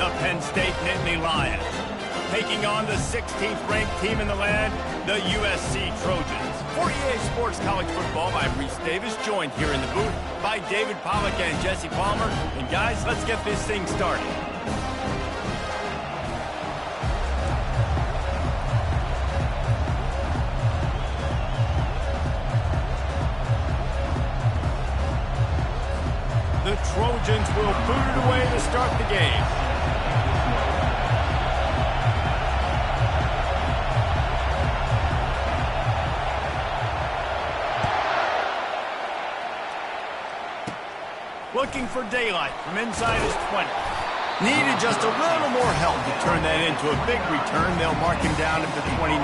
the Penn State Nittany Lions. Taking on the 16th ranked team in the land, the USC Trojans. For EA Sports College Football, I'm Reese Davis, joined here in the booth by David Pollack and Jesse Palmer. And guys, let's get this thing started. The Trojans will boot it away to start the game. Looking for daylight from inside his 20. Needed just a little more help to turn that into a big return. They'll mark him down at the 29.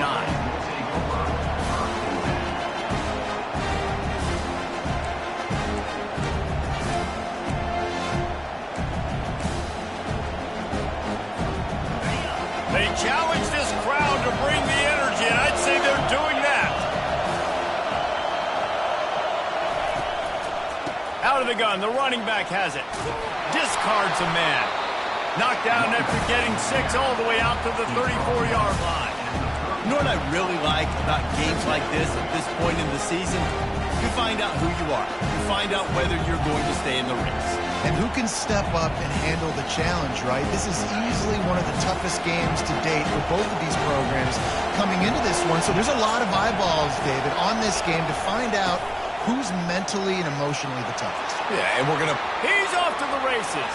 They challenge this crowd to bring the energy, and I'd say they're doing that. Out of the gun, the running back has it. Discards a man. Knocked down after getting 6 all the way out to the 34-yard line. You know what I really like about games like this at this point in the season? You find out who you are. You find out whether you're going to stay in the race. And who can step up and handle the challenge, right? This is easily one of the toughest games to date for both of these programs coming into this one. So there's a lot of eyeballs, David, on this game to find out who's mentally and emotionally the toughest. Yeah, and we're going to... He's off to the races.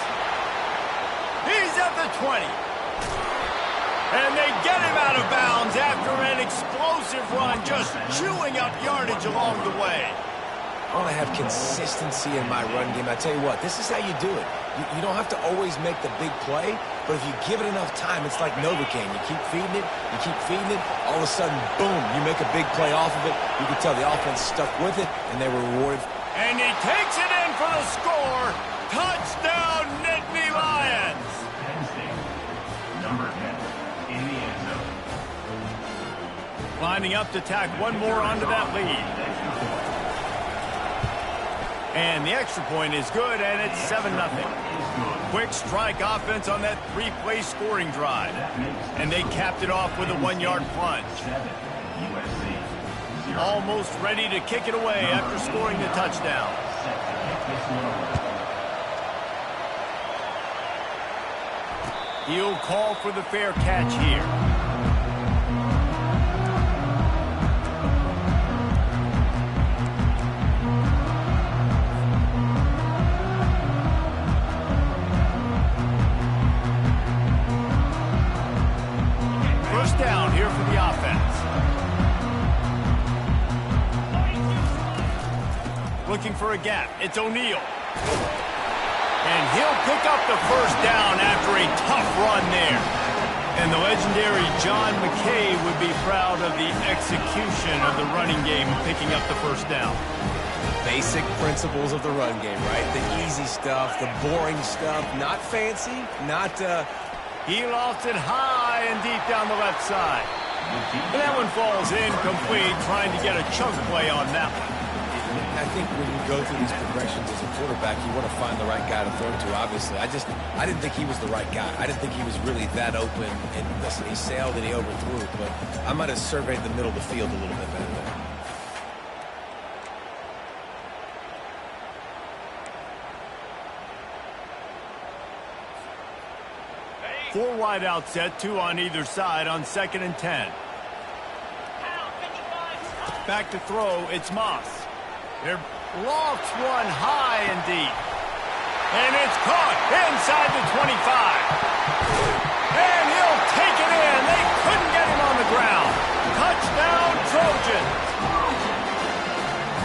He's at the 20. And they get him out of bounds after an explosive run, just chewing up yardage along the way. I want to have consistency in my run game. I tell you what, this is how you do it. You don't have to always make the big play, but if you give it enough time, it's like Novocaine. You keep feeding it, all of a sudden, boom, you make a big play off of it. You can tell the offense stuck with it, and they were rewarded. And he takes it in for the score. Touchdown, Nittany Lions. Penn State, number 10, in the end zone. Lining up to tack one more onto that lead. And the extra point is good, and it's 7-0. Quick strike offense on that 3-play scoring drive. And they capped it off with a 1-yard plunge. Almost ready to kick it away after scoring the touchdown. He'll call for the fair catch here. Down here for the offense. Looking for a gap. It's O'Neal. And he'll pick up the first down after a tough run there. And the legendary John McKay would be proud of the execution of the running game, picking up the first down. Basic principles of the run game, right? The easy stuff, the boring stuff, not fancy, not... He lofts it high and deep down the left side. And that one falls incomplete, trying to get a chunk play on that one. I think when you go through these progressions as a quarterback, you want to find the right guy to throw to, obviously. I didn't think he was the right guy. I didn't think he was really that open. And listen, he sailed and he overthrew it, but I might have surveyed the middle of the field a little bit better there. 4 wide out set, 2 on either side on 2nd and 10. Back to throw, it's Moss. They're lofts one high and deep. And it's caught inside the 25. And he'll take it in. They couldn't get him on the ground. Touchdown, Trojans.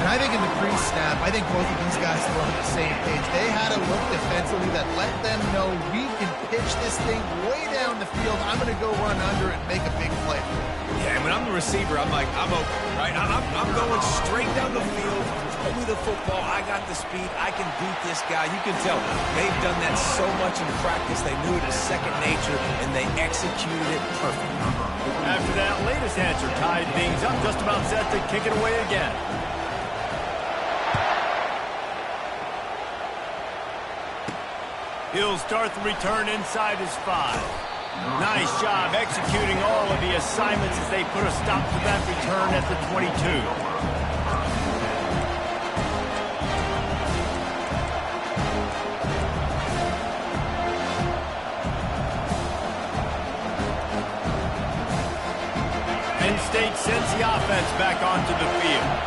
And I think in the pre-snap, I think both of these guys were on the same page. They had a look defensively that let them know we can pitch this thing way down the field. I'm going to go run under and make a big play. Yeah, and when I'm the receiver, I'm like, I'm open, right? I'm going straight down the field. Throw me the football. I got the speed. I can beat this guy. You can tell they've done that so much in practice. They knew it was second nature, and they executed it perfectly. After that latest answer tied things up, just about set to kick it away again. He'll start the return inside his 5. Nice job executing all of the assignments as they put a stop to that return at the 22. Penn State sends the offense back onto the field.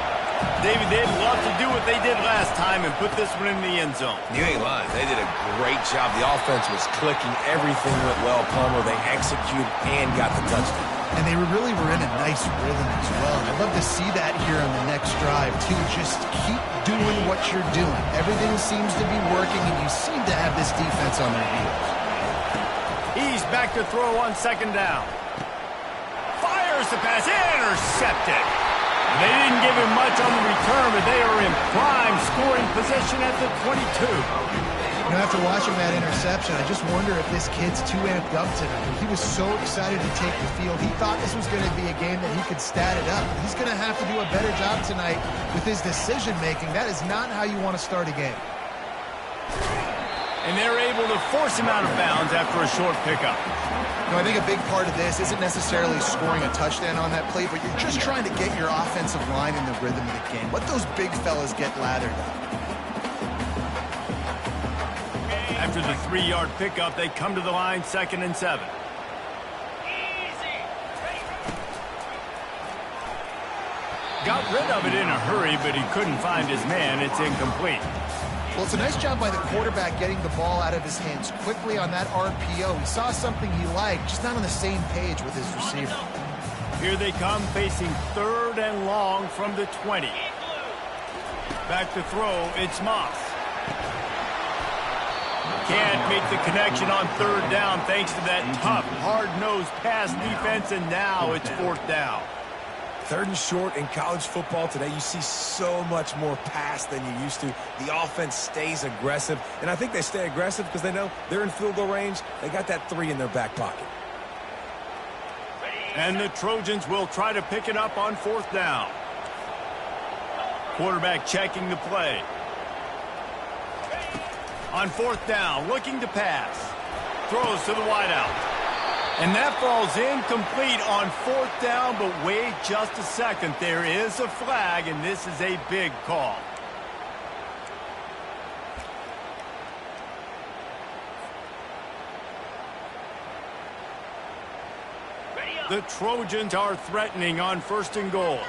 David, they'd love to do what they did last time and put this one in the end zone. You ain't lying. They did a great job. The offense was clicking. Everything went well, Palmer. They executed and got the touchdown. And they really were in a nice rhythm as well. And I'd love to see that here on the next drive, too. Just keep doing what you're doing. Everything seems to be working, and you seem to have this defense on their heels. He's back to throw on second down. Fires the pass, intercepted. They didn't give him much on the return, but they are in prime scoring position at the 22. You know, after watching that interception, I just wonder if this kid's too amped up tonight. He was so excited to take the field. He thought this was going to be a game that he could stat it up. He's going to have to do a better job tonight with his decision-making. That is not how you want to start a game. And they're able to force him out of bounds after a short pickup. You know, I think a big part of this isn't necessarily scoring a touchdown on that play, but you're just trying to get your offensive line in the rhythm of the game. Let those big fellas get lathered up. After the 3-yard pickup, they come to the line, 2nd and 7. Got rid of it in a hurry, but he couldn't find his man. It's incomplete. Well, it's a nice job by the quarterback getting the ball out of his hands quickly on that RPO. He saw something he liked, just not on the same page with his receiver. Here they come, facing 3rd and long from the 20. Back to throw, it's Moss. Can't make the connection on 3rd down thanks to that tough, hard-nosed pass defense, and now it's 4th down. 3rd and short in college football today. You see so much more pass than you used to. The offense stays aggressive, and I think they stay aggressive because they know they're in field goal range. They got that 3 in their back pocket. And the Trojans will try to pick it up on 4th down. Quarterback checking the play. On 4th down, looking to pass. Throws to the wideout. And that falls incomplete on 4th down, but wait just a second. There is a flag, and this is a big call. The Trojans are threatening on 1st and goal.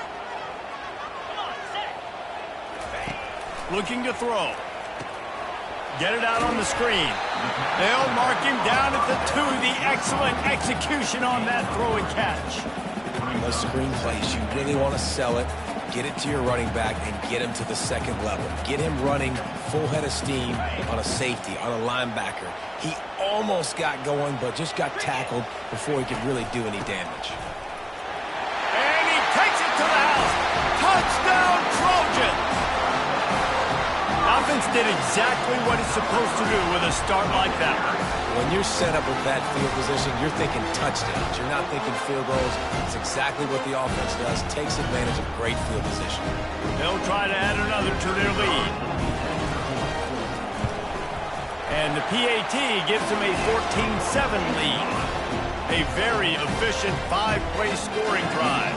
Looking to throw. Get it out on the screen. They'll mark him down at the 2. The excellent execution on that throw and catch. Those screen plays, you really want to sell it, get it to your running back, and get him to the 2nd level. Get him running full head of steam on a safety, on a linebacker. He almost got going, but just got tackled before he could really do any damage. And he takes it to the house. Touchdown, Trojans! Offense did exactly what it's supposed to do with a start like that. When you're set up with that field position, you're thinking touchdowns. You're not thinking field goals. It's exactly what the offense does. Takes advantage of great field position. They'll try to add another to their lead. And the PAT gives them a 14-7 lead. A very efficient 5-play scoring drive.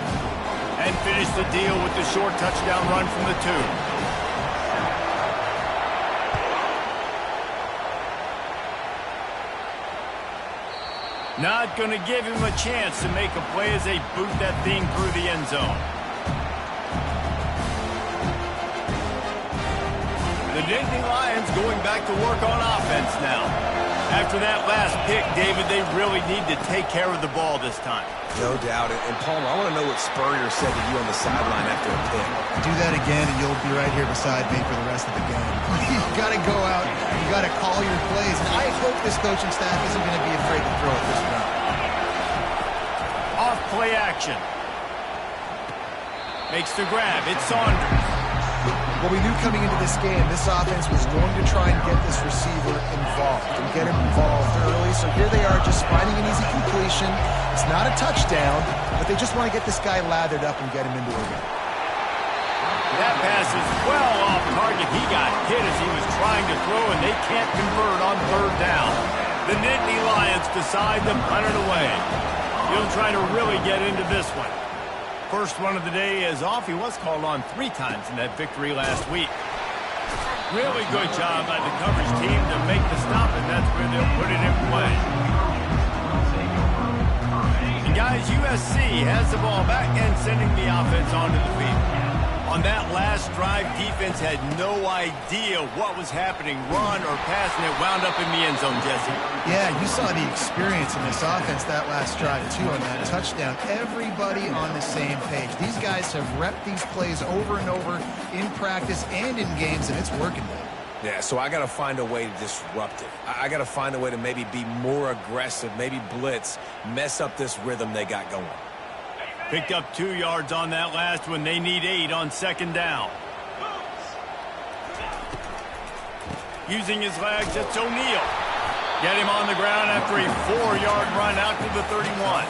And finish the deal with the short touchdown run from the 2. Not going to give him a chance to make a play as they boot that thing through the end zone. The Nittany Lions going back to work on offense now. After that last pick, David, they really need to take care of the ball this time. No doubt. And Palmer, I want to know what Spurrier said to you on the sideline after a pick. Do that again, and you'll be right here beside me for the rest of the game. You've got to go out. You've got to call your plays. And I hope this coaching staff isn't going to be afraid to throw it this round. Off play action. Makes the grab. It's Saunders. Well, we knew coming into this game, this offense was going to try and get this receiver involved and get him involved early. So here they are just finding an easy completion. It's not a touchdown, but they just want to get this guy lathered up and get him into a game. That pass is well off target. He got hit as he was trying to throw, and they can't convert on third down. The Nittany Lions decide to punt it away. He'll try to really get into this one. First one of the day is off. He was called on 3 times in that victory last week. Really good job by the coverage team to make the stop, and that's where they'll put it in play. And guys, USC has the ball back and sending the offense onto the field. On that last drive, defense had no idea what was happening, run or pass, and it wound up in the end zone, Jesse. Yeah, you saw the experience in this offense that last drive, too, on that touchdown. Everybody on the same page. These guys have repped these plays over and over in practice and in games, and it's working now. Yeah, so I got to find a way to disrupt it. I got to find a way to maybe be more aggressive, maybe blitz, mess up this rhythm they got going. Picked up 2 yards on that last one. They need 8 on second down. Using his legs, it's O'Neal. Get him on the ground after a 4-yard run out to the 31.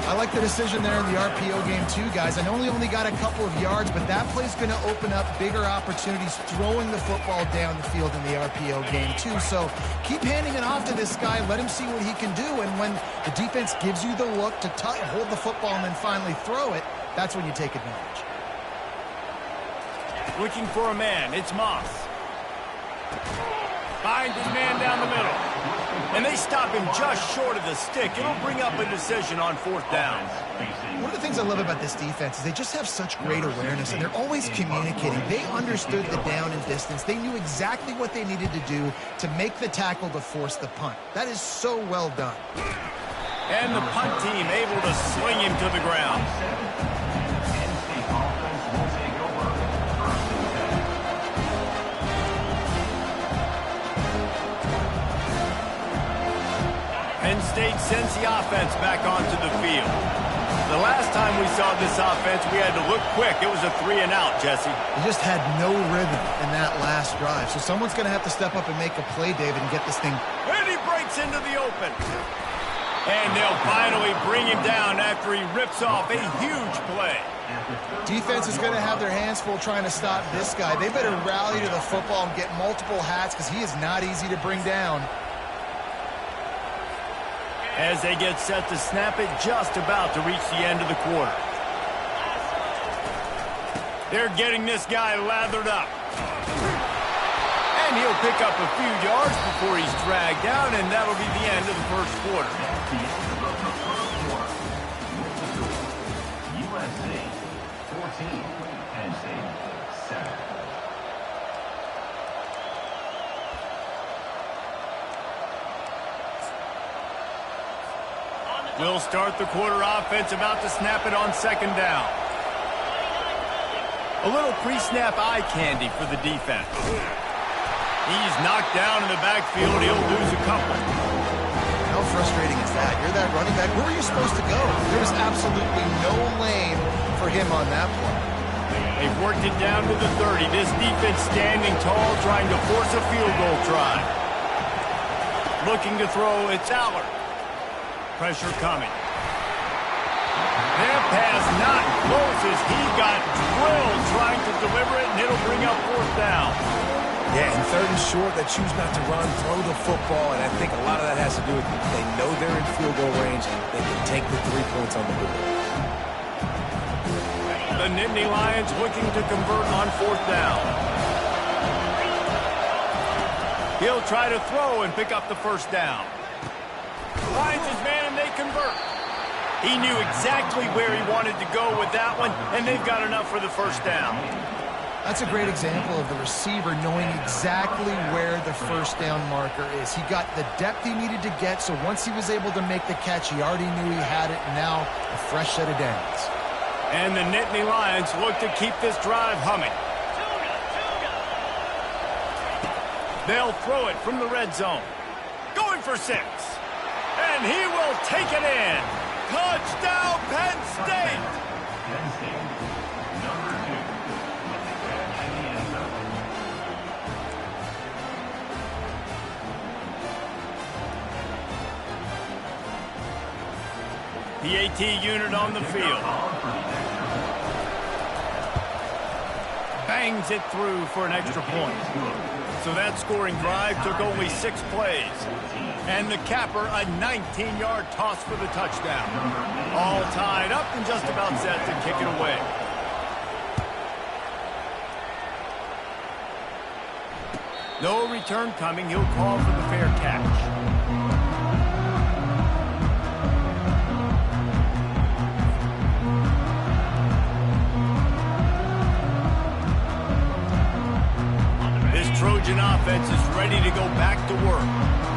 I like the decision there in the RPO game too, guys. I know he only got a couple of yards, but that play's going to open up bigger opportunities throwing the football down the field in the RPO game too. So keep handing it off to this guy. Let him see what he can do. And when the defense gives you the look to hold the football and then finally throw it, that's when you take advantage. Looking for a man. It's Moss. Finds his man down the middle. And they stop him just short of the stick. It'll bring up a decision on 4th down. One of the things I love about this defense is they just have such great awareness, and they're always communicating. They understood the down and distance. They knew exactly what they needed to do to make the tackle to force the punt. That is so well done. And the punt team able to sling him to the ground. Penn State sends the offense back onto the field. The last time we saw this offense, we had to look quick. It was a 3-and-out, Jesse. They just had no rhythm in that last drive. So someone's going to have to step up and make a play, David, and get this thing. And he breaks into the open. And they'll finally bring him down after he rips off a huge play. Defense is going to have their hands full trying to stop this guy. They better rally to the football and get multiple hats because he is not easy to bring down. As they get set to snap it, just about to reach the end of the quarter. They're getting this guy lathered up. And he'll pick up a few yards before he's dragged down, and that'll be the end of the first quarter. USC 14, Penn State 7. We'll start the quarter offense, about to snap it on second down. A little pre-snap eye candy for the defense. He's knocked down in the backfield. He'll lose a couple. How frustrating is that? You're that running back. Where were you supposed to go? There was absolutely no lane for him on that play. They've worked it down to the 30. This defense standing tall, trying to force a field goal try. Looking to throw, it's Aller. Pressure coming. Their pass not close as he got drilled trying to deliver it, and it'll bring up 4th down. Yeah, in 3rd and short, they choose not to run, throw the football, and I think a lot of that has to do with they know they're in field goal range. They can take the 3 points on the board. The Nittany Lions looking to convert on 4th down. He'll try to throw and pick up the first down. Finds his man and they convert. He knew exactly where he wanted to go with that one, and they've got enough for the first down. That's a great example of the receiver knowing exactly where the first down marker is. He got the depth he needed to get, so once he was able to make the catch, he already knew he had it, and now a fresh set of downs. And the Nittany Lions look to keep this drive humming. They'll throw it from the red zone. Going for 6. And he will take it in. Touchdown, Penn State! Penn State, number 2, with the catch in the end zone. The AT unit on the field. bangs it through for an extra point. So that scoring drive took only 6 plays. And the capper, a 19-yard toss for the touchdown. All tied up and just about set to kick it away. No return coming. He'll call for the fair catch. Trojan offense is ready to go back to work.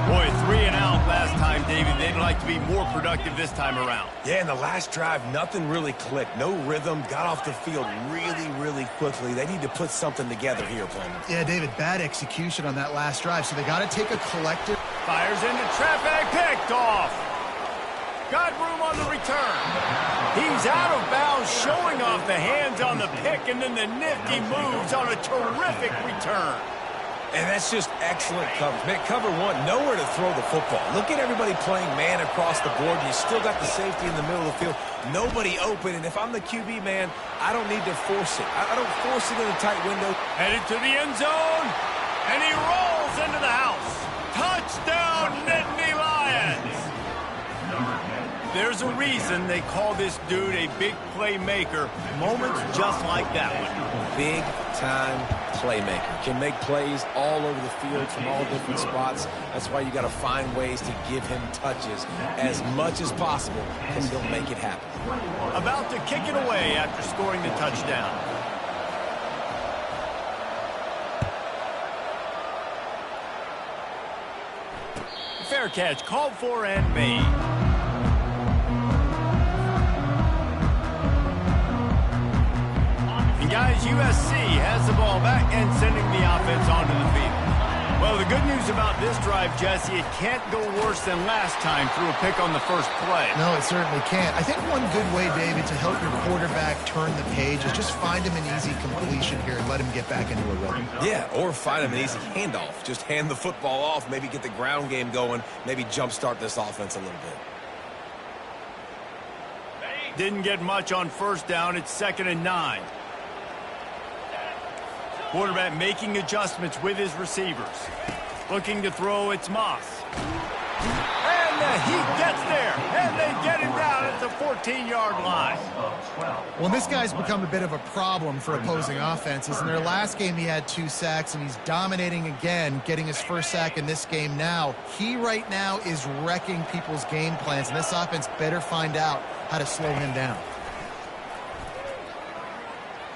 Boy, 3 and out last time, David. They'd like to be more productive this time around. Yeah, in the last drive, nothing really clicked. No rhythm. Got off the field really quickly. They need to put something together here, Penn. Yeah, David, bad execution on that last drive, so they got to take a collective. Fires into traffic, picked off. Got room on the return. He's out of bounds, showing off the hands on the pick, and then the nifty moves on a terrific return. And that's just excellent coverage. Man, cover one, nowhere to throw the football. Look at everybody playing man across the board. You still got the safety in the middle of the field. Nobody open, and if I'm the QB, man, I don't need to force it. I don't force it in a tight window. Headed to the end zone, and he rolls into the house. Touchdown, Nittany Lions! There's a reason they call this dude a big playmaker. Moments just like that one. Big-time playmaker. Can make plays all over the field from all different spots. That's why you got to find ways to give him touches as much as possible, and he'll make it happen. About to kick it away after scoring the touchdown. Fair catch called for and made. Guys, USC has the ball back and sending the offense onto the field. Well, the good news about this drive, Jesse, it can't go worse than last time through a pick on the first play. No, it certainly can't. I think one good way, David, to help your quarterback turn the page is just find him an easy completion here and let him get back into a rhythm. Yeah, or find him an easy handoff. Just hand the football off, maybe get the ground game going, maybe jumpstart this offense a little bit. Didn't get much on first down. It's 2nd and 9. Quarterback making adjustments with his receivers. Looking to throw, it's Moss. And he gets there, and they get him down at the 14-yard line. Well, this guy's become a bit of a problem for opposing offenses. In their last game, he had 2 sacks, and he's dominating again, getting his first sack in this game now. He right now is wrecking people's game plans, and this offense better find out how to slow him down.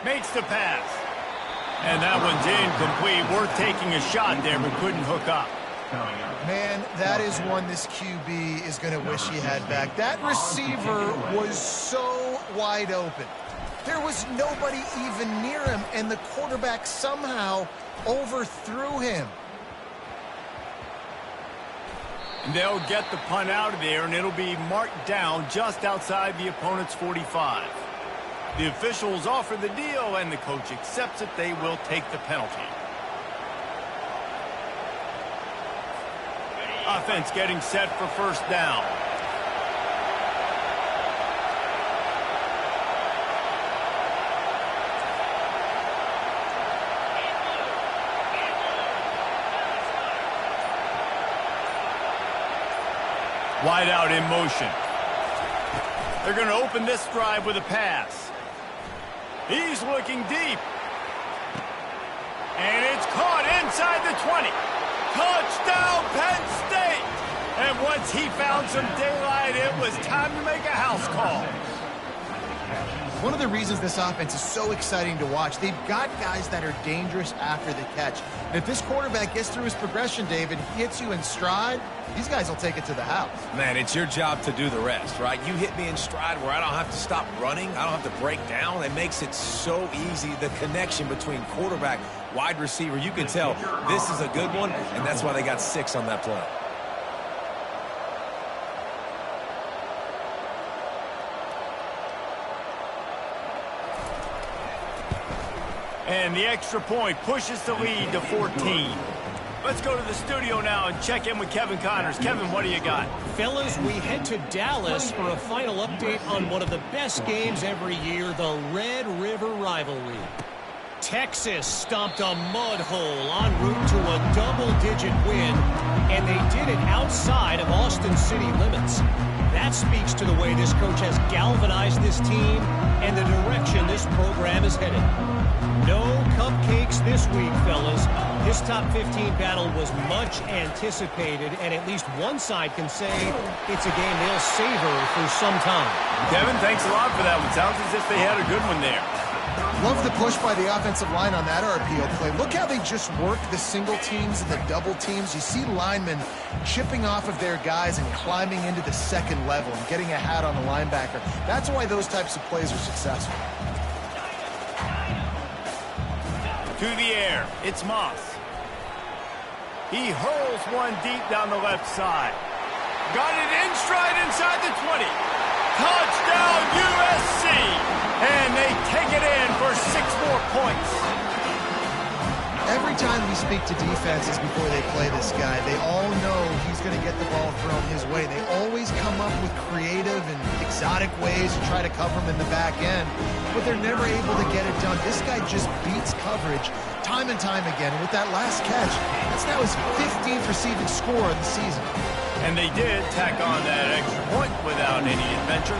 Makes the pass. And that one's incomplete. Worth taking a shot there, but couldn't hook up. Man, that is one this QB is going to wish he had back. That receiver was so wide open. There was nobody even near him, and the quarterback somehow overthrew him. And they'll get the punt out of there, and it'll be marked down just outside the opponent's 45. The officials offer the deal, and the coach accepts it. They will take the penalty. Offense getting set for first down. Wide out in motion. They're going to open this drive with a pass. He's looking deep. And it's caught inside the 20. Touchdown, Penn State! And once he found some daylight, it was time to make a house call. One of the reasons this offense is so exciting to watch, they've got guys that are dangerous after the catch. And if this quarterback gets through his progression, David, hits you in stride, these guys will take it to the house. Man, it's your job to do the rest, right? You hit me in stride where I don't have to stop running. I don't have to break down. It makes it so easy, the connection between quarterback, wide receiver. You can tell this is a good one, and that's why they got 6 on that play. And the extra point pushes the lead to 14. Let's go to the studio now and check in with Kevin Connors. Kevin, what do you got? Fellas, we head to Dallas for a final update on one of the best games every year, the Red River Rivalry. Texas stomped a mud hole en route to a double-digit win, and they did it outside of Austin city limits. That speaks to the way this coach has galvanized this team and the direction this program is headed. No cupcakes this week, fellas. This top 15 battle was much anticipated, and at least one side can say it's a game they'll savor for some time. Devin, thanks a lot for that one. Sounds as if they had a good one there. Love the push by the offensive line on that RPO play. Look how they just work the single teams and the double teams. You see linemen chipping off of their guys and climbing into the second level and getting a hat on the linebacker. That's why those types of plays are successful. To the air, it's Moss. He hurls one deep down the left side. Got it in stride inside the 20. Touchdown USC! And they take it in for 6 more points. Every time we speak to defenses before they play this guy, they all know he's going to get the ball thrown his way. They always come up with creative and exotic ways to try to cover him in the back end, but they're never able to get it done. This guy just beats coverage time and time again. And with that last catch, that's now his 15th receiving score of the season. And they did tack on that extra point without any adventure.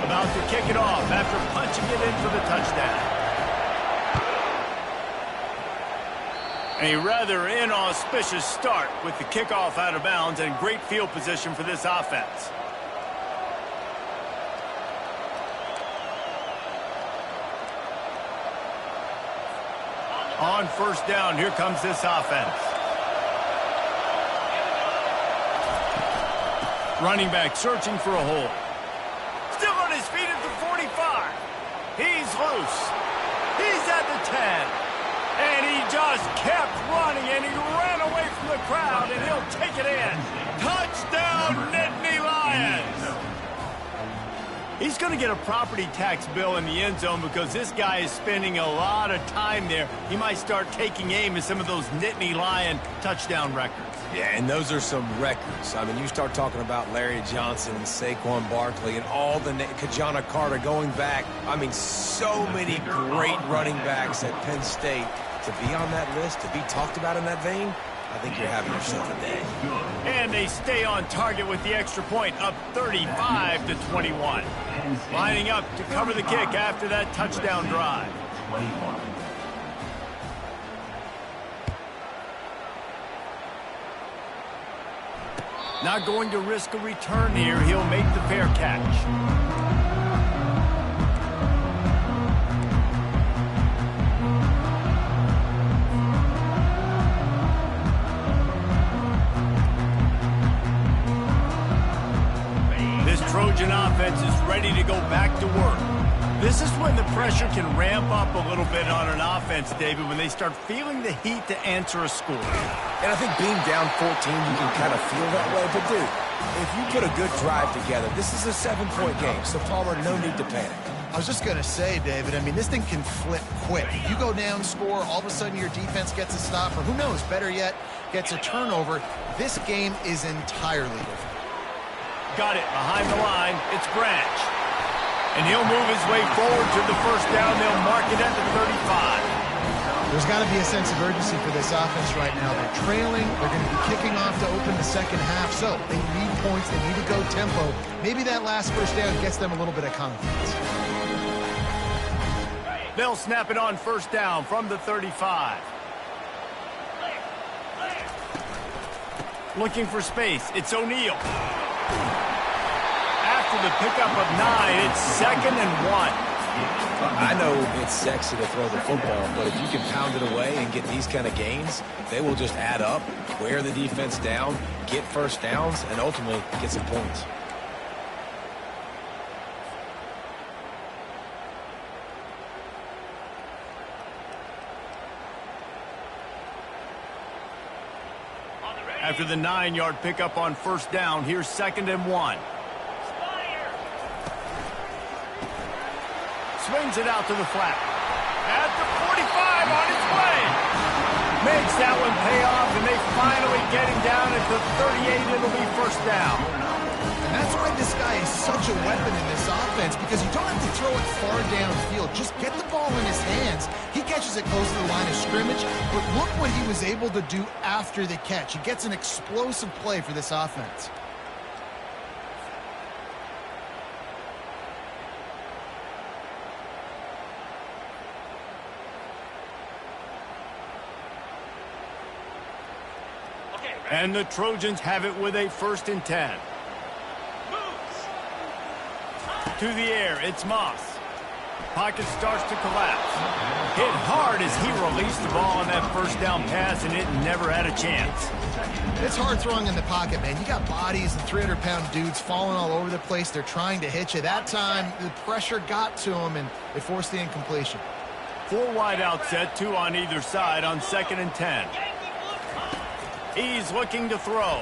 About to kick it off after punching it in for the touchdown. A rather inauspicious start with the kickoff out of bounds and great field position for this offense. On first down, here comes this offense. Running back searching for a hole. Still on his feet at the 45. He's loose. He's at the 10. And he just kept running, and he ran away from the crowd, and he'll take it in. Touchdown, Nittany Lions! He's going to get a property tax bill in the end zone because this guy is spending a lot of time there. He might start taking aim at some of those Nittany Lion touchdown records. Yeah, and those are some records. I mean, you start talking about Larry Johnson and Saquon Barkley and all the Kajana Carter going back. I mean, so many great running backs at Penn State. To be on that list, to be talked about in that vein, I think you're having yourself a day. And they stay on target with the extra point, up 35-21. Lining up to cover the kick after that touchdown drive. 21. Not going to risk a return here. He'll make the fair catch. Trojan offense is ready to go back to work. This is when the pressure can ramp up a little bit on an offense, David, when they start feeling the heat to answer a score. And I think being down 14, you can kind of feel that way. But, dude, if you put a good drive together, this is a 7-point game. So, Palmer, no need to panic. I was just going to say, David, I mean, this thing can flip quick. You go down, score, all of a sudden your defense gets a stop, or who knows, better yet, gets a turnover. This game is entirely different. Got it behind the line. It's Branch. And he'll move his way forward to the first down. They'll mark it at the 35. There's got to be a sense of urgency for this offense right now. They're trailing. They're going to be kicking off to open the second half. So they need points. They need to go tempo. Maybe that last first down gets them a little bit of confidence. They'll snap it on first down from the 35. Looking for space. It's O'Neal. After the pickup of 9, it's 2nd and 1. I know it's sexy to throw the football, but if you can pound it away and get these kind of gains, they will just add up, wear the defense down, get first downs, and ultimately get some points. After the 9-yard pickup on first down, here's 2nd and 1. Swings it out to the flat. At the 45 on his way. Makes that one pay off, and they finally get him down at the 38. It'll be first down. And that's why this guy is such a a weapon in this offense because you don't have to throw it far downfield. Just get the ball in his hands. He catches it close to the line of scrimmage, but look what he was able to do after the catch. He gets an explosive play for this offense. And the Trojans have it with a 1st and 10. To the air, it's Moss. Pocket starts to collapse. Hit hard as he released the ball on that 1st down pass, and it never had a chance. It's hard throwing in the pocket, man. You got bodies and 300-pound dudes falling all over the place. They're trying to hit you. That time, the pressure got to him, and they forced the incompletion. 4 wide out set, 2 on either side on 2nd and 10. He's looking to throw.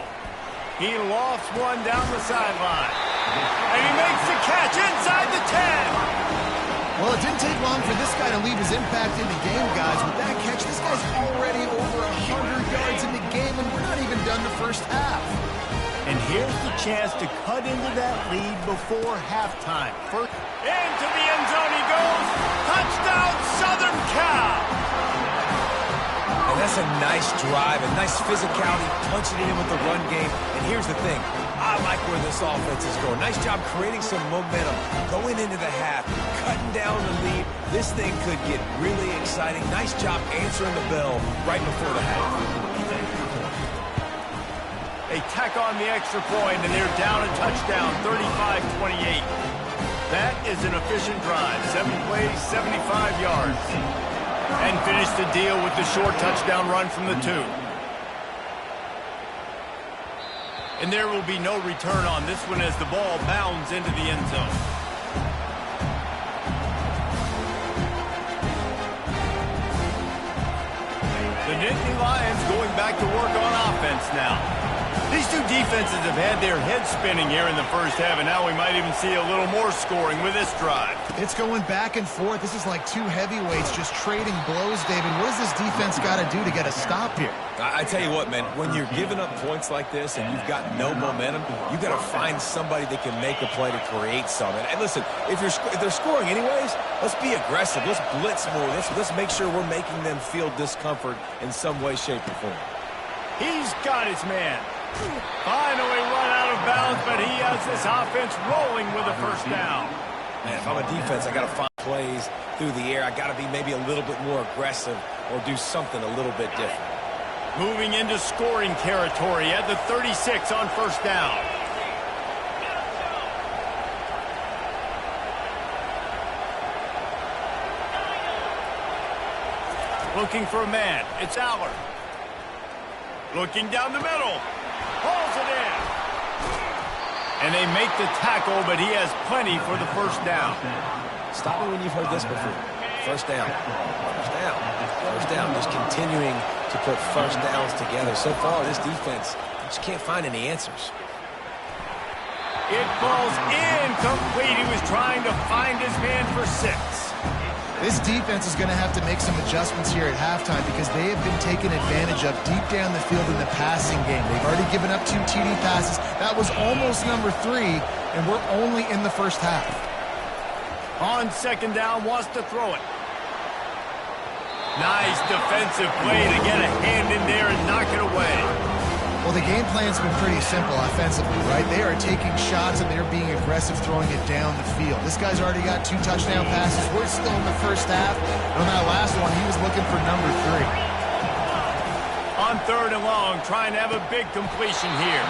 He lofts one down the sideline. And he makes the catch inside the 10. Well, it didn't take long for this guy to leave his impact in the game, guys. With that catch, this guy's already over 100 yards in the game, and we're not even done the first half. And here's the chance to cut into that lead before halftime. First, into the end zone he goes. Touchdown, Southern Cal. And that's a nice drive, a nice physicality, punching it in with the run game. And here's the thing. I like where this offense is going. Nice job creating some momentum, going into the half, cutting down the lead. This thing could get really exciting. Nice job answering the bell right before the half. They tack on the extra point, and they're down a touchdown, 35-28. That is an efficient drive. 7 plays, 75 yards. And finish the deal with the short touchdown run from the 2. And there will be no return on this one as the ball bounds into the end zone. The Nittany Lions going back to work on offense now. These two defenses have had their heads spinning here in the first half, and now we might even see a little more scoring with this drive. It's going back and forth. This is like 2 heavyweights just trading blows, David. What does this defense got to do to get a stop here? I tell you what, man, when you're giving up points like this and you've got no momentum, you got to find somebody that can make a play to create something. And listen, if they're scoring anyways, let's be aggressive. Let's blitz more. Let's make sure we're making them feel discomfort in some way, shape, or form. He's got his man. Finally run out of bounds, but he has this offense rolling with a 1st down. Man, if I'm a defense, I got to find plays through the air. I got to be maybe a little bit more aggressive or do something a little bit different. Moving into scoring territory at the 36 on 1st down. Looking for a man. It's Aller. Looking down the middle. Pulls it in. And they make the tackle, but he has plenty for the 1st down. Stop me when you've heard this before. 1st down. 1st down. 1st down. Just continuing to put 1st downs together. So far, this defense just can't find any answers. It falls incomplete. He was trying to find his man for 6. This defense is going to have to make some adjustments here at halftime because they have been taken advantage of deep down the field in the passing game. They've already given up 2 TD passes. That was almost number 3, and we're only in the first half. On 2nd down, wants to throw it. Nice defensive play to get a hand in there and knock it away. Well, the game plan's been pretty simple offensively, right? They are taking shots, and they're being aggressive throwing it down the field. This guy's already got 2 touchdown passes. We're still in the first half. And on that last one, he was looking for number 3. On 3rd and long, trying to have a big completion here.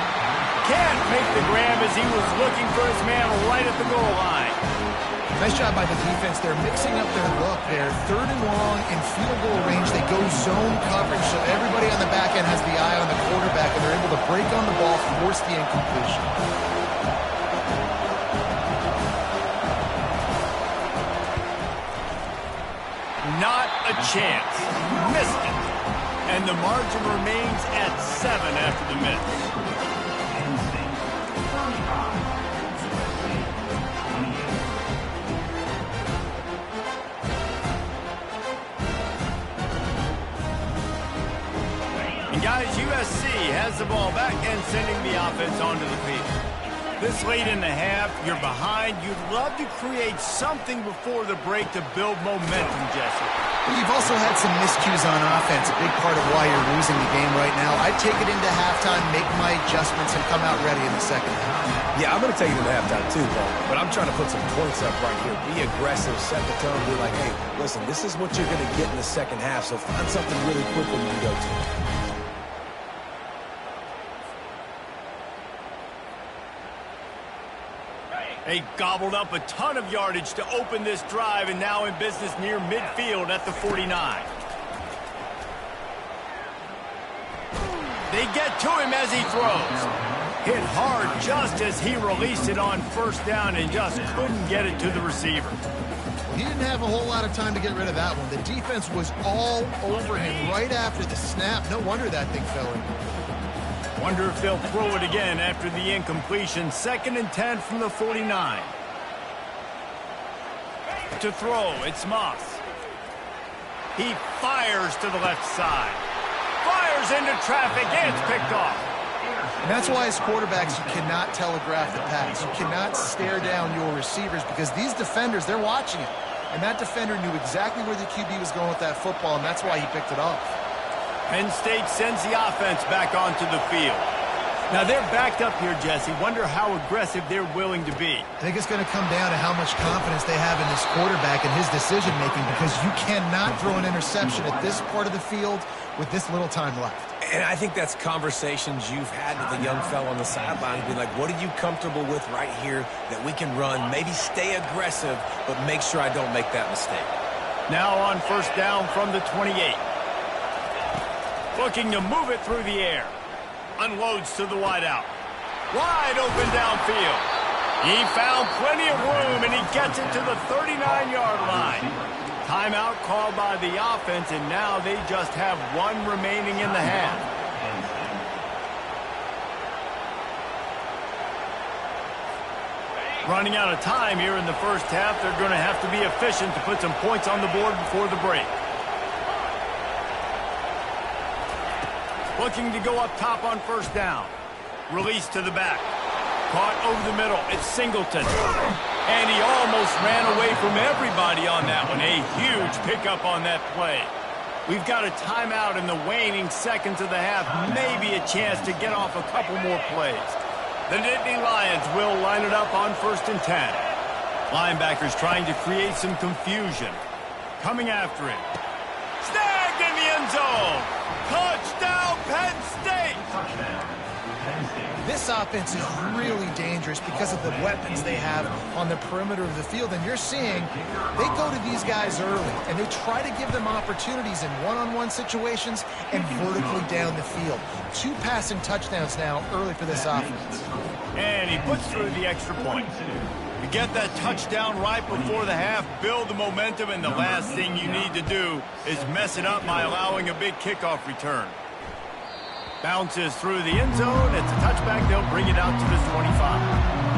Can't make the grab as he was looking for his man right at the goal line. Nice job by the defense. They're mixing up their look there. 3rd and long in field goal range. They go zone coverage, so everybody on the back end has the eye on the quarterback, and they're able to break on the ball, force the incompletion. Not a chance. Missed it. And the margin remains at 7 after the miss. And guys, USC has the ball back and sending the offense onto the field. This late in the half, you're behind. You'd love to create something before the break to build momentum, Jesse. You've also had some miscues on offense, a big part of why you're losing the game right now. I'd take it into halftime, make my adjustments, and come out ready in the second half. Yeah, I'm going to take it into halftime too, Paul. But I'm trying to put some points up right here. Be aggressive, set the tone, be like, hey, listen, this is what you're going to get in the second half, so find something really quick when you go to. They gobbled up a ton of yardage to open this drive, and now in business near midfield at the 49. They get to him as he throws. Hit hard just as he released it on first down and just couldn't get it to the receiver. He didn't have a whole lot of time to get rid of that one. The defense was all over him right after the snap. No wonder that thing fell in. Wonder if they'll throw it again after the incompletion. 2nd and 10 from the 49. To throw, it's Moss. He fires to the left side. Fires into traffic, and it's picked off. And that's why as quarterbacks, you cannot telegraph the pass. You cannot stare down your receivers because these defenders, they're watching it. And that defender knew exactly where the QB was going with that football, and that's why he picked it off. Penn State sends the offense back onto the field. Now they're backed up here, Jesse. Wonder how aggressive they're willing to be. I think it's going to come down to how much confidence they have in this quarterback and his decision-making because you cannot throw an interception at this part of the field with this little time left. And I think that's conversations you've had with a young fellow on the sideline. Be like, what are you comfortable with right here that we can run? Maybe stay aggressive, but make sure I don't make that mistake. Now on first down from the 28. Looking to move it through the air. Unloads to the wideout. Wide open downfield. He found plenty of room, and he gets it to the 39-yard line. Timeout called by the offense, and now they just have one remaining in the half. Running out of time here in the first half. They're going to have to be efficient to put some points on the board before the break. Looking to go up top on first down. Release to the back. Caught over the middle. It's Singleton. And he almost ran away from everybody on that one. A huge pickup on that play. We've got a timeout in the waning seconds of the half. Maybe a chance to get off a couple more plays. The Nittany Lions will line it up on 1st and 10. Linebackers trying to create some confusion. Coming after him. Snagged in the end zone. Touchdown, Penn State! Touchdown, Penn State. This offense is really dangerous because of the weapons they have on the perimeter of the field. And you're seeing they go to these guys early, and they try to give them opportunities in one-on-one situations and vertically down the field. 2 passing touchdowns now early for this offense. And he puts through the extra point. You get that touchdown right before the half, build the momentum, and the last thing you need to do is mess it up by allowing a big kickoff return. Bounces through the end zone. It's a touchback. They'll bring it out to the 25.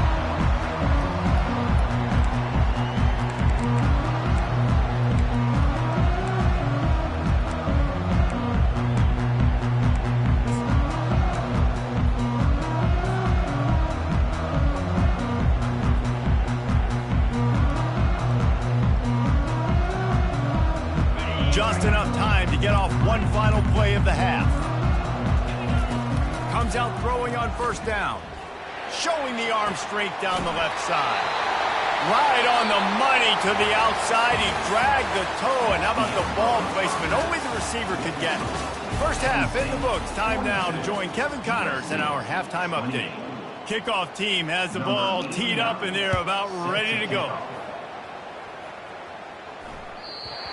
Just enough time to get off one final play of the half. Comes out throwing on first down. Showing the arm strength down the left side. Right on the money to the outside. He dragged the toe, and how about the ball placement? Only the receiver could get it. First half in the books. Time now to join Kevin Connors in our halftime update. Kickoff team has the ball teed up, and they're about ready to go.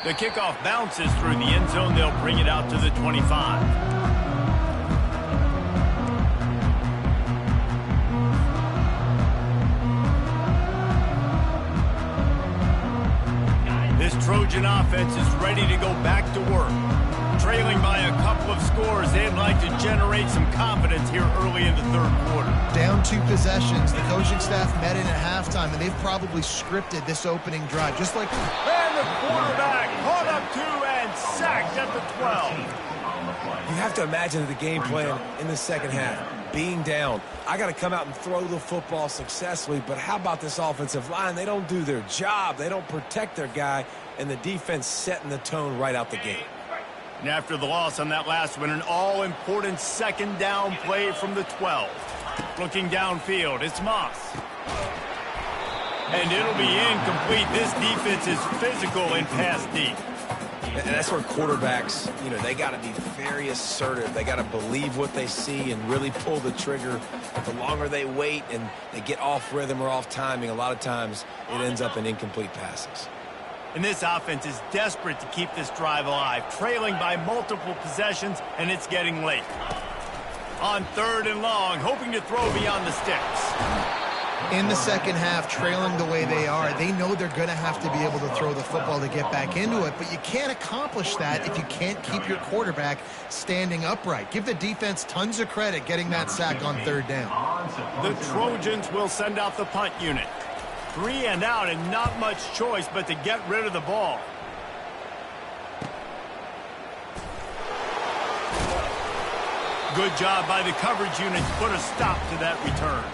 The kickoff bounces through the end zone. They'll bring it out to the 25. This Trojan offense is ready to go back to work. Trailing by a couple of scores, they'd like to generate some confidence here early in the third quarter. Down 2 possessions. The coaching staff met in at halftime, and they've probably scripted this opening drive, just like... And the quarterback caught up 2 and sacked at the 12. You have to imagine the game plan in the second half. Being down, I got to come out and throw the football successfully, but how about this offensive line? They don't do their job. They don't protect their guy, and the defense setting the tone right out the gate. And after the loss on that last one, an all-important second down play from the 12. Looking downfield, it's Moss. And it'll be incomplete. This defense is physical and pass deep. And that's where quarterbacks, they got to be very assertive. They got to believe what they see and really pull the trigger. But the longer they wait and they get off rhythm or off timing, a lot of times it ends up in incomplete passes. And this offense is desperate to keep this drive alive, trailing by multiple possessions, and it's getting late. On 3rd and long, hoping to throw beyond the sticks. In the second half, trailing the way they are, they know they're going to have to be able to throw the football to get back into it, but you can't accomplish that if you can't keep your quarterback standing upright. Give the defense tons of credit getting that sack on 3rd down. The Trojans will send out the punt unit. 3 and out and not much choice but to get rid of the ball. Good job by the coverage unit to put a stop to that return.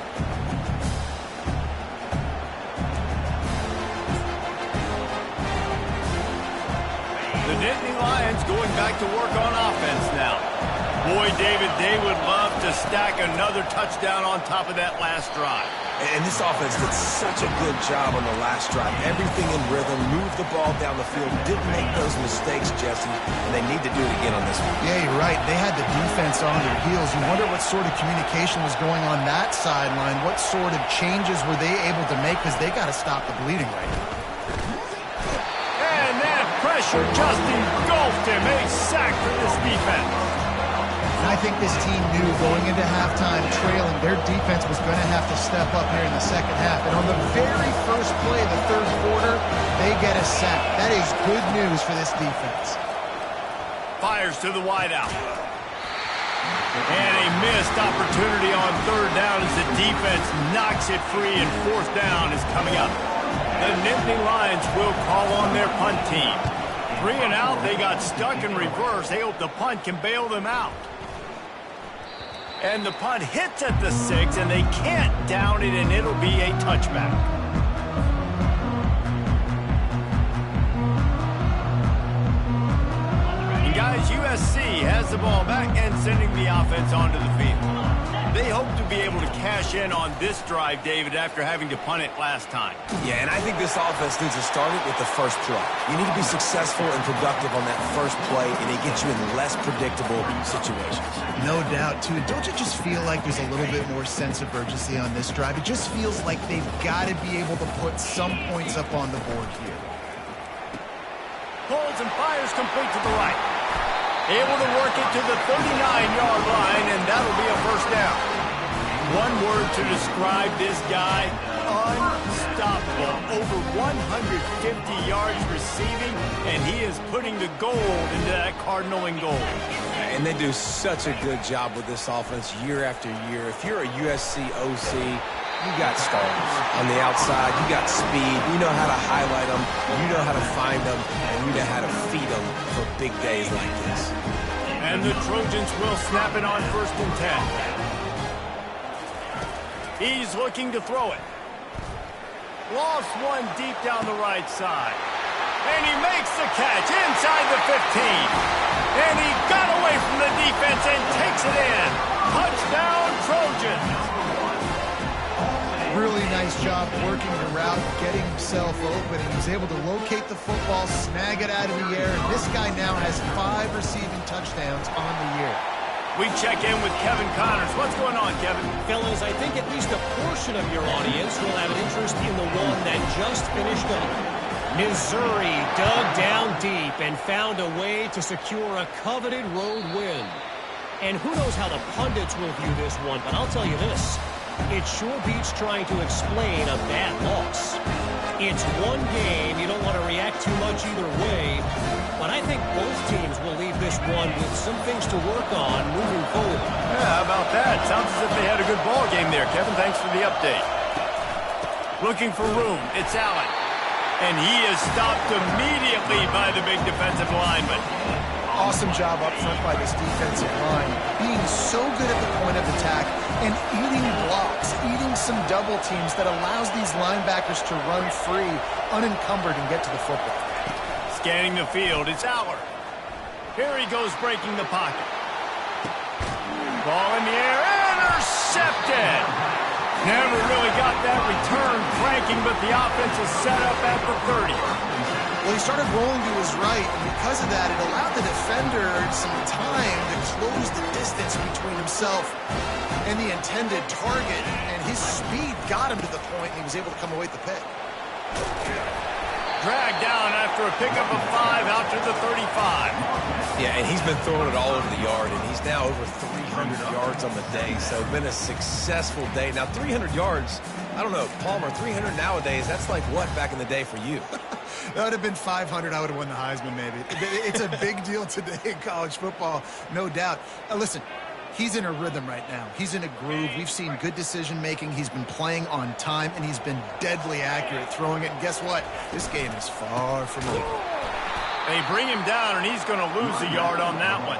The Nittany Lions going back to work on offense now. Boy, David, they would love to stack another touchdown on top of that last drive. And this offense did such a good job on the last drive. Everything in rhythm, moved the ball down the field, didn't make those mistakes, Jesse, and they need to do it again on this one. Yeah, you're right. They had the defense on their heels. You wonder what sort of communication was going on that sideline. What sort of changes were they able to make, because they got to stop the bleeding right now. And that pressure just engulfed him. A sack for this defense. And I think this team knew going into halftime trailing, their defense was going to have to step up here in the second half. And on the very first play of the 3rd quarter, they get a sack. That is good news for this defense. Fires to the wideout. And a missed opportunity on 3rd down as the defense knocks it free, and 4th down is coming up. The Nittany Lions will call on their punt team. 3 and out, they got stuck in reverse. They hope the punt can bail them out. And the punt hits at the 6, and they can't down it, and it'll be a touchback. And guys, USC has the ball back and sending the offense onto the field. They hope to be able to cash in on this drive, David, after having to punt it last time. Yeah, and I think this offense needs to start it with the first play. You need to be successful and productive on that first play, and it gets you in less predictable situations. No doubt, too. Don't you just feel like there's a little bit more sense of urgency on this drive? It just feels like they've got to be able to put some points up on the board here. Pulls and fires complete to the right. Able to work it to the 39-yard line, and that'll be a 1st down. One word to describe this guy: unstoppable. Over 150 yards receiving, and he is putting the gold into that Cardinal and gold. And they do such a good job with this offense year after year. If you're a USC OC, you got stars. On the outside, you got speed. You know how to highlight them. You know how to find them. And you know how to feed them for big days like this. And the Trojans will snap it on 1st and 10. He's looking to throw it. Lost one deep down the right side. And he makes the catch inside the 15. And he got away from the defense and takes it in. Touchdown, Trojans. Really nice job working the route, getting himself open, and he was able to locate the football, snag it out of the air, and this guy now has 5 receiving touchdowns on the year. We check in with Kevin Connors. What's going on, Kevin? Fellas, I think at least a portion of your audience will have an interest in the one that just finished up. Missouri dug down deep and found a way to secure a coveted road win. And who knows how the pundits will view this one, but I'll tell you this. It sure beats trying to explain a bad loss. It's one game. You don't want to react too much either way. But I think both teams will leave this one with some things to work on moving forward. Yeah, how about that? Sounds as if they had a good ball game there, Kevin. Thanks for the update. Looking for room. It's Allen. And he is stopped immediately by the big defensive lineman. Awesome job up front by this defensive line, being so good at the point of attack and eating blocks, eating some double teams that allows these linebackers to run free, unencumbered, and get to the football. Scanning the field, it's Aller. Here he goes breaking the pocket. Ball in the air, intercepted! Never really got that return cranking, but the offense is set up at the 30. Well, he started rolling to his right, and because of that, it allowed the defender some time to close the distance between himself and the intended target, and his speed got him to the point he was able to come away with the pick. Dragged down after a pickup of 5 out to the 35. Yeah, and he's been throwing it all over the yard, and he's now over 300 yards on the day, so been a successful day. Now, 300 yards, I don't know, Palmer, 300 nowadays, that's like what back in the day for you? That would have been 500. I would have won the Heisman, maybe. It's a big deal today in college football, no doubt. Listen, he's in a rhythm right now. He's in a groove. We've seen good decision-making. He's been playing on time, and he's been deadly accurate throwing it. And guess what? This game is far from over. They bring him down, and he's going to lose a yard on that one.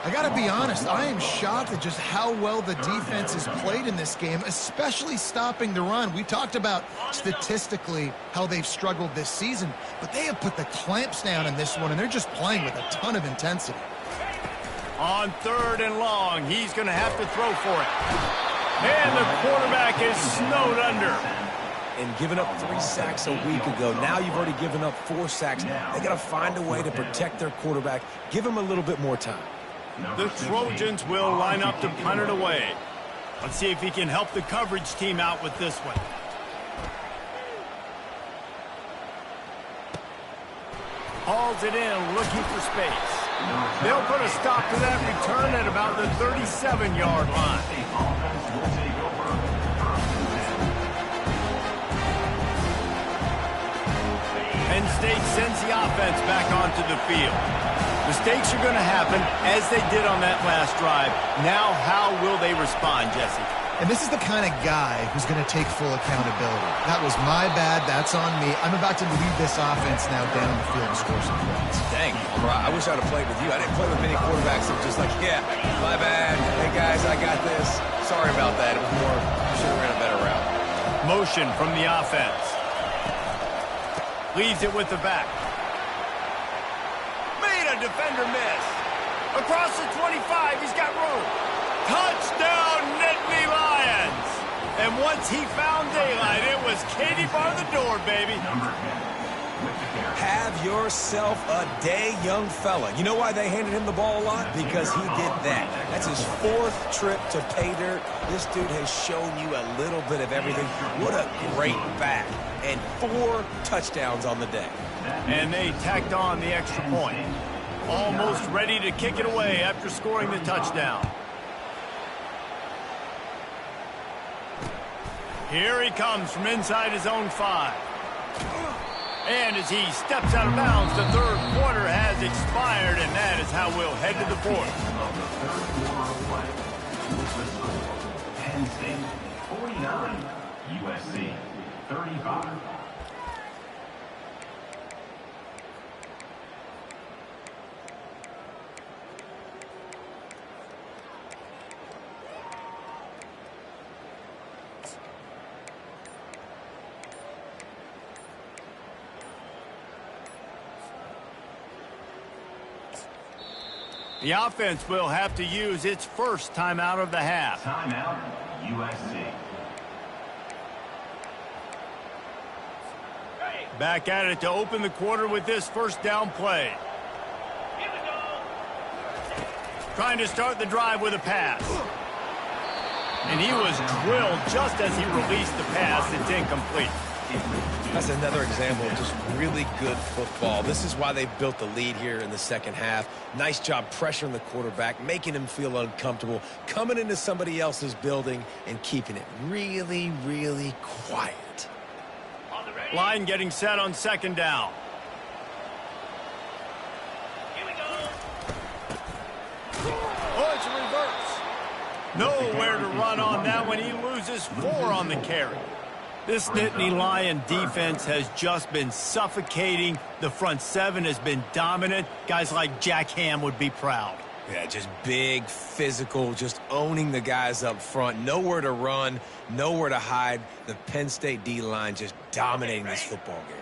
I got to be honest, I am shocked at just how well the defense has played in this game, especially stopping the run. We talked about statistically how they've struggled this season, but they have put the clamps down in this one, and they're just playing with a ton of intensity. On 3rd and long, he's going to have to throw for it. And the quarterback is snowed under. And giving up 3 sacks a week ago. Now you've already given up 4 sacks. They got to find a way to protect their quarterback. Give him a little bit more time. The Trojans will line up to punt it away. Let's see if he can help the coverage team out with this one. Hauls it in, looking for space. They'll put a stop to that return at about the 37-yard line. Penn State sends the offense back onto the field. Mistakes are going to happen, as they did on that last drive. Now, how will they respond, Jesse? And this is the kind of guy who's going to take full accountability. That was my bad. That's on me. I'm about to lead this offense now down the field and score some points. Dang, I wish I'd have played with you. I didn't play with many quarterbacks that were just like, yeah, my bad. Hey, guys, I got this. Sorry about that. It was more, you should have ran a better route. Motion from the offense. Leaves it with the back. Made a defender miss. Across the 25, he's got room. Touchdown, Nittany Lions. And once he found daylight, it was Katie bar the door, baby. Have yourself a day, young fella. You know why they handed him the ball a lot? Because he did that. That's his 4th trip to pay dirt. This dude has shown you a little bit of everything. What a great back. And 4 touchdowns on the day. And they tacked on the extra point. Almost ready to kick it away after scoring the touchdown. Here he comes from inside his own 5. And as he steps out of bounds, the 3rd quarter has expired, and that is how we'll head to the 4th. Penn State 49, USC 35. The offense will have to use its first timeout of the half. Timeout, USC. Back at it to open the quarter with this first down play. Trying to start the drive with a pass. And he was drilled just as he released the pass. It's incomplete. That's another example of just really good football. This is why they built the lead here in the second half. Nice job pressuring the quarterback, making him feel uncomfortable, coming into somebody else's building and keeping it really, really quiet. Line getting set on 2nd down. Oh, it's a reverse. Nowhere to run on that one. He loses 4 on the carry. This Nittany Lion defense has just been suffocating. The front seven has been dominant. Guys like Jack Ham would be proud. Yeah, just big, physical, just owning the guys up front. Nowhere to run, nowhere to hide. The Penn State D-line just dominating this football game.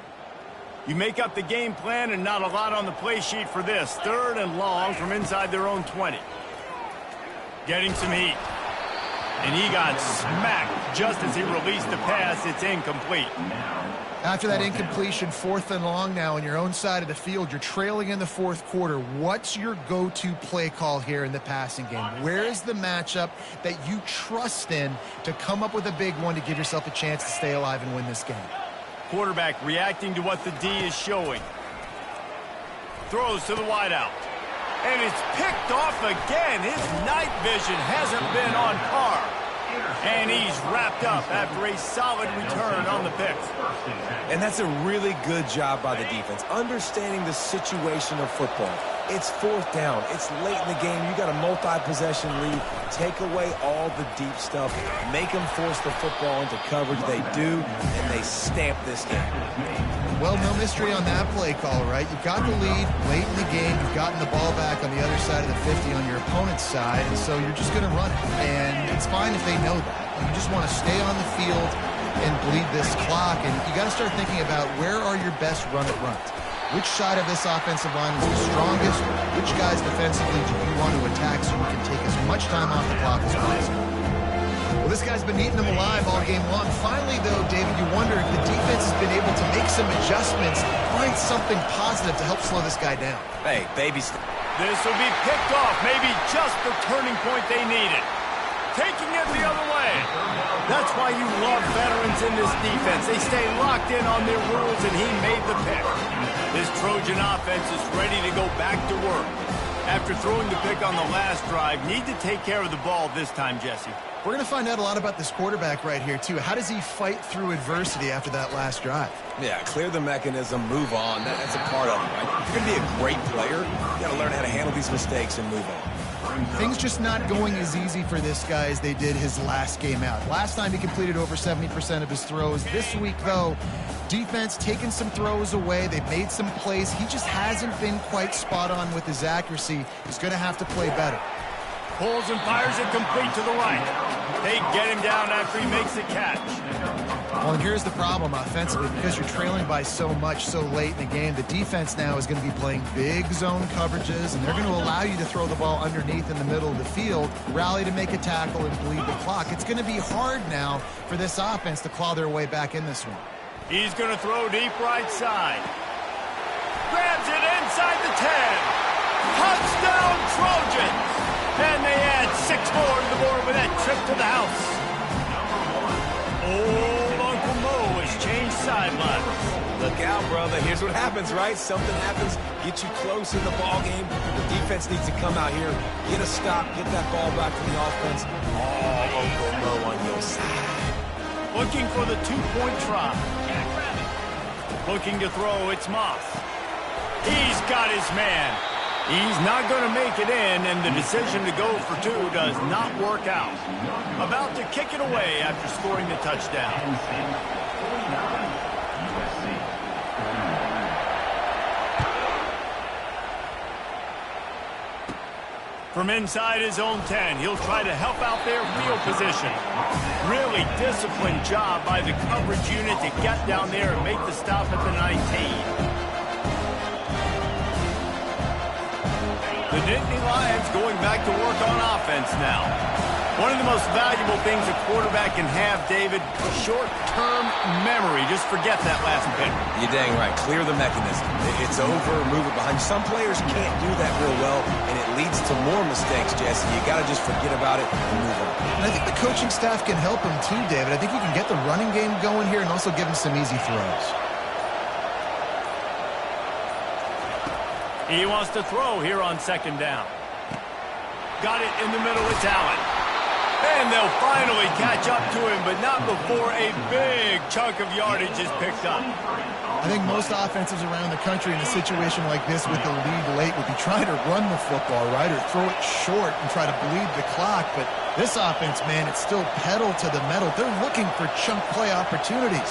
You make up the game plan and not a lot on the play sheet for this. 3rd and long from inside their own 20. Getting some heat. And he got smacked just as he released the pass. It's incomplete. After that incompletion, 4th and long now on your own side of the field, you're trailing in the 4th quarter. What's your go-to play call here in the passing game? Where is the matchup that you trust in to come up with a big one to give yourself a chance to stay alive and win this game? Quarterback reacting to what the D is showing. Throws to the wideout. And it's picked off again. His night vision hasn't been on par. And he's wrapped up after a solid return on the pick. And that's a really good job by the defense, understanding the situation of football. It's 4th down. It's late in the game. You got a multi-possession lead. Take away all the deep stuff. Make them force the football into coverage. They do, and they stamp this game. Well, no mystery on that play call, right? You've got the lead late in the game. You've gotten the ball back on the other side of the 50 on your opponent's side, and so you're just going to run it. And it's fine if they know that. You just want to stay on the field and bleed this clock, and you got to start thinking about where are your best run-it runs. Which side of this offensive line is the strongest? Which guys defensively do you want to attack so you can take as much time off the clock as possible? Well, this guy's been eating them alive all game long. Finally, though, David, you wonder if the defense has been able to make some adjustments, find something positive to help slow this guy down. Hey, baby step. This will be picked off, maybe just the turning point they needed. Taking it the other way. That's why you love veterans in this defense. They stay locked in on their rules, and he made the pick. This Trojan offense is ready to go back to work. After throwing the pick on the last drive, need to take care of the ball this time, Jesse. We're going to find out a lot about this quarterback right here, too. How does he fight through adversity after that last drive? Yeah, clear the mechanism, move on. That's a part of it, right? If you're going to be a great player, you got to learn how to handle these mistakes and move on. Things just not going as easy for this guy as they did his last game out. Last time he completed over 70% of his throws. This week, though, defense taking some throws away. They've made some plays. He just hasn't been quite spot on with his accuracy. He's going to have to play better. Pulls and fires it complete to the right. They get him down after he makes the catch. Well, and here's the problem offensively. Because you're trailing by so much so late in the game, the defense now is going to be playing big zone coverages, and they're going to allow you to throw the ball underneath in the middle of the field, rally to make a tackle, and bleed the clock. It's going to be hard now for this offense to claw their way back in this one. He's going to throw deep right side. Grabs it inside the 10. Touchdown Trojans! And they add 6 more to the board with that trip to the house. Old Uncle Mo has changed sidelines. Look out, brother. Here's what happens, right? Something happens, get you close in the ball game. The defense needs to come out here, get a stop, get that ball back to the offense. Oh, Uncle Mo on your side. Looking for the 2-point try. Looking to throw, it's Moss. He's got his man. He's not going to make it in, and the decision to go for 2 does not work out. About to kick it away after scoring the touchdown. From inside his own 10, he'll try to help out their field position. Really disciplined job by the coverage unit to get down there and make the stop at the 19. The Nittany Lions going back to work on offense now. One of the most valuable things a quarterback can have, David, short-term memory. Just forget that last pick. You're dang right. Clear the mechanism. It's over, move it behind. Some players can't do that real well, and it leads to more mistakes, Jesse. You got to just forget about it and move on. And I think the coaching staff can help him too, David. I think you can get the running game going here and also give him some easy throws. He wants to throw here on 2nd down. Got it in the middle, it's Allen. And they'll finally catch up to him, but not before a big chunk of yardage is picked up. I think most offenses around the country in a situation like this with the lead late would be trying to run the football, right, or throw it short and try to bleed the clock, but This offense, man, it's still pedal to the metal. They're looking for chunk play opportunities.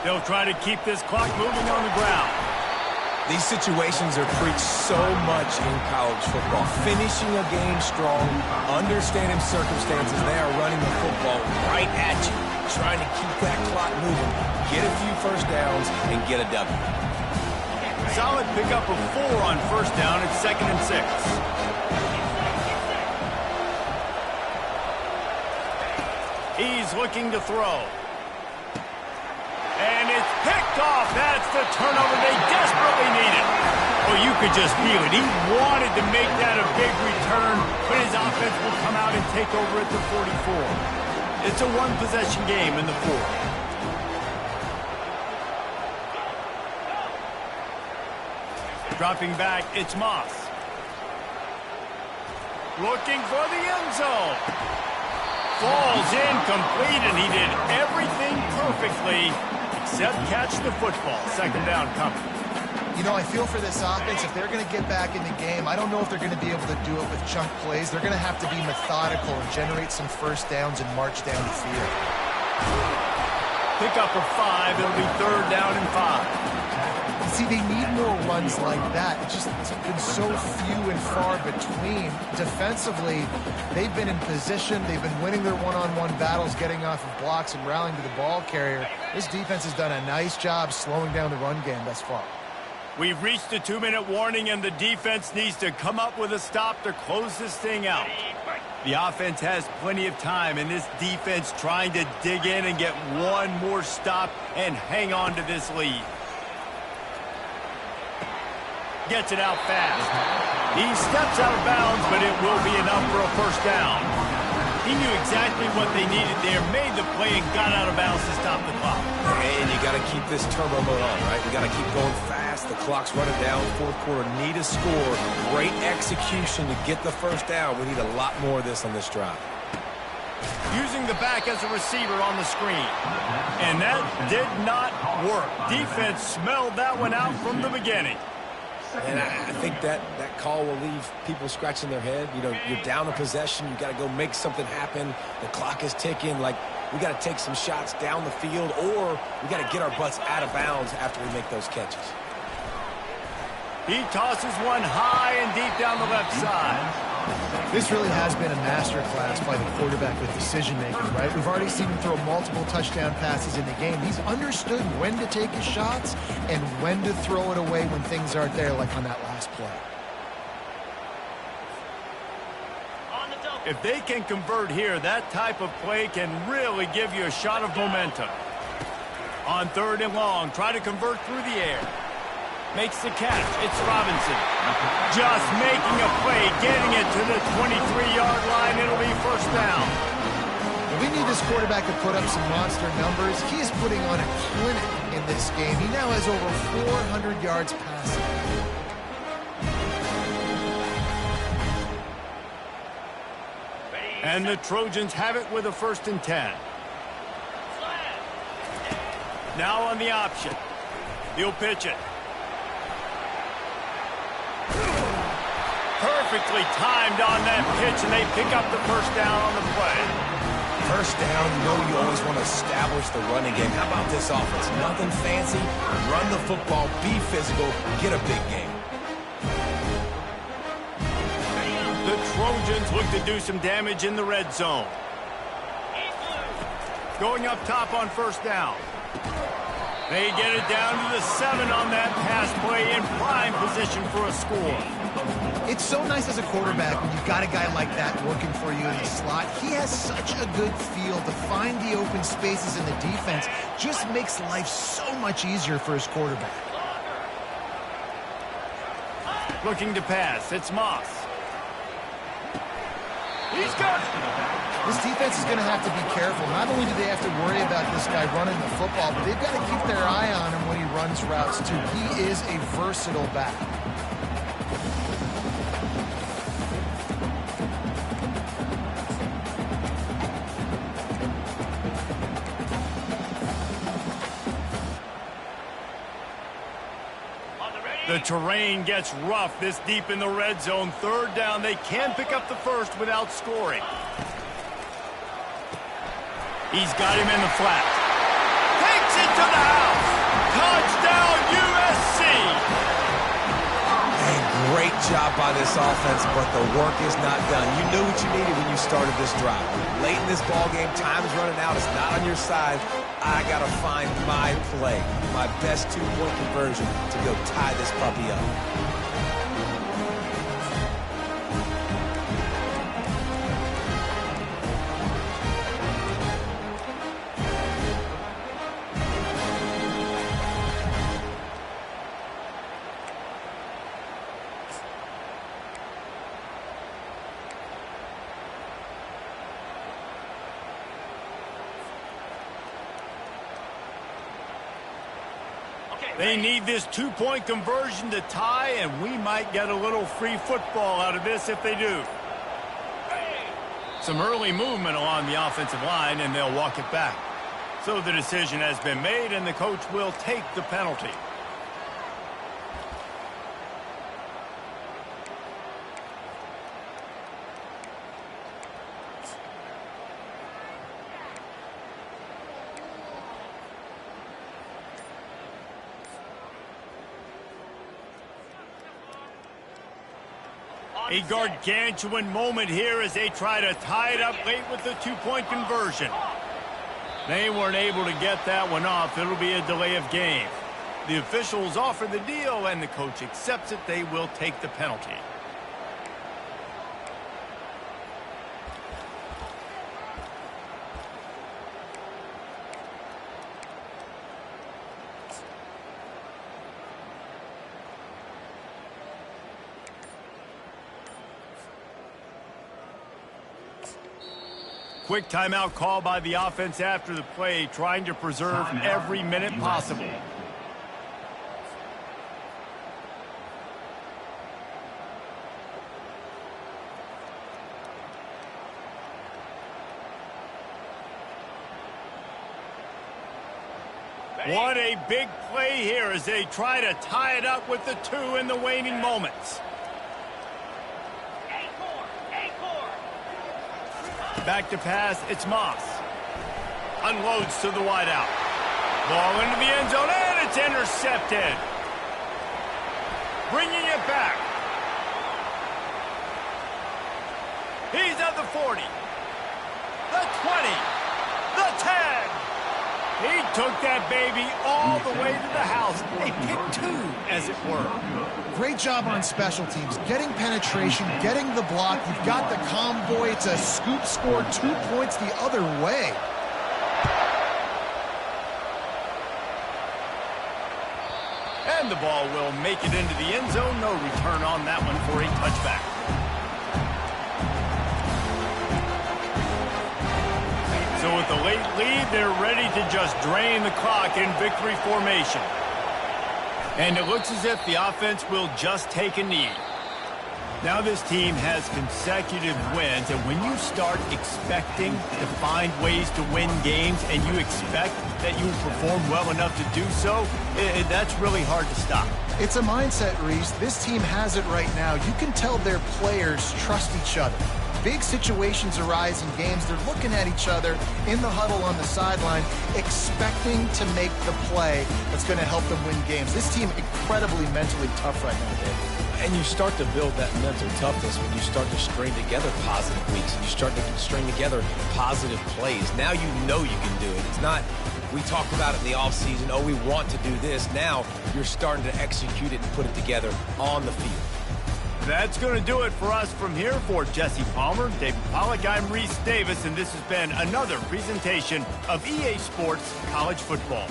They'll try to keep this clock moving on the ground. These situations are preached so much in college football. Finishing a game strong, understanding circumstances. They are running the football right at you, trying to keep that clock moving, get a few first downs, and get a W. Solid pickup of 4 on first down. It's 2nd and 6. He's looking to throw. And it's picked off. That's the turnover they desperately needed. Oh, you could just feel it. He wanted to make that a big return, but his offense will come out and take over at the 44. It's a one-possession game in the 4th. Dropping back, it's Moss. Looking for the end zone. Falls incomplete, and he did everything perfectly except catch the football. 2nd down coming. You know, I feel for this offense, if they're going to get back in the game, I don't know if they're going to be able to do it with chunk plays. They're going to have to be methodical and generate some first downs and march down the field. Pickup of 5. It'll be 3rd down and 5. See, they need more runs like that. It's been so few and far between. Defensively, they've been in position. They've been winning their one-on-one battles, getting off of blocks and rallying to the ball carrier. This defense has done a nice job slowing down the run game thus far. We've reached the 2-minute warning, and the defense needs to come up with a stop to close this thing out. The offense has plenty of time, and this defense trying to dig in and get one more stop and hang on to this lead. Gets it out fast. He steps out of bounds, but it will be enough for a first down. He knew exactly what they needed there, made the play, and got out of bounds to stop the clock. And you got to keep this turbo mode on, right? You got to keep going fast. The clock's running down. 4th quarter, need a score. Great execution to get the first down. We need a lot more of this on this drive. Using the back as a receiver on the screen. And that did not work. Defense smelled that one out from the beginning. And I think that call will leave people scratching their head. You know, you're down a possession. You got to go make something happen. The clock is ticking. Like, we got to take some shots down the field, or we got to get our butts out of bounds after we make those catches. He tosses one high and deep down the left side. This really has been a masterclass by the quarterback with decision-making, right? We've already seen him throw multiple touchdown passes in the game. He's understood when to take his shots and when to throw it away when things aren't there, like on that last play. If they can convert here, that type of play can really give you a shot of momentum. On 3rd and long, try to convert through the air. Makes the catch. It's Robinson. Just making a play, getting it to the 23-yard line. It'll be first down. We need this quarterback to put up some monster numbers. He is putting on a clinic in this game. He now has over 400 yards passing. And the Trojans have it with a 1st and 10. Now on the option. He'll pitch it. Perfectly timed on that pitch, and they pick up the first down on the play. First down, you know you always want to establish the running game. How about this offense? Nothing fancy. Run the football, be physical, get a big game. The Trojans look to do some damage in the red zone. Going up top on first down. They get it down to the 7 on that pass play in prime position for a score. It's so nice as a quarterback when you've got a guy like that working for you in the slot. He has such a good feel to find the open spaces in the defense. Just makes life so much easier for his quarterback. Looking to pass. It's Moss. He's got it. This defense is going to have to be careful. Not only do they have to worry about this guy running the football, but they've got to keep their eye on him when he runs routes, too. He is a versatile back. The terrain gets rough this deep in the red zone. Third down, they can pick up the first without scoring. He's got him in the flat. Takes it to the house. Touchdown, USC. And great job by this offense, but the work is not done. You knew what you needed when you started this drive. Late in this ball game, time's running out. It's not on your side. I got to find my play, my best two-point conversion to go tie this puppy up. They need this two-point conversion to tie, and we might get a little free football out of this if they do. Some early movement along the offensive line, and they'll walk it back. So the decision has been made, and the coach will take the penalty. A gargantuan moment here as they try to tie it up late with the two-point conversion. They weren't able to get that one off. It'll be a delay of game. The officials offer the deal, and the coach accepts it. They will take the penalty. Quick timeout call by the offense after the play, trying to preserve every minute possible. What a big play here as they try to tie it up with the two in the waning moments. Back to pass, it's Moss. Unloads to the wideout. Ball into the end zone, and it's intercepted. Bringing it back. He's at the 40. The 20. The 10. He took that baby all the way to the house. A pick two, as it were. Great job on special teams, getting penetration, getting the block. You've got the convoy. It's a scoop score, 2 points the other way. And the ball will make it into the end zone. No return on that one for a touchback. So with the late lead, they're ready to just drain the clock in victory formation. And it looks as if the offense will just take a knee. Now this team has consecutive wins, and when you start expecting to find ways to win games and you expect that you will perform well enough to do so, that's really hard to stop. It's a mindset, Reese. This team has it right now. You can tell their players trust each other. Big situations arise in games. They're looking at each other in the huddle on the sideline, expecting to make the play that's going to help them win games. This team incredibly mentally tough right now, Dave. And you start to build that mental toughness when you start to string together positive weeks and you start to string together positive plays. Now you know you can do it. It's not, we talked about it in the offseason, oh, we want to do this. Now you're starting to execute it and put it together on the field. That's going to do it for us from here. For Jesse Palmer, David Pollack, I'm Reese Davis, and this has been another presentation of EA Sports College Football.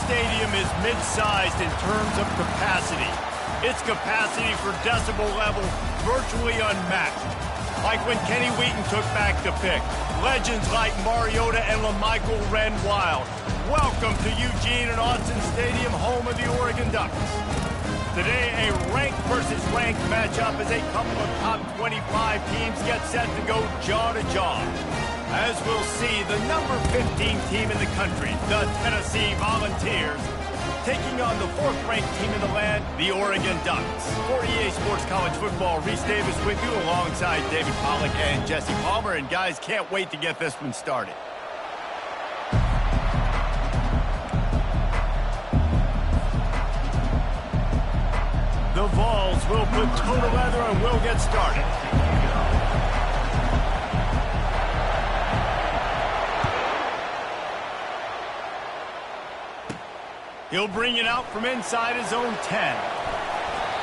stadium is mid-sized in terms of capacity. Its capacity for decibel level virtually unmatched. Like when Kenny Wheaton took back the pick. Legends like Mariota and LaMichael ran wild. Welcome to Eugene and Autzen Stadium, home of the Oregon Ducks. Today, a ranked versus ranked matchup as a couple of top 25 teams get set to go jaw to jaw. As we'll see, the number 15 team in the country, the Tennessee Volunteers, taking on the 4th-ranked team in the land, the Oregon Ducks. For EA Sports College Football, Reese Davis with you alongside David Pollack and Jesse Palmer. And guys, can't wait to get this one started. The Vols will put toe to leather and we'll get started. He'll bring it out from inside his own 10.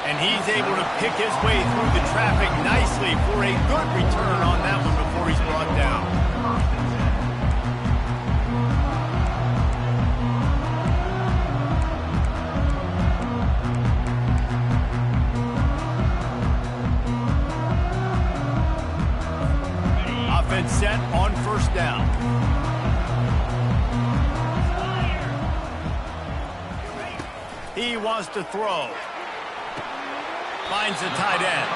And he's able to pick his way through the traffic nicely for a good return on that one before he's brought down. Offense set on 1st down. He wants to throw. Finds the tight end.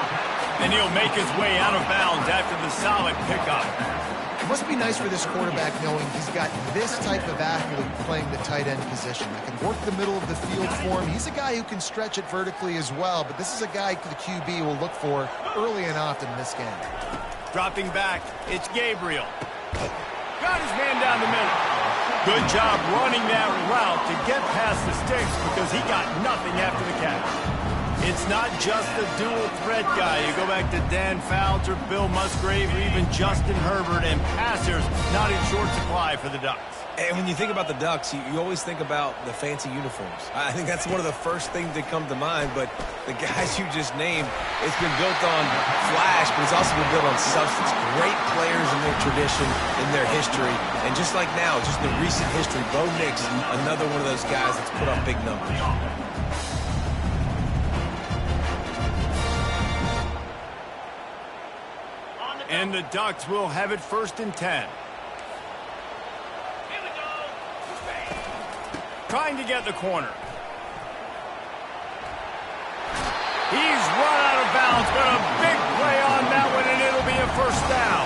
And he'll make his way out of bounds after the solid pickup. It must be nice for this quarterback knowing he's got this type of athlete playing the tight end position. That can work the middle of the field for him. He's a guy who can stretch it vertically as well, but this is a guy the QB will look for early and often in this game. Dropping back, it's Gabriel. Got his man down the middle. Good job running that route to get past the sticks because he got nothing after the catch. It's not just the dual threat guy. You go back to Dan Fouts or Bill Musgrave or even Justin Herbert, and passers not in short supply for the Ducks. And when you think about the Ducks, you always think about the fancy uniforms. I think that's one of the first things that come to mind, but the guys you just named, it's been built on flash, but it's also been built on substance. Great players in their tradition, in their history, and just like now, just the recent history, Bo Nix, another one of those guys that's put up big numbers. And the Ducks will have it 1st and 10. Trying to get the corner. He's run out of bounds, but a big play on that one, and it'll be a 1st down.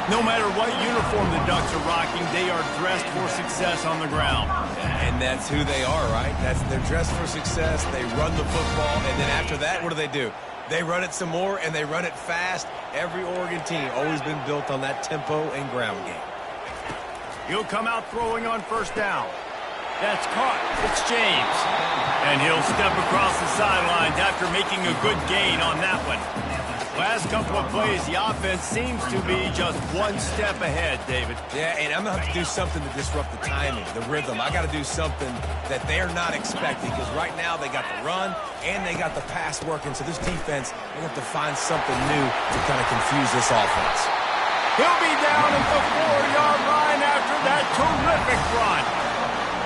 No matter what uniform the Ducks are rocking, they are dressed for success on the ground. And that's who they are, right? They're dressed for success. They run the football, and then after that, what do? They run it some more, and they run it fast. Every Oregon team always been built on that tempo and ground game. He'll come out throwing on 1st down. That's caught. It's James. And he'll step across the sidelines after making a good gain on that one. Last couple of plays, the offense seems to be just one step ahead, David. Yeah, and I'm going to have to do something to disrupt the timing, the rhythm. I got to do something that they're not expecting, because right now they got the run and they got the pass working. So this defense, they have to find something new to kind of confuse this offense. He'll be down at the 4-yard line after that terrific run.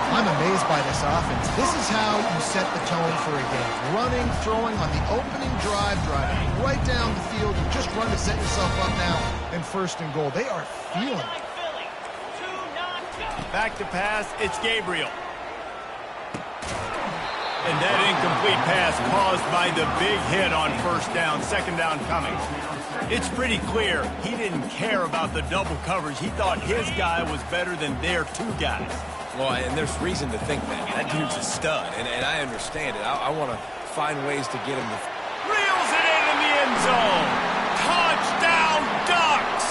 I'm amazed by this offense. This is how you set the tone for a game. Running, throwing on the opening drive, driving right down the field. You just run to set yourself up now in 1st and goal. They are feeling it. Back to pass, it's Gabriel. And that incomplete pass caused by the big hit on 1st down, 2nd down coming. It's pretty clear he didn't care about the double coverage. He thought his guy was better than their 2 guys. Well, and there's reason to think that. That dude's a stud, and I understand it. I want to find ways to get him to... Reels it in the end zone. Touchdown, Ducks!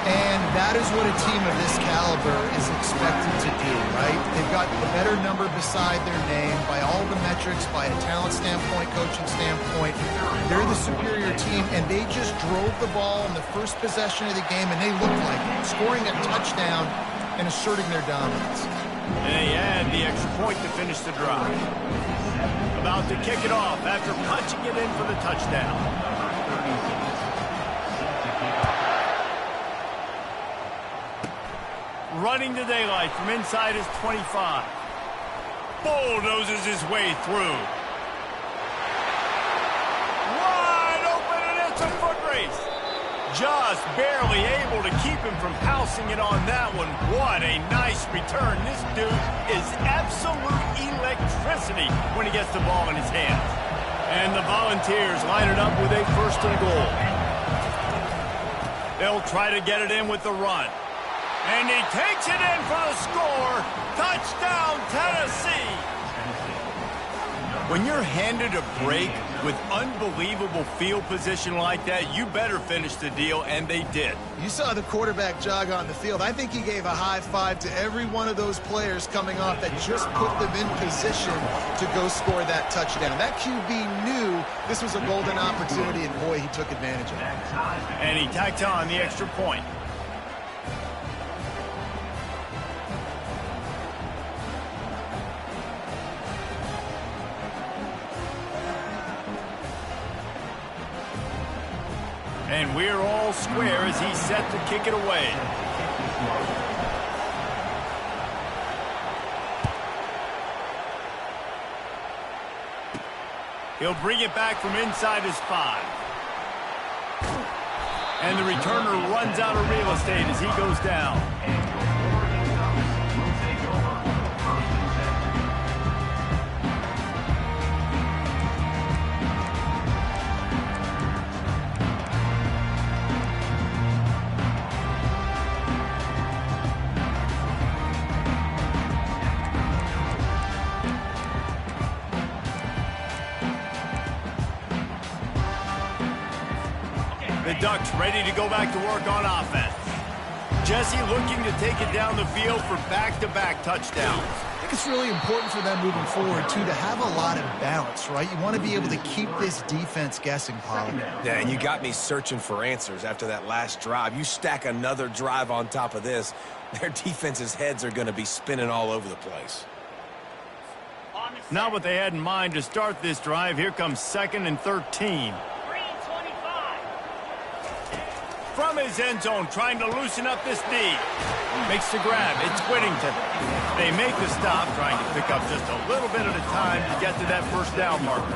And that is what a team of this caliber is expected to do, right? They've got the better number beside their name by all the metrics, by a talent standpoint, coaching standpoint. They're the superior team, and they just drove the ball in the first possession of the game, and they looked like it, scoring a touchdown and asserting their dominance. And they add the extra point to finish the drive. About to kick it off after punching it in for the touchdown. running the daylight from inside his 25. Bulldozes his way through. Wide open, and it's a foot race. Just barely able to keep him from housing it on that one. What a nice return. This dude is absolute electricity when he gets the ball in his hands. And the Volunteers line it up with a 1st and goal. They'll try to get it in with the run. And he takes it in for the score. Touchdown, Tennessee. When you're handed a break with unbelievable field position like that, you better finish the deal, and they did. You saw the quarterback jog on the field. I think he gave a high five to every one of those players coming off that just put them in position to go score that touchdown. That QB knew this was a golden opportunity, and boy, he took advantage of it. And he tacked on the extra point. And we're all square as he's set to kick it away. He'll bring it back from inside his 5. And the returner runs out of real estate as he goes down. The Ducks ready to go back to work on offense. Jesse looking to take it down the field for back-to-back touchdowns. I think it's really important for them moving forward, too, to have a lot of balance, right? You want to be able to keep this defense guessing, Pollard. Yeah, and you got me searching for answers after that last drive. You stack another drive on top of this, their defense's heads are going to be spinning all over the place. Not what they had in mind to start this drive. Here comes 2nd and 13. From his end zone, trying to loosen up this D. Makes the grab. It's Whittington. They make the stop, trying to pick up just a little bit at a time to get to that 1st down marker.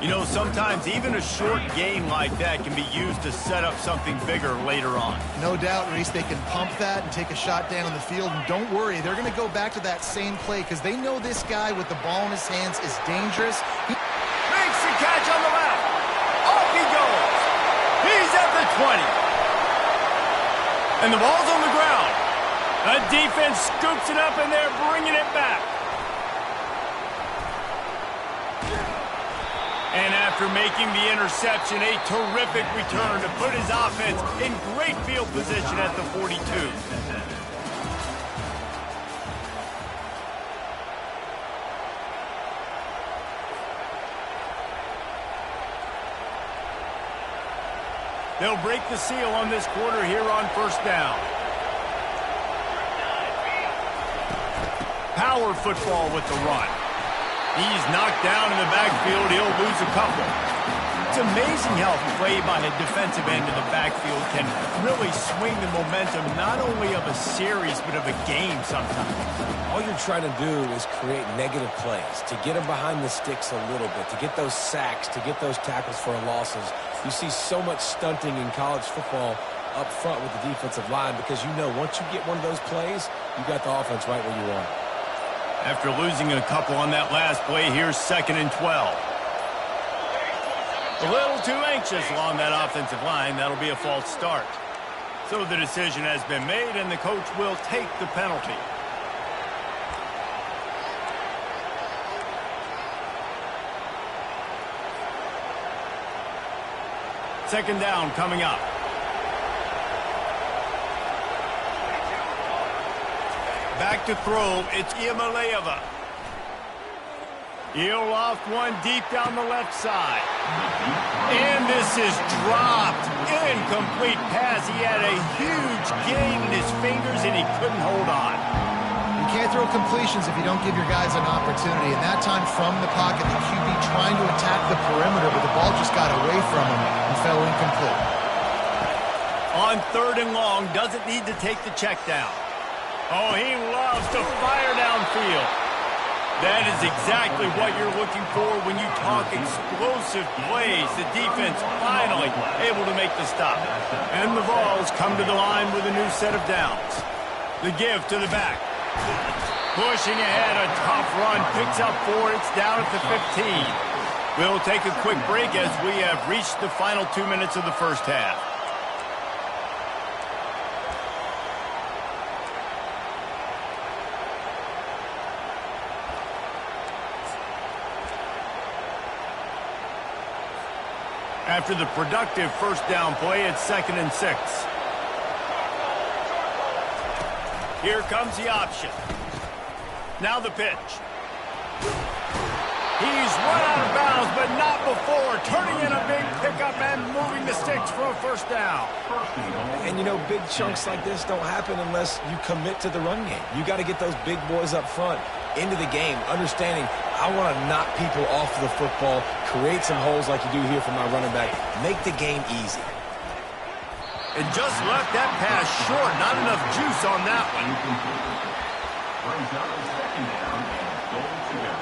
You know, sometimes even a short gain like that can be used to set up something bigger later on. No doubt, Reese, they can pump that and take a shot down the field. And don't worry, they're going to go back to that same play because they know this guy with the ball in his hands is dangerous. Makes the catch on the left. Off he goes. He's at the 20. And the ball's on the ground. The defense scoops it up, and they're bringing it back. And after making the interception, a terrific return to put his offense in great field position at the 42. They'll break the seal on this quarter here on 1st down. Power football with the run. He's knocked down in the backfield. He'll lose a couple. It's amazing how play by a defensive end in the backfield can really swing the momentum not only of a series but of a game sometimes. All you're trying to do is create negative plays, to get them behind the sticks a little bit, to get those sacks, to get those tackles for losses. You see so much stunting in college football up front with the defensive line because you know once you get one of those plays, you got the offense right where you want it. After losing a couple on that last play, here's 2nd and 12. A little too anxious along that offensive line. That'll be a false start. So the decision has been made, and the coach will take the penalty. Second down coming up. Back to throw. It's Iamaleava. He'll loft one deep down the left side. And this is dropped. Incomplete pass. He had a huge gain in his fingers, and he couldn't hold on. You can't throw completions if you don't give your guys an opportunity. And that time from the pocket, the QB trying to attack the perimeter, but the ball just got away from him and fell incomplete. On 3rd and long, doesn't need to take the check down. Oh, he loves to fire downfield. That is exactly what you're looking for when you talk explosive plays. The defense finally able to make the stop. And the Vols come to the line with a new set of downs. The give to the back. Pushing ahead, a tough run. Picks up 4. It's down at the 15. We'll take a quick break as we have reached the final 2 minutes of the first half. After the productive first down play, it's 2nd and 6. Here comes the option. Now the pitch. He's run out of bounds, but not before. Turning in a big pickup and moving the sticks for a first down. And, you know, big chunks like this don't happen unless you commit to the run game. You got to get those big boys up front into the game, understanding I want to knock people off the football, create some holes like you do here for my running back, make the game easy. And just left that pass short. Not enough juice on that one. Brings up a 2nd down and goal to go.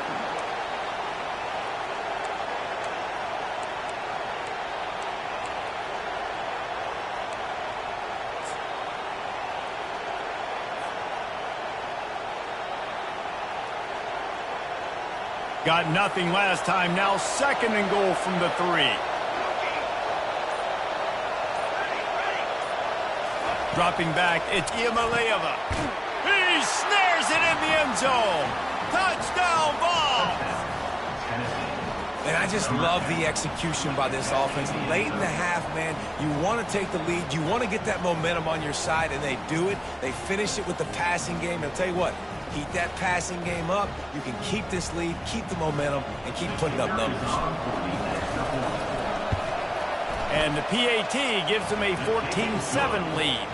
Got nothing last time. Now 2nd and goal from the 3. Dropping back, it's Iamaleava. He snares it in the end zone. Touchdown, Vols! And I just love the execution by this offense. Late in the half, man, you want to take the lead. You want to get that momentum on your side, and they do it. They finish it with the passing game. I'll tell you what, keep that passing game up. You can keep this lead, keep the momentum, and keep putting up numbers. And the PAT gives them a 14-7 lead.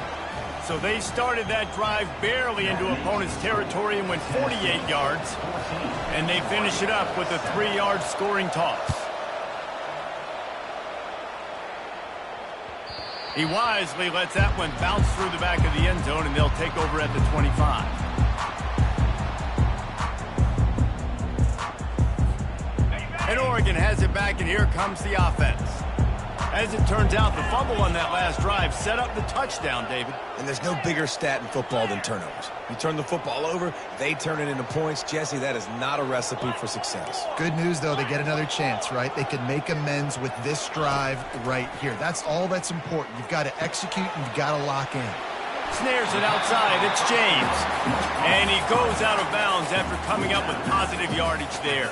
So they started that drive barely into opponent's territory and went 48 yards. And they finish it up with a 3-yard scoring toss. He wisely lets that one bounce through the back of the end zone, and they'll take over at the 25. And Oregon has it back, and here comes the offense. As it turns out, the fumble on that last drive set up the touchdown, David. And there's no bigger stat in football than turnovers. You turn the football over, they turn it into points. Jesse, that is not a recipe for success. Good news, though, they get another chance, right? They can make amends with this drive right here. That's all that's important. You've got to execute and you've got to lock in. Snares it outside. It's James. And he goes out of bounds after coming up with positive yardage there.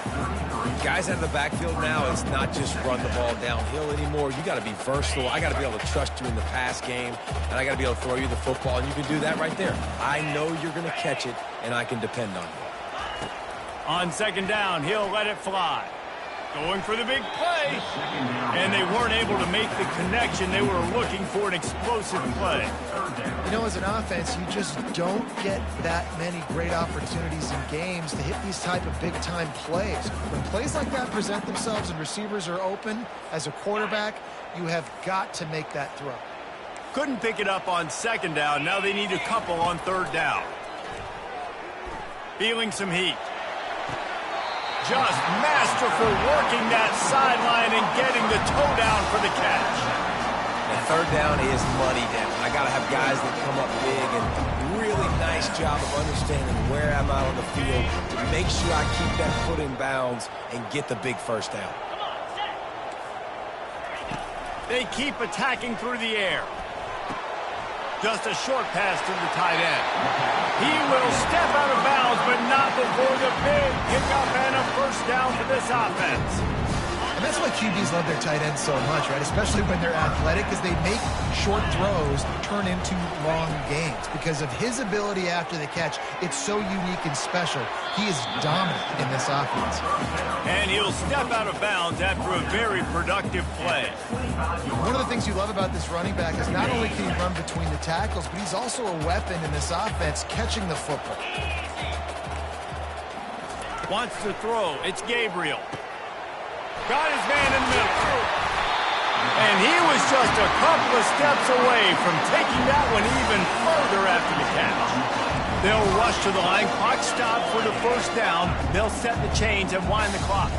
Guys out of the backfield now, it's not just run the ball downhill anymore. You got to be versatile. I got to be able to trust you in the pass game, and I got to be able to throw you the football, and you can do that right there. I know you're going to catch it, and I can depend on you. On 2nd down, he'll let it fly. Going for the big play. And they weren't able to make the connection. They were looking for an explosive play. You know, as an offense, you just don't get that many great opportunities in games to hit these type of big-time plays. When plays like that present themselves and receivers are open, as a quarterback, you have got to make that throw. Couldn't pick it up on 2nd down. Now they need a couple on 3rd down. Feeling some heat. Just masterful working that sideline and getting the toe down for the catch. And 3rd down is money down. I got to have guys that come up big, and really nice job of understanding where I'm out on the field to make sure I keep that foot in bounds and get the big first down. They keep attacking through the air. Just a short pass to the tight end. He will step out of bounds, but not before the big pickup and a first down for this offense. And that's why QBs love their tight ends so much, right? Especially when they're athletic, because they make short throws turn into long gains. Because of his ability after the catch, it's so unique and special. He is dominant in this offense. And he'll step out of bounds after a very productive play. One of the things you love about this running back is not only can he run between the tackles, but he's also a weapon in this offense catching the football. Wants to throw. It's Gabriel. Got his man in the middle. And he was just a couple of steps away from taking that one even further after the catch. They'll rush to the line. Clock stop for the first down. They'll set the chains and wind the clock.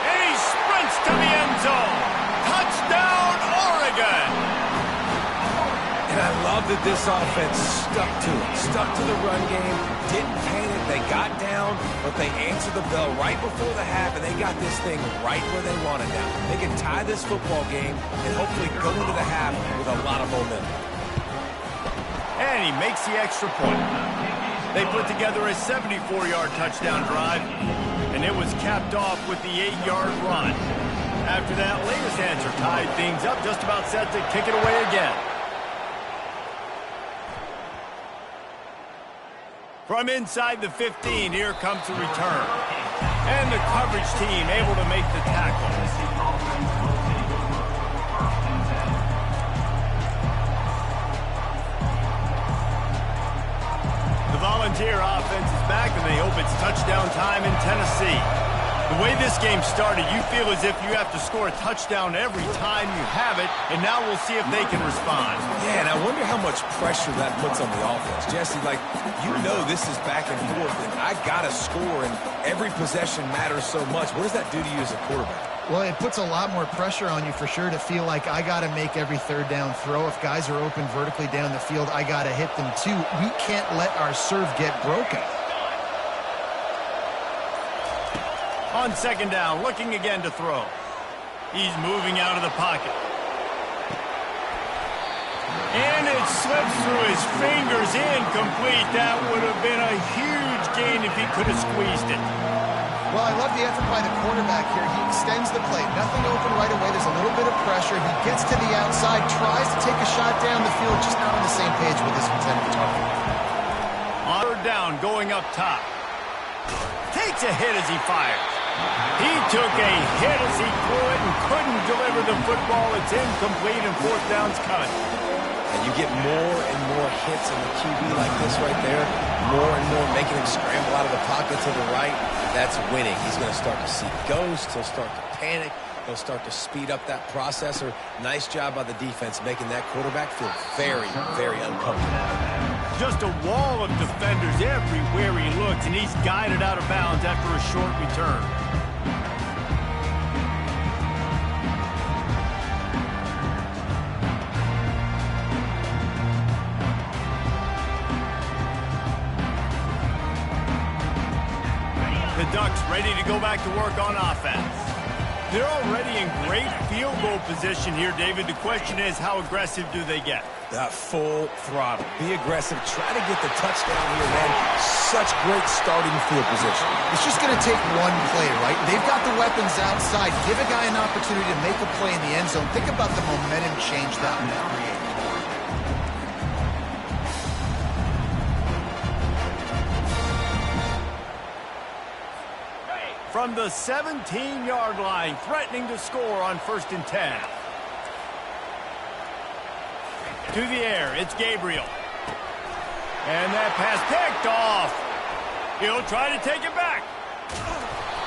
And he sprints to the end zone. Touchdown, Oregon! And I love that this offense stuck to it. Stuck to the run game. Didn't panic. They got down, but they answered the bell right before the half, and they got this thing right where they wanted now. They can tie this football game and hopefully go into the half with a lot of momentum. And he makes the extra point. They put together a 74-yard touchdown drive, and it was capped off with the 8-yard run. After that latest answer tied things up, just about set to kick it away again. From inside the 15, here comes the return. And the coverage team able to make the tackle. The Volunteer offense is back, and they hope it's touchdown time in Tennessee. The way this game started, you feel as if you have to score a touchdown every time you have it, and now we'll see if they can respond. Yeah, and I wonder how much pressure that puts on the offense. Jesse, like, you know this is back and forth, and I got to score, and every possession matters so much. What does that do to you as a quarterback? Well, it puts a lot more pressure on you for sure to feel like I got to make every third down throw. If guys are open vertically down the field, I got to hit them too. We can't let our serve get broken. On second down, looking again to throw. He's moving out of the pocket. And it slips through his fingers, incomplete. That would have been a huge gain if he could have squeezed it. Well, I love the effort by the quarterback here. He extends the play. Nothing open right away. There's a little bit of pressure. He gets to the outside, tries to take a shot down the field, just not on the same page with his intended target. On third down, going up top. Takes a hit as he fires. He took a hit as he threw it and couldn't deliver the football. It's incomplete and fourth down's cut. And you get more and more hits in the QB like this right there, more and more making him scramble out of the pocket to the right. That's winning. He's going to start to see ghosts. He'll start to panic. He'll start to speed up that processor. Nice job by the defense making that quarterback feel very, very uncomfortable. Just a wall of defenders everywhere he looks, and he's guided out of bounds after a short return. The Ducks ready to go back to work on offense. They're already in great field goal position here, David. The question is, how aggressive do they get? Full throttle. Be aggressive. Try to get the touchdown here, man. Such great starting field position. It's just going to take one play, right? They've got the weapons outside. Give a guy an opportunity to make a play in the end zone. Think about the momentum change that would create. From the 17-yard line, threatening to score on 1st and 10. To the air, it's Gabriel. And that pass picked off. He'll try to take it back.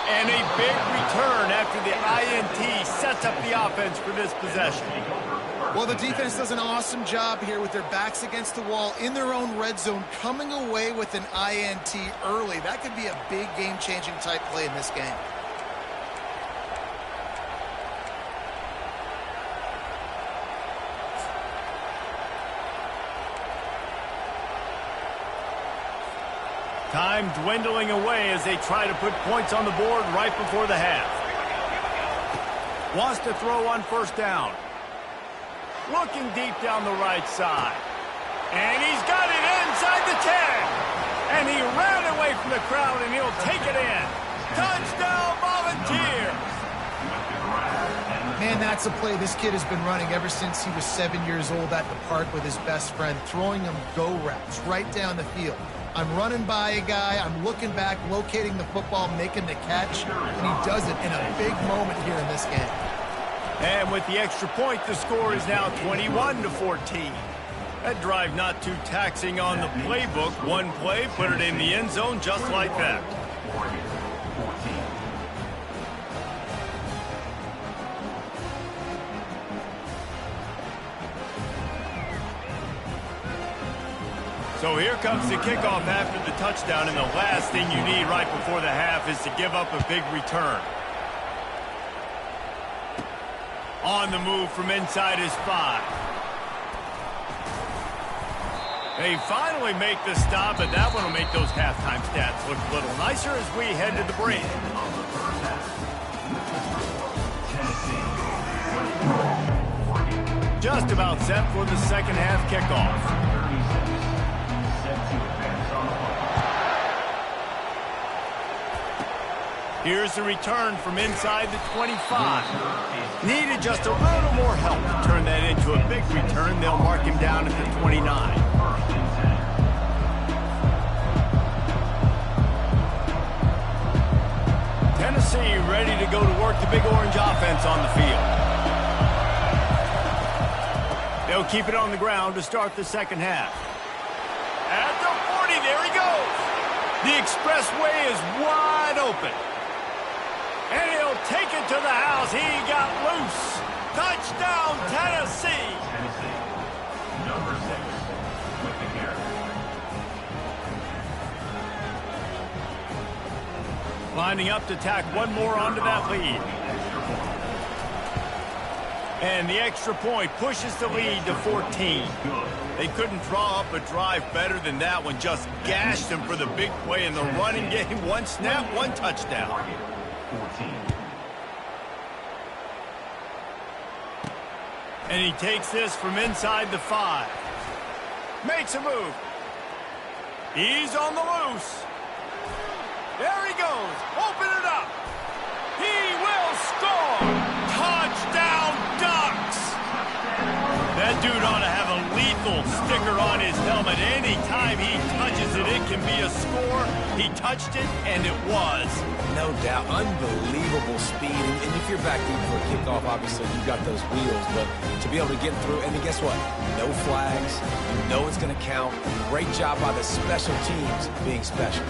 And a big return after the INT sets up the offense for this possession. Well, the defense does an awesome job here with their backs against the wall in their own red zone, coming away with an INT early. That could be a big game-changing type play in this game. Time dwindling away as they try to put points on the board right before the half. Wants to throw on 1st down. Looking deep down the right side. And he's got it inside the 10. And he ran away from the crowd, and he'll take it in. Touchdown, Volunteers! Man, that's a play this kid has been running ever since he was 7 years old at the park with his best friend, throwing him go routes right down the field. I'm running by a guy, I'm looking back, locating the football, making the catch, and he does it in a big moment here in this game. And with the extra point, the score is now 21-14. That drive not too taxing on the playbook. One play, put it in the end zone just like that. So here comes the kickoff after the touchdown, and the last thing you need right before the half is to give up a big return. On the move from inside his 5. They finally make the stop, but that one will make those halftime stats look a little nicer as we head to the break. Just about set for the second half kickoff. Here's the return from inside the 25. Needed just a little more help to turn that into a big return. They'll mark him down at the 29. Tennessee ready to go to work the Big Orange offense on the field. They'll keep it on the ground to start the second half. At the 40, there he goes. The expressway is wide open. And he'll take it to the house. He got loose. Touchdown, Tennessee. Tennessee, number 6, with the carry. Lining up to tack one more onto that lead. And the extra point pushes the lead to 14. They couldn't draw up a drive better than that one. Just gashed them for the big play in the running game. One snap, one touchdown. 14. And he takes this from inside the 5. Makes a move. He's on the loose. There he goes. Open it up. He will score. Touchdown, Ducks. That dude ought to have a lethal sticker on his helmet. Anytime he touches it, it can be a score. He touched it, and it was. No doubt. Unbelievable speed. And if you're back deep for a kickoff, obviously you've got those wheels. But to be able to get through, and then guess what? No flags. You know it's going to count. Great job by the special teams being special.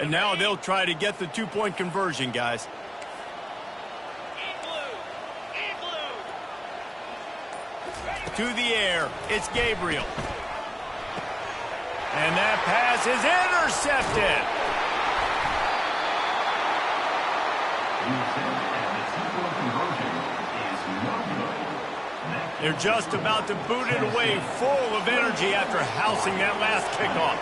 And now they'll try to get the two-point conversion, guys. To the air, it's Gabriel. And that pass is intercepted. They're just about to boot it away, full of energy after housing that last kickoff.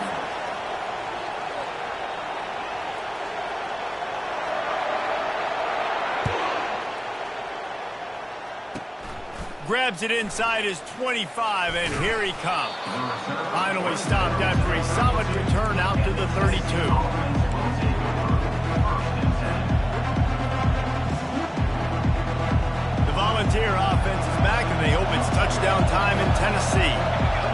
Grabs it inside his 25, and here he comes. Finally stopped after a solid return out to the 32. The Volunteer offense is back, and they hope it's touchdown time in Tennessee.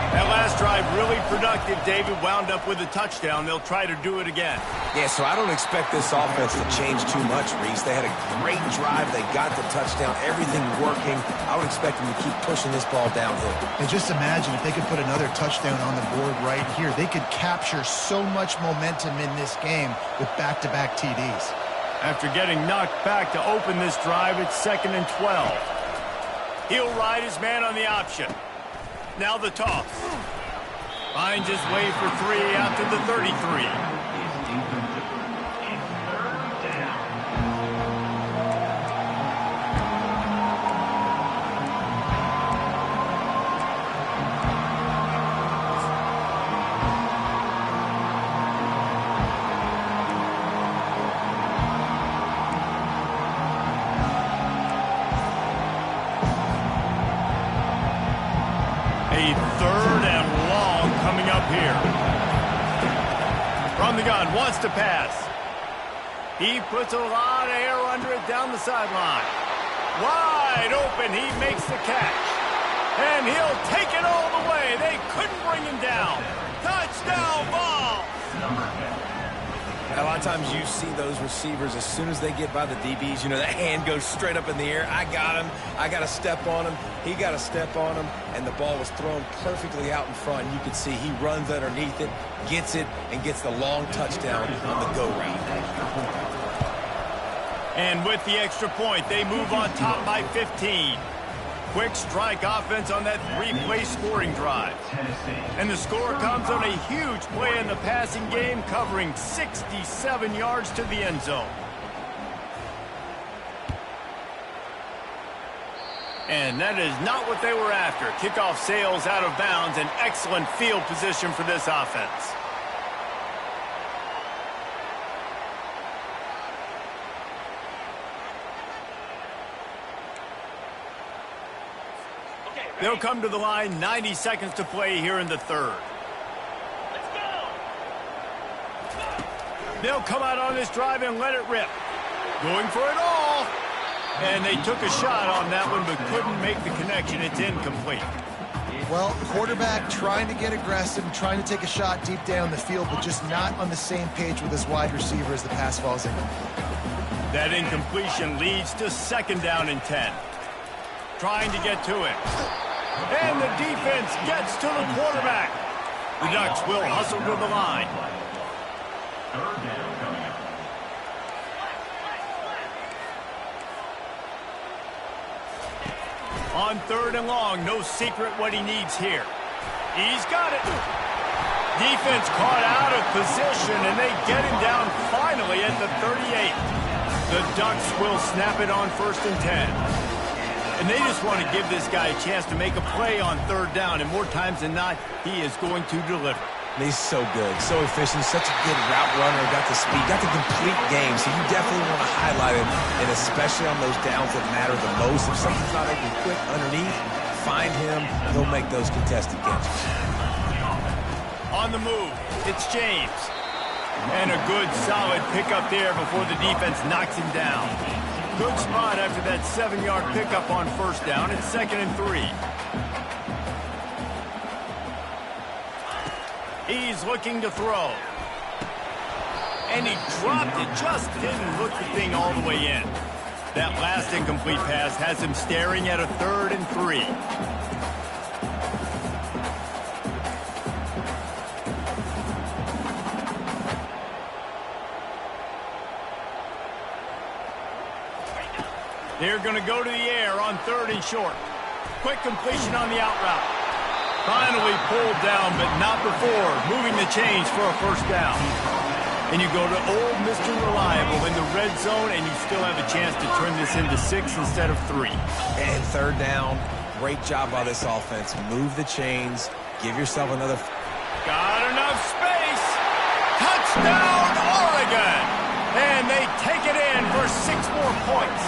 That last drive really productive. David wound up with a touchdown. They'll try to do it again. Yeah, so I don't expect this offense to change too much, Reese. They had a great drive. They got the touchdown. Everything working. I would expect them to keep pushing this ball downhill. And just imagine if they could put another touchdown on the board right here. They could capture so much momentum in this game with back-to-back TDs. After getting knocked back to open this drive, it's 2nd and 12. He'll ride his man on the option. Now the toss. Finds his way for 3 out to the 33. A 3rd and long coming up here. From the gun, wants to pass. He puts a lot of air under it down the sideline. Wide open, he makes the catch. And he'll take it all the way. They couldn't bring him down. Touchdown ball. A lot of times you see those receivers, as soon as they get by the DBs, you know, that hand goes straight up in the air. I got him. I got to step on him. He got to step on him. And the ball was thrown perfectly out in front. You can see he runs underneath it, gets it, and gets the long touchdown on the go route. And with the extra point, they move on top by 15. Quick strike offense on that three-play scoring drive. And the score comes on a huge play in the passing game, covering 67 yards to the end zone. And that is not what they were after. Kickoff sails out of bounds, and excellent field position for this offense. They'll come to the line, 90 seconds to play here in the third. Let's go! They'll come out on this drive and let it rip. Going for it all. And they took a shot on that one, but couldn't make the connection. It's incomplete. Well, quarterback trying to get aggressive, trying to take a shot deep down the field, but just not on the same page with his wide receiver as the pass falls in. That incompletion leads to 2nd down and 10. Trying to get to it. And the defense gets to the quarterback. The Ducks will hustle to the line. 3rd down coming up. On 3rd and long, no secret what he needs here. He's got it. Defense caught out of position, and they get him down finally at the 38. The Ducks will snap it on 1st and 10. And they just want to give this guy a chance to make a play on 3rd down, and more times than not, he is going to deliver. He's so good, so efficient, such a good route runner, got the speed, got the complete game, so you definitely want to highlight him, and especially on those downs that matter the most. If something's not open quick underneath, find him, he'll make those contested catches. On the move, it's James. And a good, solid pickup there before the defense knocks him down. Good spot after that 7-yard pickup on 1st down. It's 2nd and 3. He's looking to throw. And he dropped it. Just didn't look the thing all the way in. That last incomplete pass has him staring at a 3rd and 3. They're going to go to the air on 3rd and short. Quick completion on the out route. Finally pulled down, but not before moving the chains for a 1st down. And you go to old Mr. Reliable in the red zone, and you still have a chance to turn this into 6 instead of 3. And 3rd down, great job by this offense. Move the chains, give yourself another. Got enough space. Touchdown, Oregon. And they take it in for 6 more points.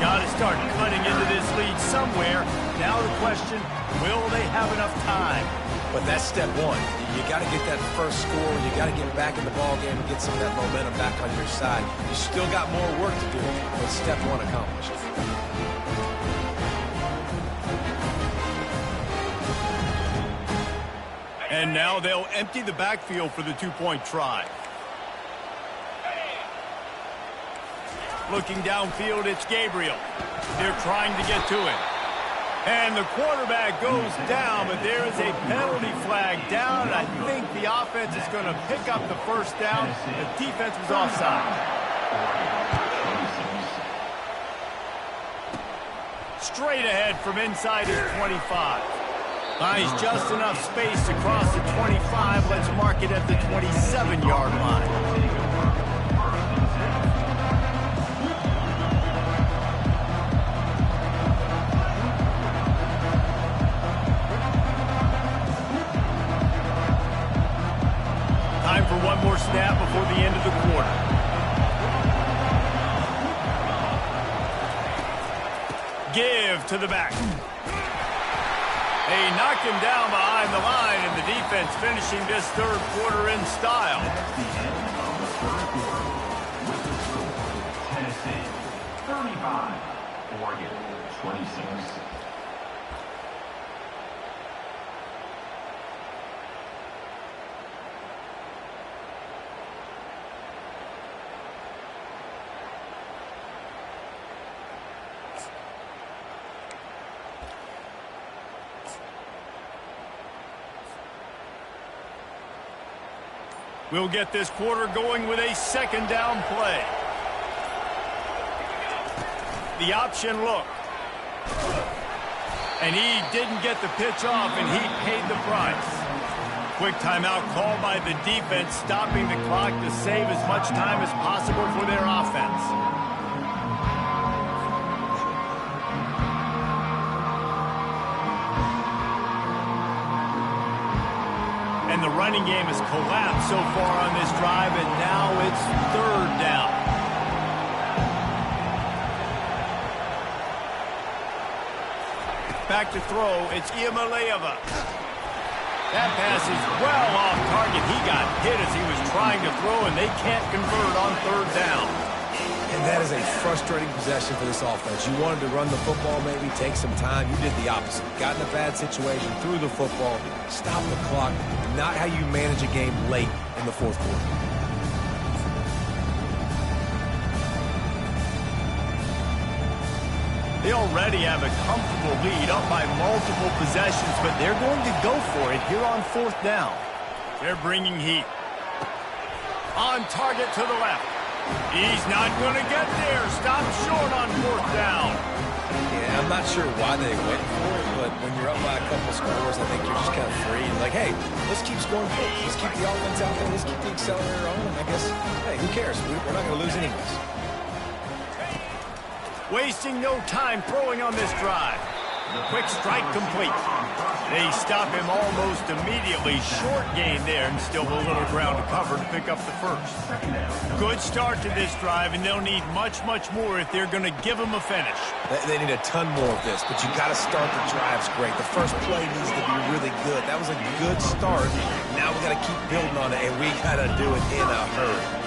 Got to start cutting into this lead somewhere. Now the question, will they have enough time? But that's step one. You got to get that first score. You got to get back in the ball game and get some of that momentum back on your side. You still got more work to do, but step one accomplished. And now they'll empty the backfield for the 2-point try. Looking downfield, it's Gabriel. They're trying to get to it. And the quarterback goes down, but there is a penalty flag down. I think the offense is going to pick up the 1st down. The defense was offside. Straight ahead from inside his 25. Finds just enough space to cross the 25. Let's mark it at the 27-yard line. Time for one more snap before the end of the quarter. Give to the back. They knock him down behind the line, and the defense finishing this 3rd quarter in style. Tennessee, 35. Oregon, 26. We'll get this quarter going with a second down play. The option look. And he didn't get the pitch off, and he paid the price. Quick timeout called by the defense, stopping the clock to save as much time as possible for their offense. And the running game has collapsed so far on this drive, and now it's third down. Back to throw, it's Iamaleava. That pass is well off target. He got hit as he was trying to throw, and they can't convert on third down. And that is a frustrating possession for this offense. You wanted to run the football, maybe take some time. You did the opposite. Got in a bad situation, threw the football, stopped the clock. Not how you manage a game late in the fourth quarter. They already have a comfortable lead, up by multiple possessions, but they're going to go for it here on fourth down. They're bringing heat. On target to the left. He's not going to get there. Stop short on fourth down. Yeah, I'm not sure why they went for it, but when you're up by a couple scores, I think you're just kind of free. Like, hey, let's keep scoring points. Let's keep the offense out there. Let's keep the accelerator on. And I guess, hey, who cares? We're not going to lose anyways. Wasting no time throwing on this drive. Quick strike complete. They stop him almost immediately. Short gain there, and still a little ground to cover to pick up the first. Good start to this drive, and they'll need much, much more if they're going to give him a finish. They need a ton more of this, but you got to start the drives great. The first play needs to be really good. That was a good start. Now we got to keep building on it, and we got to do it in a hurry.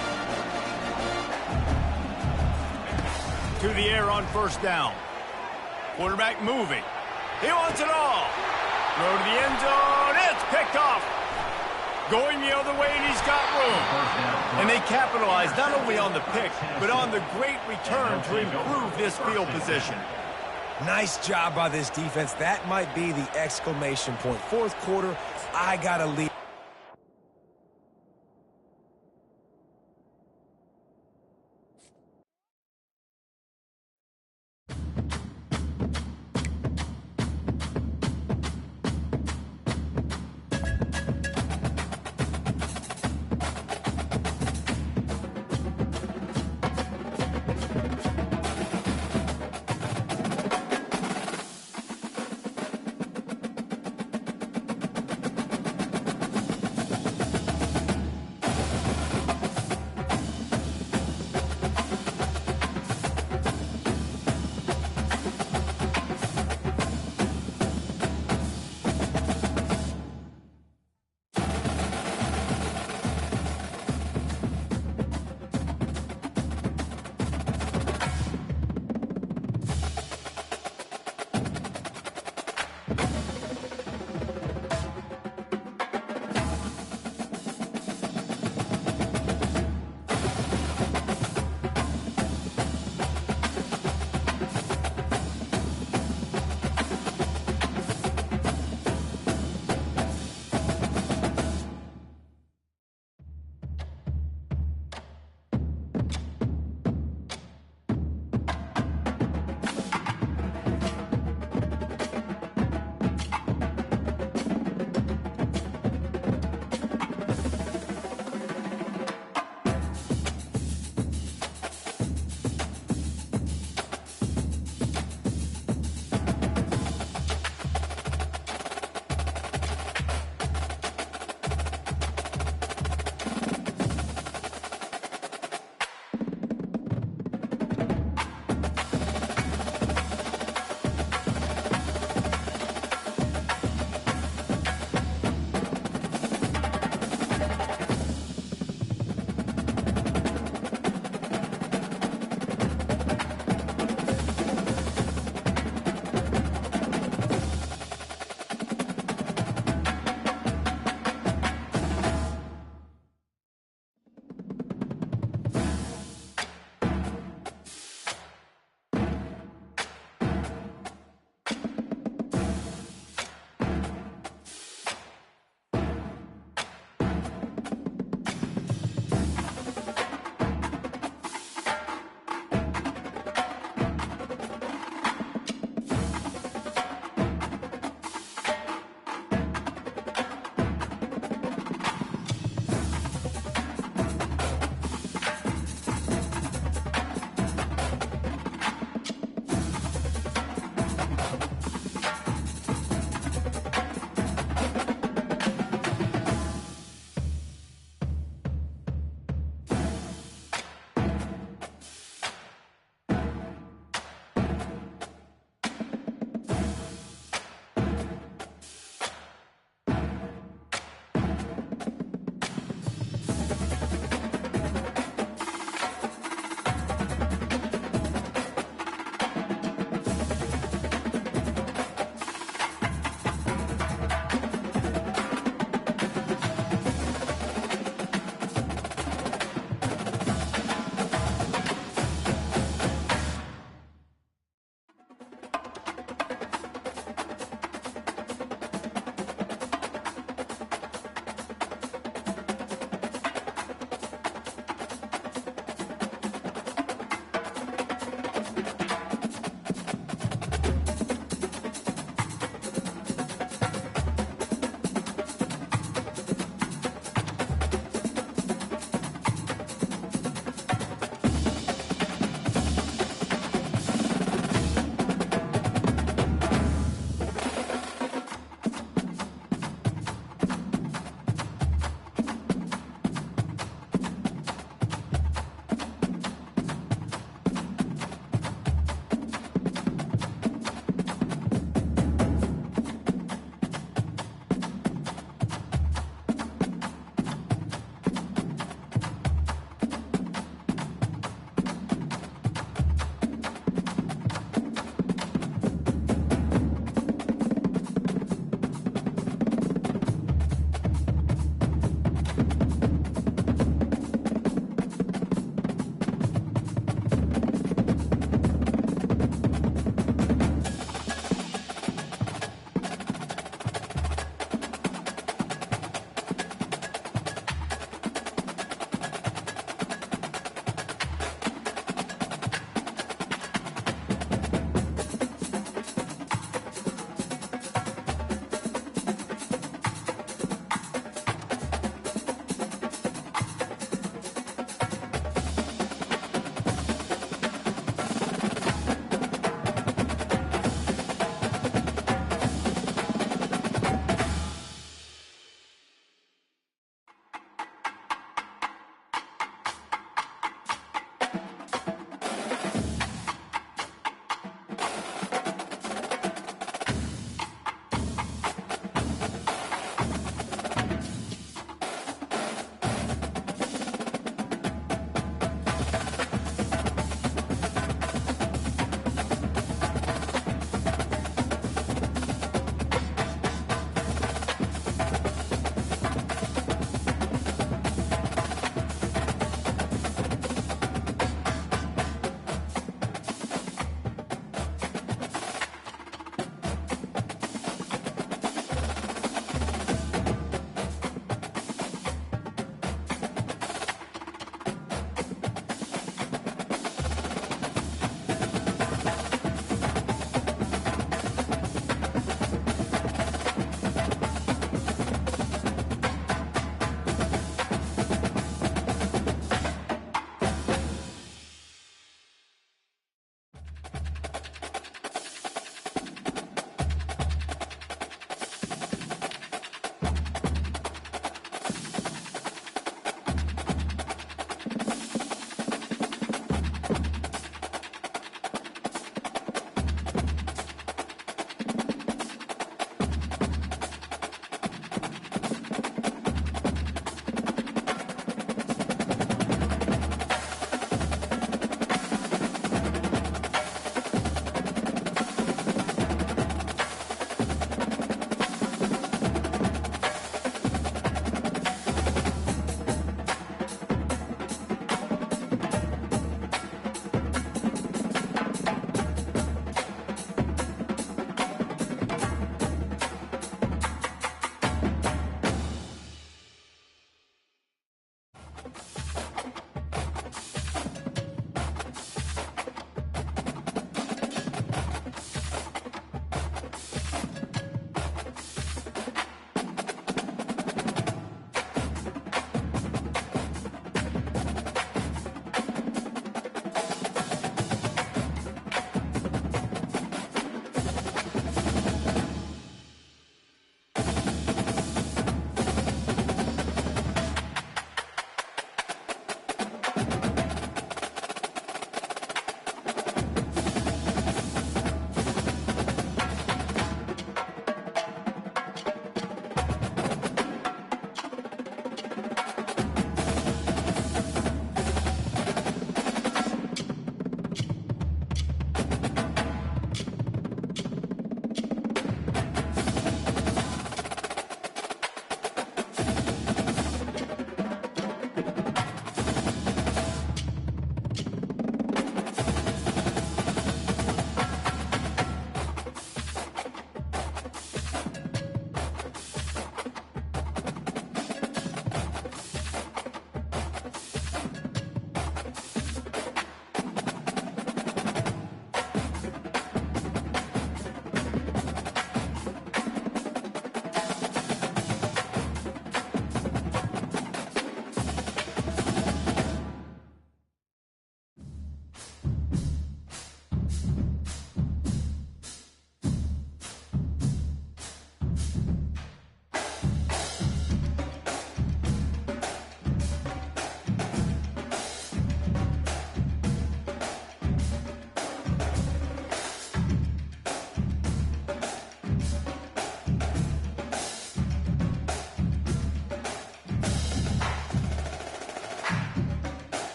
To the air on first down. Quarterback moving. He wants it all. Throw to the end zone. It's picked off. Going the other way, and he's got room. And they capitalize not only on the pick, but on the great return to improve this field position. Nice job by this defense. That might be the exclamation point. Fourth quarter, I got to lead.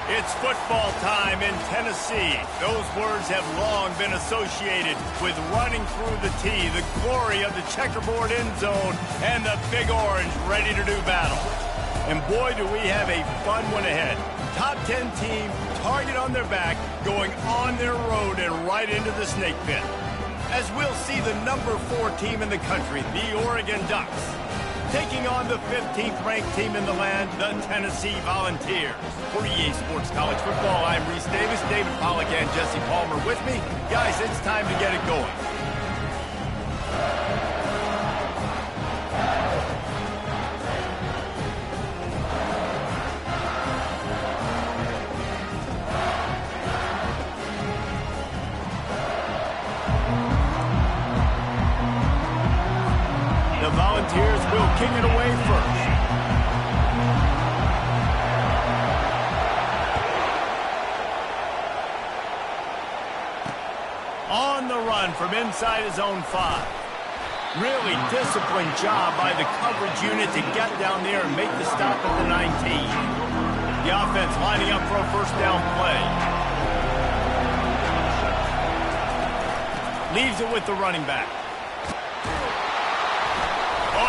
It's football time in Tennessee. Those words have long been associated with running through the tee, the glory of the checkerboard end zone, and the Big Orange ready to do battle. And boy, do we have a fun one ahead. Top 10 team, target on their back, going on their road and right into the snake pit. As we'll see the number 4 team in the country, the Oregon Ducks, taking on the 15th ranked team in the land, the Tennessee Volunteers. For EA Sports College Football, I'm Reese Davis, David Pollack, and Jesse Palmer with me. Guys, it's time to get it going. The Volunteers will kick it away first. On the run from inside his own 5. Really disciplined job by the coverage unit to get down there and make the stop at the 19. The offense lining up for a first down play. Leaves it with the running back.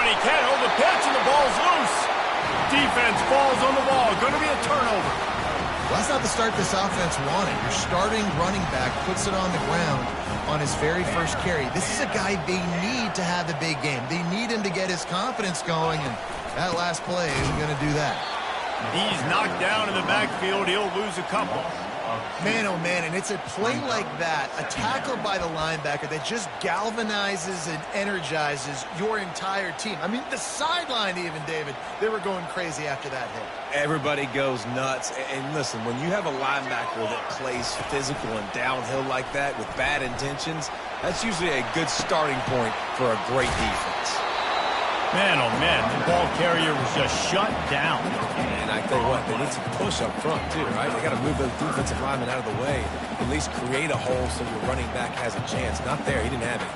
He can't hold the pitch, and the ball's loose. Defense falls on the ball. Going to be a turnover. Well, that's not the start this offense wanted. Your starting running back puts it on the ground on his very first carry. This is a guy they need to have the big game. They need him to get his confidence going, and that last play isn't going to do that. He's knocked down in the backfield. He'll lose a couple. Man, oh man, and it's a play like that, a tackle by the linebacker that just galvanizes and energizes your entire team. I mean, the sideline even, David, they were going crazy after that hit. Everybody goes nuts. And listen, when you have a linebacker that plays physical and downhill like that with bad intentions, that's usually a good starting point for a great defense. Man, oh man, the ball carrier was just shut down. And I tell you what, they need some push up front too, right? They got to move those defensive linemen out of the way, at least create a hole so your running back has a chance. Not there, he didn't have it.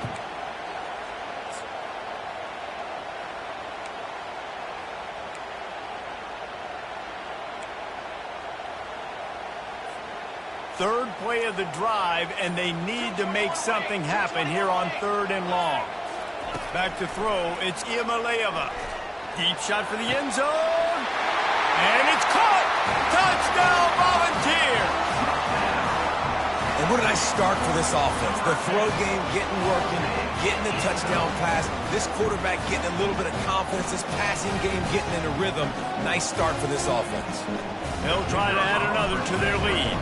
Third play of the drive, and they need to make something happen here on 3rd and long. Back to throw, it's Iamaleava. Deep shot for the end zone. And it's caught! Touchdown, Volunteers! And where did I start for this offense? The throw game getting working, getting the touchdown pass. This quarterback getting a little bit of confidence. This passing game getting in a rhythm. Nice start for this offense. They'll try to add another to their lead.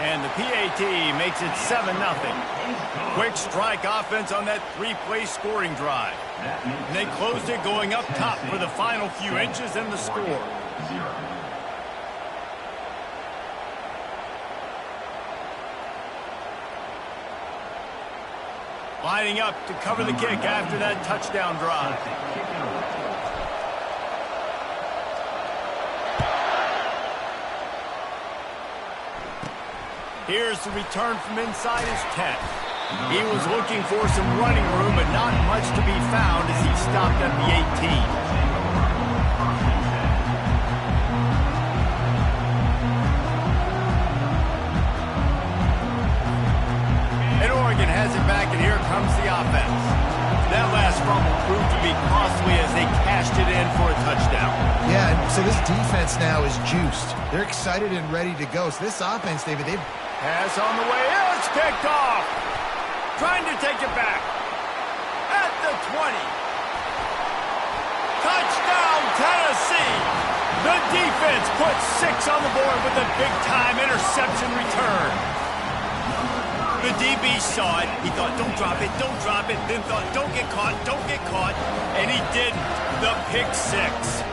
And the PAT makes it 7-0. Quick strike offense on that 3-play scoring drive. And they closed it going up top for the final few inches in the score. Lining up to cover the kick after that touchdown drive. Here's the return from inside his 10. He was looking for some running room, but not much to be found as he stopped at the 18. And Oregon has it back, and here comes the offense. That last fumble proved to be costly as they cashed it in for a touchdown. Yeah, so this defense now is juiced. They're excited and ready to go. So this offense, David, they've... Pass on the way. It's picked off. Trying to take it back. At the 20. Touchdown, Tennessee. The defense puts 6 on the board with a big-time interception return. The DB saw it. He thought, don't drop it, don't drop it. Then thought, don't get caught, don't get caught. And he didn't. The pick 6.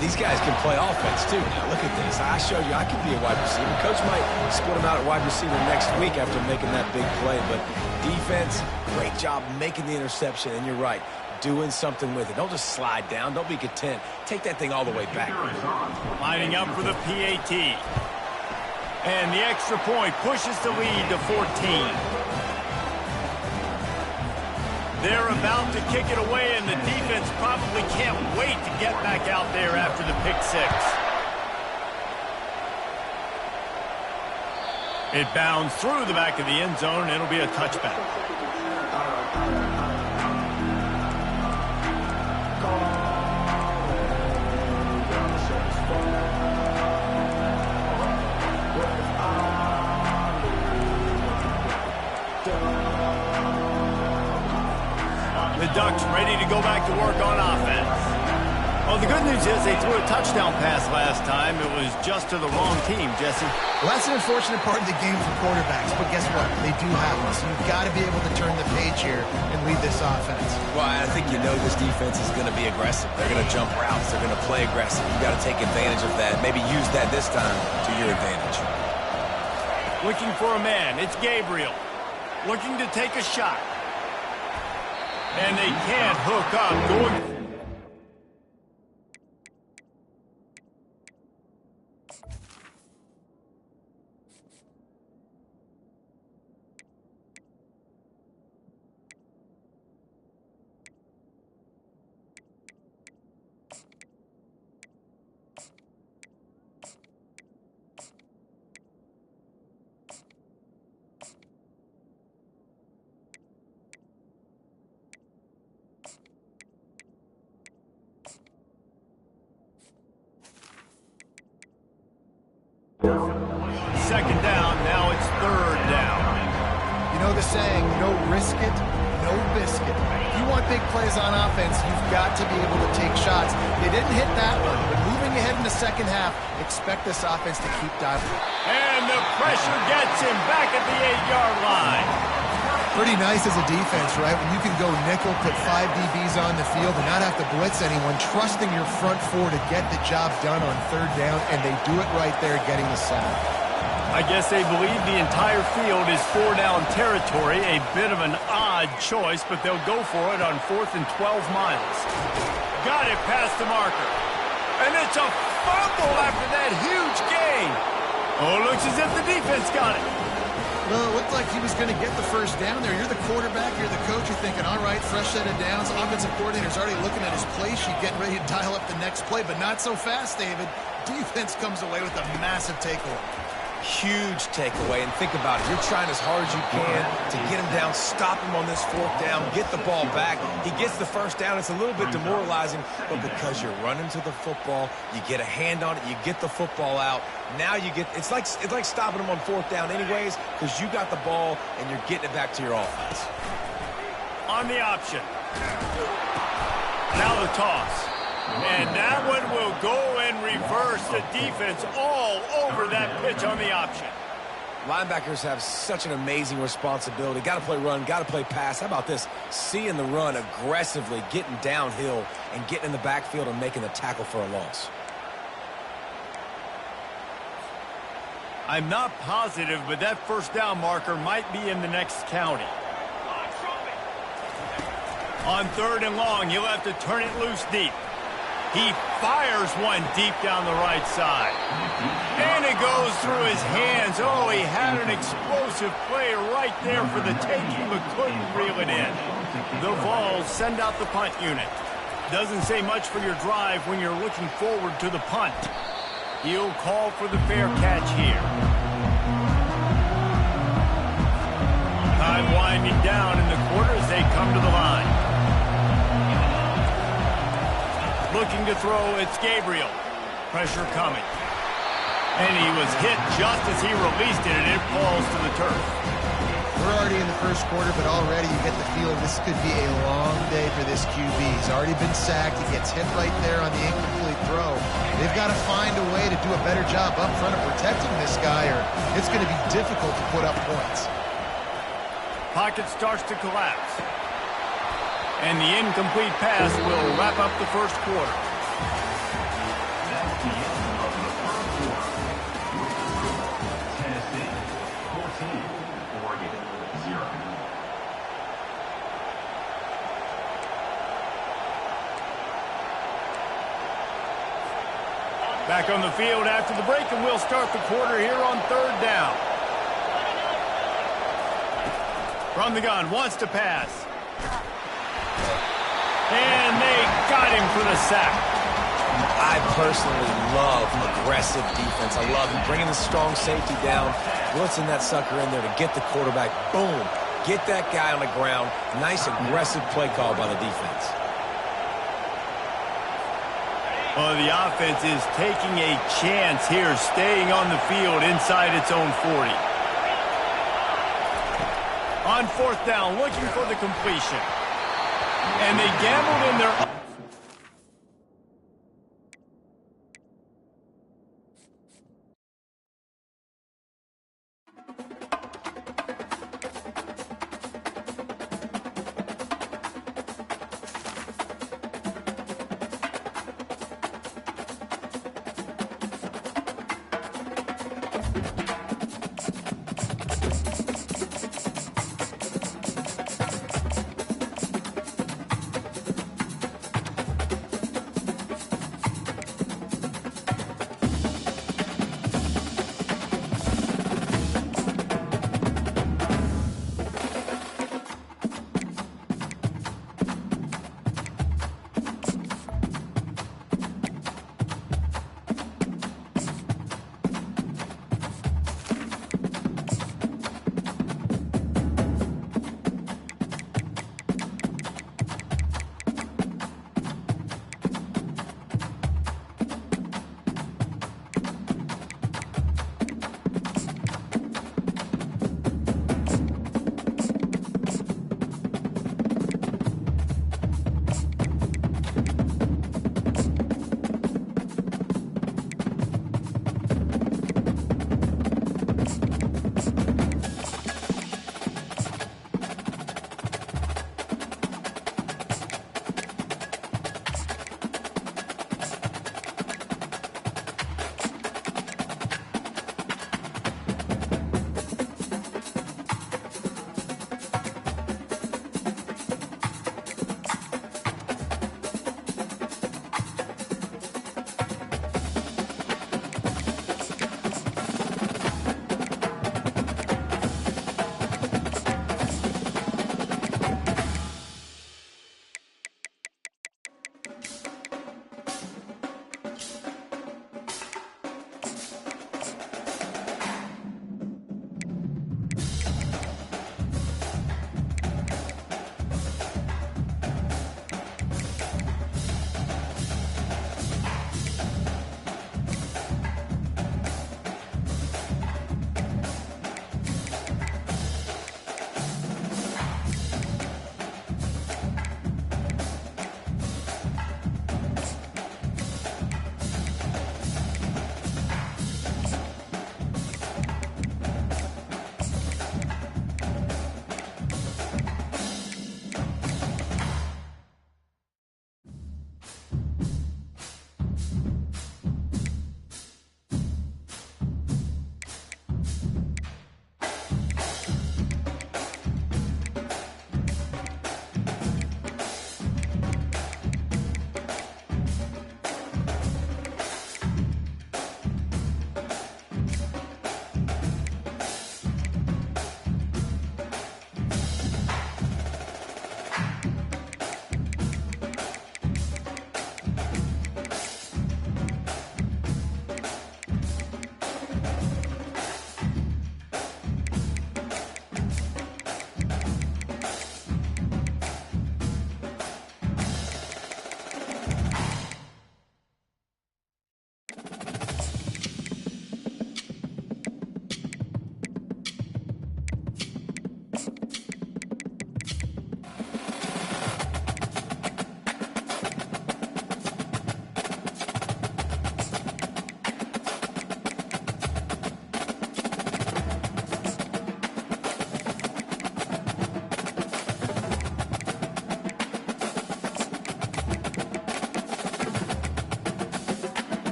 These guys can play offense, too. Now, look at this. I showed you I can be a wide receiver. Coach might split him out at wide receiver next week after making that big play. But defense, great job making the interception. And you're right, doing something with it. Don't just slide down. Don't be content. Take that thing all the way back. Lining up for the PAT. And the extra point pushes the lead to 14. They're about to kick it away, and the defense probably can't wait to get back out there after the pick 6. It bounds through the back of the end zone, and it'll be a touchback. The Ducks ready to go back to work on offense. Well, the good news is they threw a touchdown pass last time. It was just to the wrong team, Jesse. Well, that's an unfortunate part of the game for quarterbacks, but guess what? They do have them, so you've got to be able to turn the page here and lead this offense. Well, I think you know this defense is going to be aggressive. They're going to jump routes. They're going to play aggressive. You've got to take advantage of that. Maybe use that this time to your advantage. Looking for a man. It's Gabriel. Looking to take a shot. And they can't hook up. Going. Second down, now it's third down. You know the saying, no risk it, no biscuit. If you want big plays on offense, you've got to be able to take shots. They didn't hit that one, but moving ahead in the second half, expect this offense to keep diving. And the pressure gets him back at the 8-yard line. Pretty nice as a defense, right? When you can go nickel, put 5 DBs on the field and not have to blitz anyone, trusting your front four to get the job done on third down, and they do it right there, getting the sack. I guess they believe the entire field is 4-down territory. A bit of an odd choice, but they'll go for it on 4th and 12 miles. Got it past the marker. And it's a fumble after that huge gain. Oh, looks as if the defense got it. Well, it looked like he was going to get the first down there. You're the quarterback, you're the coach, you're thinking, all right, fresh set of downs. Offensive coordinator's already looking at his play sheet, getting ready to dial up the next play, but not so fast, David. Defense comes away with a massive takeaway. Huge takeaway, and think about it. You're trying as hard as you can to get him down, stop him on this 4th down, get the ball back. He gets the first down. It's a little bit demoralizing, but because you're running to the football, you get a hand on it, you get the football out. Now you get, it's like stopping him on 4th down anyways, because you got the ball and you're getting it back to your offense. On the option. Now the toss. And that one will go and reverse the defense all over that pitch on the option. Linebackers have such an amazing responsibility. Got to play run, got to play pass. How about this? Seeing the run aggressively, getting downhill, and getting in the backfield and making the tackle for a loss. I'm not positive, but that first down marker might be in the next county. On 3rd and long, he'll have to turn it loose deep. He fires one deep down the right side. And it goes through his hands. Oh, he had an explosive play right there for the taking, but couldn't reel it in. The Vols send out the punt unit. Doesn't say much for your drive when you're looking forward to the punt. He'll call for the fair catch here. Time winding down in the quarter as they come to the line. Looking to throw, it's Gabriel. Pressure coming. And he was hit just as he released it, and it falls to the turf. We're already in the first quarter, but already you get the feeling this could be a long day for this QB. He's already been sacked. He gets hit right there on the incomplete throw. They've got to find a way to do a better job up front of protecting this guy, or it's going to be difficult to put up points. Pocket starts to collapse. And the incomplete pass will wrap up the first quarter. That's the end of the first quarter. Tennessee 14, Oregon 0. Back on the field after the break, and we'll start the quarter here on 3rd down. From the gun, wants to pass. And they got him for the sack. I personally love aggressive defense. I love bringing the strong safety down, blitzing that sucker in there to get the quarterback. Boom. Get that guy on the ground. Nice aggressive play call by the defense. Well, the offense is taking a chance here, staying on the field inside its own 40. On fourth down, looking for the completion. And they gambled in their...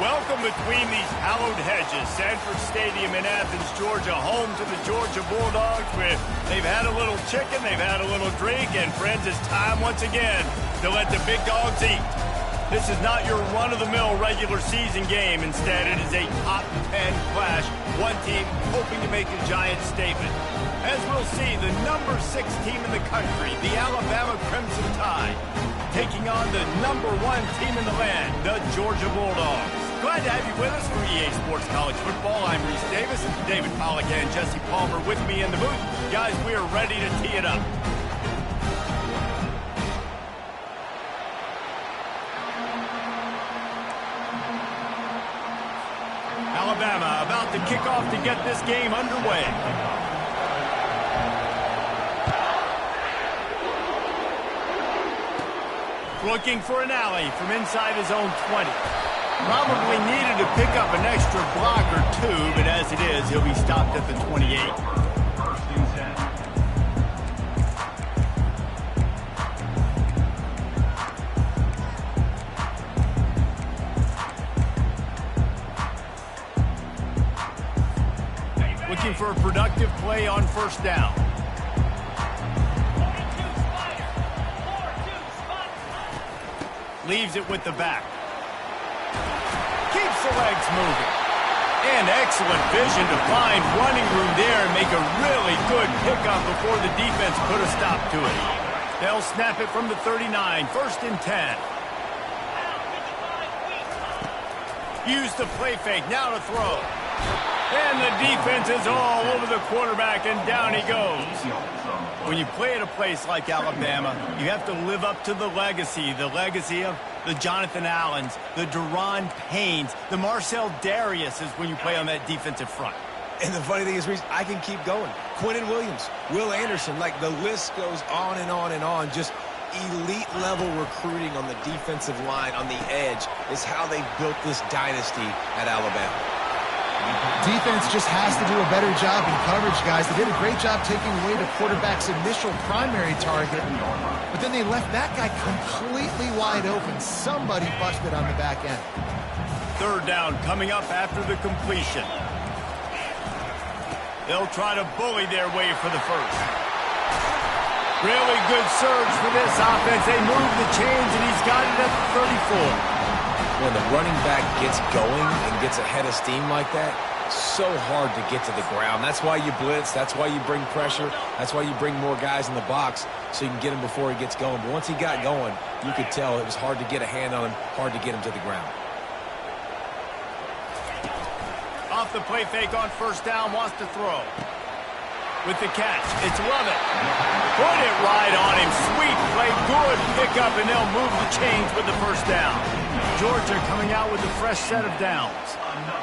Welcome between these hallowed hedges. Sanford Stadium in Athens, Georgia, home to the Georgia Bulldogs. They've had a little chicken, they've had a little drink, and friends, it's time once again to let the big dogs eat. This is not your run-of-the-mill regular season game. Instead, it is a top 10 clash. One team hoping to make a giant statement. As we'll see, the number 6 team in the country, the Alabama Crimson Tide, taking on the number 1 team in the land, the Georgia Bulldogs. Glad to have you with us for EA Sports College Football. I'm Reese Davis, David Pollack and Jesse Palmer with me in the booth. Guys, we are ready to tee it up. Alabama about to kick off to get this game underway. Looking for an alley from inside his own 20. Probably needed to pick up an extra block or two, but as it is, he'll be stopped at the 28. First and 10. Looking for a productive play on first down. Leaves it with the back. Keeps the legs moving. And excellent vision to find running room there and make a really good pickup before the defense put a stop to it. They'll snap it from the 39, first and 10. Use the play fake, now to throw. And the defense is all over the quarterback, and down he goes. When you play at a place like Alabama, you have to live up to the legacy of the Jonathan Allens, the Deron Paynes, the Marcel Dariuses when you play on that defensive front. And the funny thing is, Reese, I can keep going. Quentin Williams, Will Anderson, like the list goes on and on and on. Just elite level recruiting on the defensive line, on the edge, is how they built this dynasty at Alabama. Defense just has to do a better job in coverage, guys. They did a great job taking away the quarterback's initial primary target, but then they left that guy completely wide open. Somebody busted on the back end. Third down coming up after the completion. They'll try to bully their way for the first. Really good surge for this offense. They move the chains, and he's got it at the 34. When the running back gets going and gets ahead of steam like that, so hard to get to the ground. That's why you blitz. That's why you bring pressure. That's why you bring more guys in the box so you can get him before he gets going. But once he got going, you could tell it was hard to get a hand on him, hard to get him to the ground. Off the play fake on first down, wants to throw. With the catch, it's Lovett. Put it right on him. Sweet play, good pickup, and they'll move the chains with the first down. Georgia coming out with a fresh set of downs.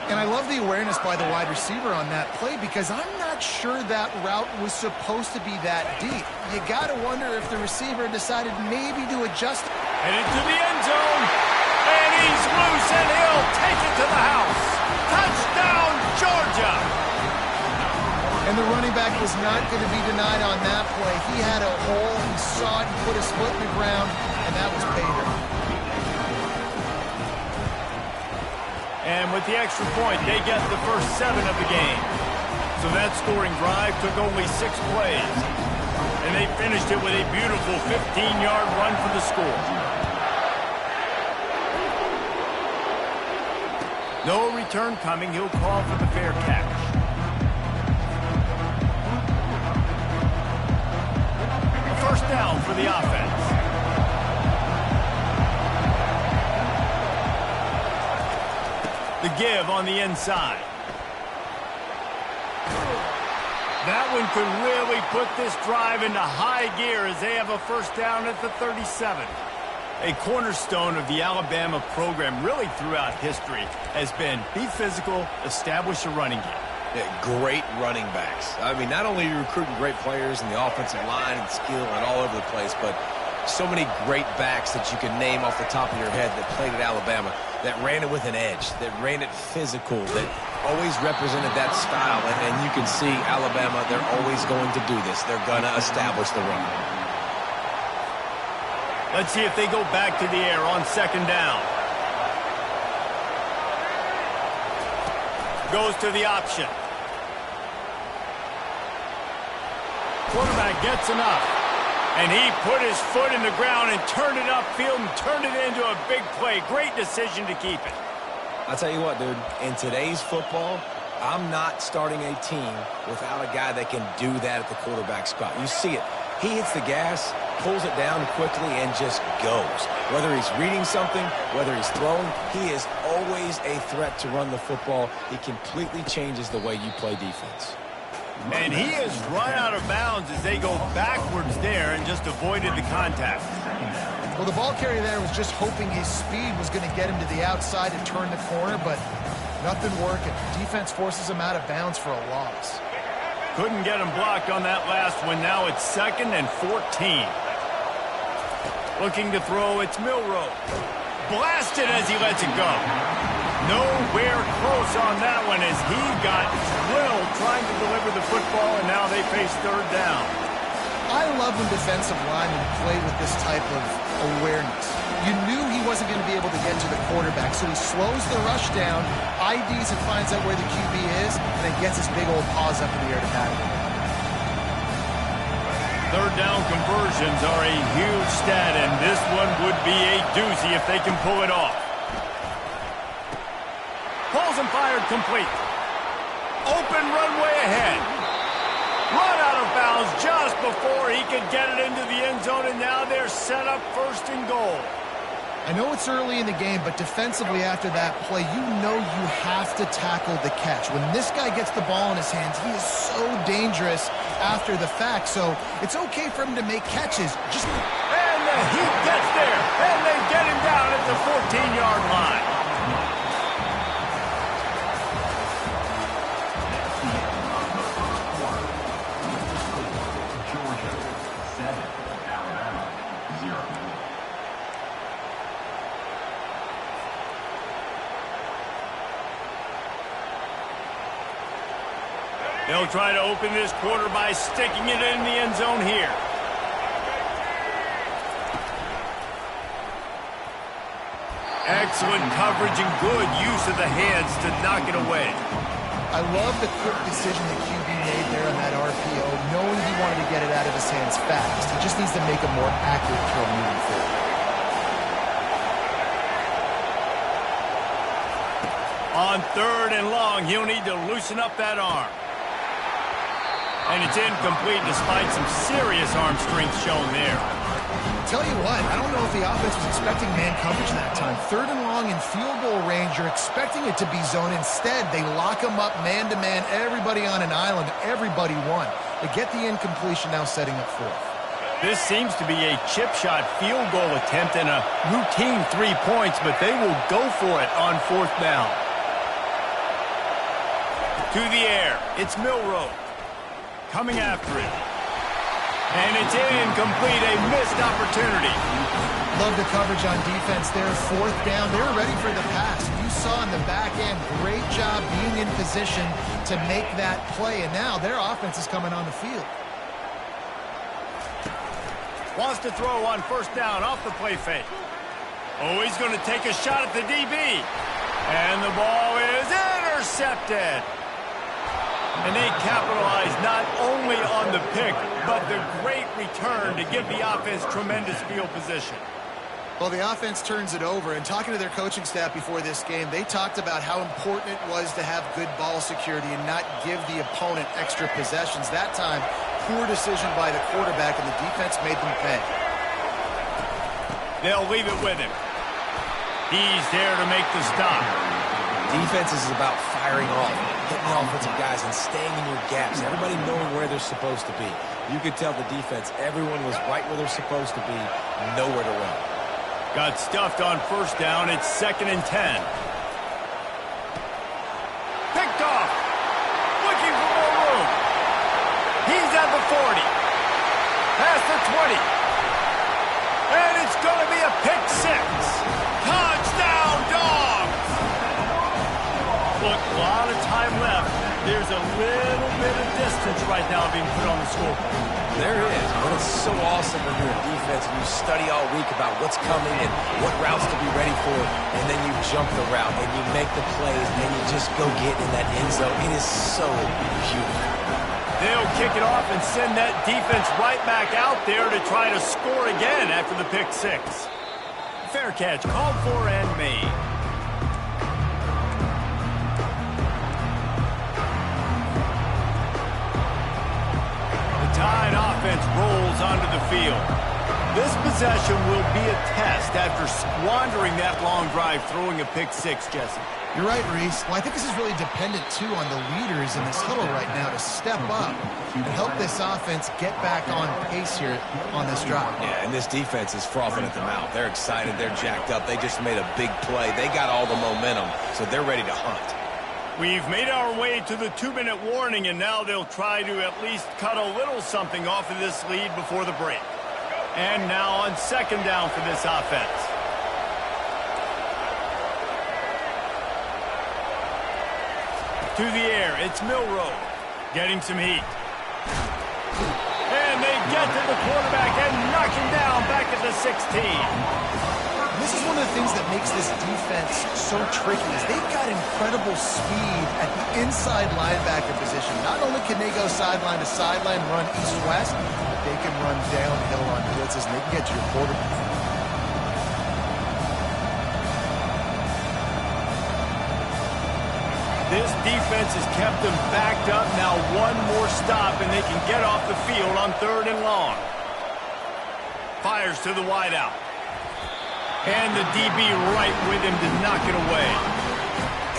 And I love the awareness by the wide receiver on that play because I'm not sure that route was supposed to be that deep. You got to wonder if the receiver decided maybe to adjust. Headed to the end zone. And he's loose, and he'll take it to the house. Touchdown, Georgia. And the running back was not going to be denied on that play. He had a hole, he saw it, he put his foot in the ground, and that was pay dirt. And with the extra point, they get the first 7 of the game. So that scoring drive took only 6 plays. And they finished it with a beautiful 15-yard run for the score. No return coming. He'll call for the fair catch. First down for the offense. The give on the inside. That one could really put this drive into high gear as they have a first down at the 37. A cornerstone of the Alabama program really throughout history has been be physical, establish a running game. Yeah, great running backs. I mean, not only are you recruiting great players in the offensive line and skill and all over the place, but so many great backs that you can name off the top of your head that played at Alabama, that ran it with an edge, that ran it physical, that always represented that style. And you can see Alabama, they're always going to do this. They're going to establish the run. Let's see if they go back to the air on second down. goes to the option. Quarterback gets enough. And he put his foot in the ground and turned it upfield and turned it into a big play. Great decision to keep it. I'll tell you what, dude. In today's football, I'm not starting a team without a guy that can do that at the quarterback spot. You see it. He hits the gas, pulls it down quickly, and just goes. Whether he's reading something, whether he's throwing, he is always a threat to run the football. He completely changes the way you play defense. And he has run out of bounds as they go backwards there and just avoided the contact. Well, the ball carrier there was just hoping his speed was going to get him to the outside to turn the corner, but nothing working. Defense forces him out of bounds for a loss. Couldn't get him blocked on that last one. Now it's 2nd and 14. Looking to throw, it's Milroe. Blasted as he lets it go. Nowhere close on that one as he got drilled trying to deliver the football, and now they face 3rd down. I love when defensive linemen play with this type of awareness. You knew he wasn't going to be able to get to the quarterback, so he slows the rush down, IDs and finds out where the QB is, and then gets his big old paws up in the air to pat him. 3rd down conversions are a huge stat, and this one would be a doozy if they can pull it off. Pulls and fired complete. Open runway ahead. Run out of bounds just before he could get it into the end zone, and now they're set up 1st and goal. I know it's early in the game, but defensively after that play, you know you have to tackle the catch. When this guy gets the ball in his hands, he is so dangerous after the fact, so it's okay for him to make catches. And the Heat gets there, and they get him down at the 14-yard line. They'll try to open this quarter by sticking it in the end zone here. Excellent coverage and good use of the hands to knock it away. I love the quick decision that QB made there on that RPO, knowing he wanted to get it out of his hands fast. He just needs to make a more accurate throw moving forward. On 3rd and long, he'll need to loosen up that arm. And it's incomplete despite some serious arm strength shown there. Tell you what, I don't know if the offense was expecting man coverage that time. 3rd and long in field goal range, you're expecting it to be zone. Instead, they lock him up man-to-man, everybody on an island, everybody won. They get the incompletion, now setting up 4th. This seems to be a chip shot field goal attempt and a routine 3 points, but they will go for it on 4th down. To the air, it's Milroe. Coming after it. And it's incomplete, a missed opportunity. Love the coverage on defense there. 4th down, they were ready for the pass. You saw in the back end, great job being in position to make that play. And now their offense is coming on the field. Wants to throw on 1st down off the play fake. Oh, he's going to take a shot at the DB. And the ball is intercepted. And they capitalize not only on the pick, but the great return to give the offense tremendous field position. Well, the offense turns it over, and talking to their coaching staff before this game, they talked about how important it was to have good ball security and not give the opponent extra possessions. That time, poor decision by the quarterback, and the defense made them pay. They'll leave it with him. He's there to make the stop. Defense is about firing off, hitting the offensive guys, and staying in your gaps. Everybody knowing where they're supposed to be. You could tell the defense, everyone was right where they're supposed to be, nowhere to run. Got stuffed on 1st down. It's 2nd and 10. Picked off. Looking for more room. He's at the 40. Past the 20. And it's going to be a pick 6. Touchdown, Dogs! Look, a lot of time left. There's a little bit of distance substance right now being put on the scoreboard. There is, but it's so awesome when you're a defense and you study all week about what's coming and what routes to be ready for, and then you jump the route and you make the plays and you just go get in that end zone. It is so beautiful. They'll kick it off and send that defense right back out there to try to score again after the pick six. Fair catch, called for and made. Tide offense rolls onto the field. This possession will be a test after squandering that long drive throwing a pick six, Jesse. You're right, Reese. Well, I think this is really dependent, too, on the leaders in this huddle right now to step up and help this offense get back on pace here on this drive. Yeah, and this defense is frothing at the mouth. They're excited. They're jacked up. They just made a big play. They got all the momentum, so they're ready to hunt. We've made our way to the 2-minute warning, and now they'll try to at least cut a little something off of this lead before the break. And now on second down for this offense. To the air, it's Milroe getting some heat. And they get to the quarterback and knock him down back at the 16. This is one of the things that makes this defense so tricky is they've got incredible speed at the inside linebacker position. Not only can they go sideline to sideline, run east-west, but they can run downhill on blitzes, and they can get to your quarterback. This defense has kept them backed up. Now one more stop, and they can get off the field on 3rd and long. Fires to the wideout. And the DB right with him to knock it away.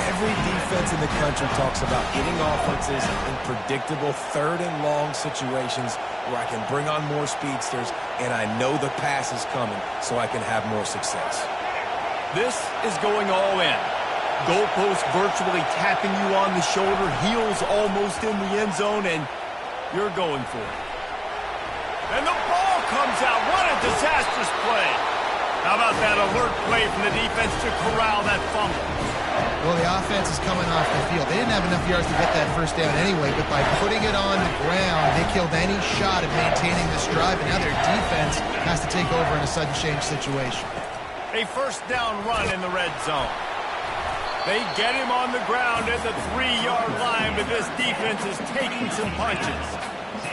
Every defense in the country talks about getting offenses in predictable 3rd and long situations where I can bring on more speedsters and I know the pass is coming so I can have more success. This is going all in. Goalpost virtually tapping you on the shoulder, heels almost in the end zone, and you're going for it. And the ball comes out. What a disastrous play. How about that alert play from the defense to corral that fumble? Well, the offense is coming off the field. They didn't have enough yards to get that first down anyway, but by putting it on the ground, they killed any shot at maintaining this drive, and now their defense has to take over in a sudden change situation. A first down run in the red zone. They get him on the ground at the 3-yard line, but this defense is taking some punches.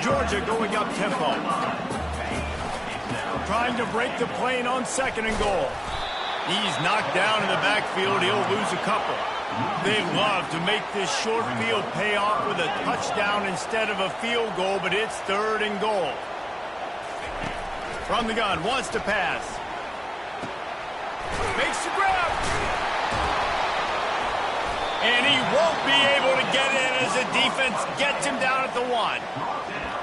Georgia going up tempo. Trying to break the plane on 2nd and goal. He's knocked down in the backfield. He'll lose a couple. They love to make this short field pay off with a touchdown instead of a field goal, but it's 3rd and goal. From the gun, wants to pass. Makes the grab. And he won't be able to get in as the defense gets him down at the 1.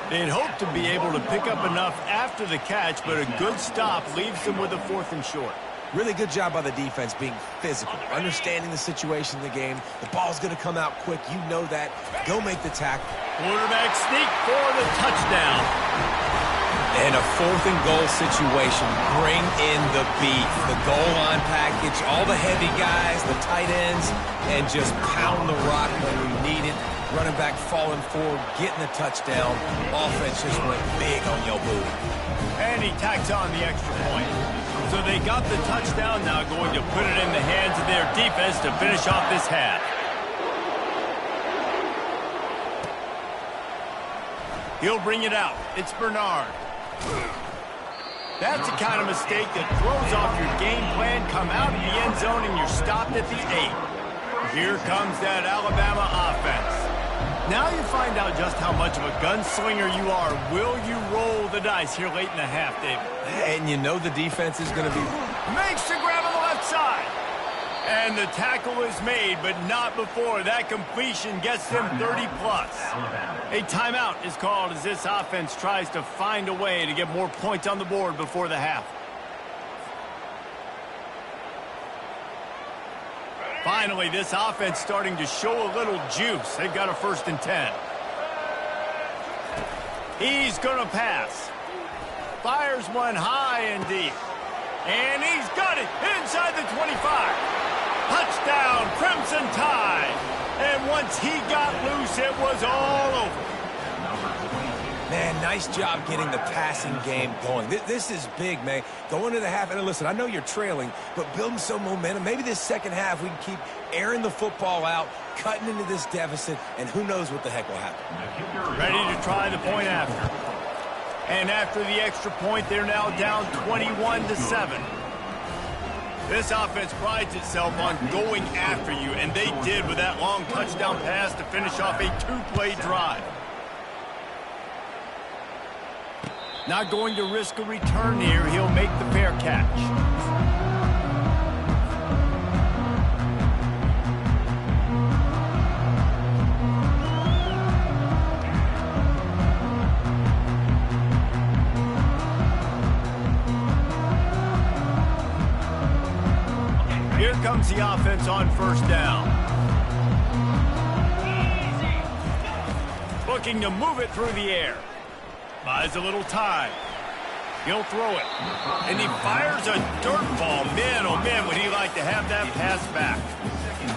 They'd hope to be able to pick up enough after the catch, but a good stop leaves them with a 4th and short. Really good job by the defense being physical, understanding the situation in the game. The ball's going to come out quick. You know that. Go make the tackle. Quarterback sneak for the touchdown. And a 4th and goal situation. Bring in the beef. The goal line package, all the heavy guys, the tight ends, and just pound the rock when we need it. Running back falling forward, getting the touchdown. Offense just went big on your booty. And he tacks on the extra point. So they got the touchdown, now going to put it in the hands of their defense to finish off this half. He'll bring it out. It's Bernard. That's the kind of mistake that throws off your game plan. Come out of the end zone and you're stopped at the 8. Here comes that Alabama offense. Now you find out just how much of a gunslinger you are. Will you roll the dice here late in the half, David? And you know the defense is going to be... Makes the grab on the left side. And the tackle is made, but not before. That completion gets them 30-plus. A timeout is called as this offense tries to find a way to get more points on the board before the half. Finally, this offense starting to show a little juice. They've got a 1st and 10. He's going to pass. Fires one high and deep. And he's got it inside the 25. Touchdown, Crimson Tide. And once he got loose, it was all over. nice job getting the passing game going. This is big, man. Go into the half, and listen, I know you're trailing, but building some momentum. Maybe this second half we can keep airing the football out, cutting into this deficit, and who knows what the heck will happen. Ready to try the point after. And after the extra point, they're now down 21-7. This offense prides itself on going after you, and they did with that long touchdown pass to finish off a two-play drive. Not going to risk a return here. He'll make the fair catch. Here comes the offense on first down. Looking to move it through the air. Buys a little time. He'll throw it. And he fires a dirt ball. Man, oh man, would he like to have that pass back.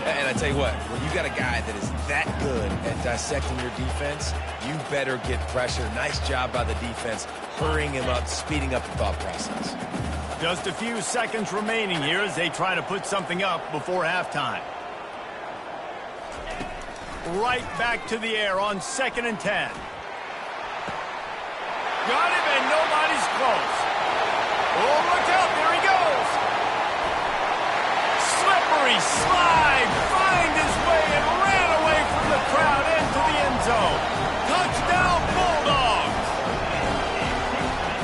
And I tell you what, when you got a guy that is that good at dissecting your defense, you better get pressure. Nice job by the defense, hurrying him up, speeding up the thought process. Just a few seconds remaining here as they try to put something up before halftime. Right back to the air on 2nd and 10. Got him, and nobody's close. Oh, look out, there he goes. Slippery slide, find his way and ran away from the crowd into the end zone. Touchdown, Bulldogs.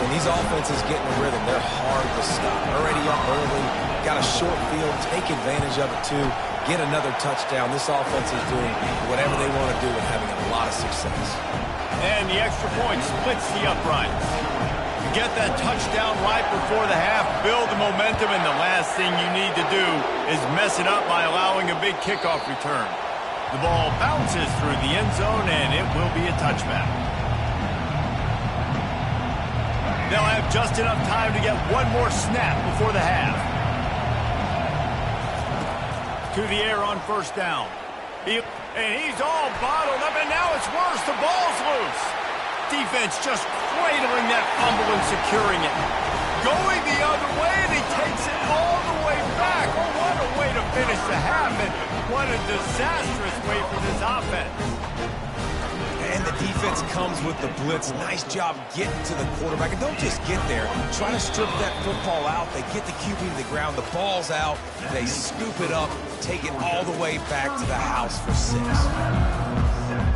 When these offenses get in a rhythm, they're hard to stop. Already up early, got a short field, take advantage of it too, get another touchdown. This offense is doing whatever they want to do and having a lot of success. And the extra point splits the uprights. You get that touchdown right before the half, build the momentum, and the last thing you need to do is mess it up by allowing a big kickoff return. The ball bounces through the end zone, and it will be a touchback. They'll have just enough time to get one more snap before the half. To the air on first down. And he's all bottled up, and now it's worse. The ball's loose. Defense just cradling that fumble and securing it. Going the other way, and he takes it all the way back. Oh, what a way to finish the half, and what a disastrous way for this offense. And the defense comes with the blitz. Nice job getting to the quarterback. And don't just get there. Try to strip that football out. They get the QB to the ground. The ball's out. They scoop it up, take it all the way back to the house for 6.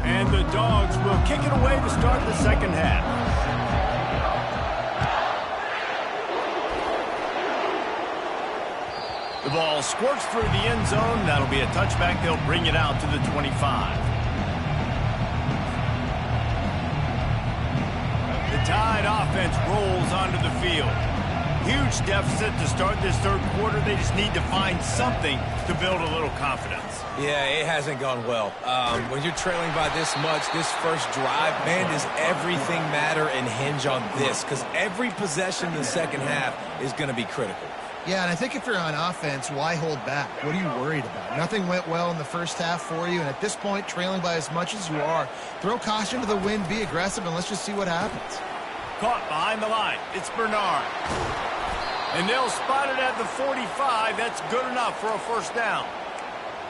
And the Dogs will kick it away to start the second half. The ball squirts through the end zone. That'll be a touchback. They'll bring it out to the 25. The Tide offense rolls onto the field. Huge deficit to start this third quarter. They just need to find something to build a little confidence. Yeah, it hasn't gone well. When you're trailing by this much, this first drive, man, does everything matter and hinge on this? Because every possession in the second half is going to be critical. Yeah, and I think if you're on offense, why hold back? What are you worried about? Nothing went well in the first half for you, and at this point, trailing by as much as you are, throw caution to the wind, be aggressive, and let's just see what happens. Caught behind the line. It's Bernard. And they'll spot it at the 45. That's good enough for a first down.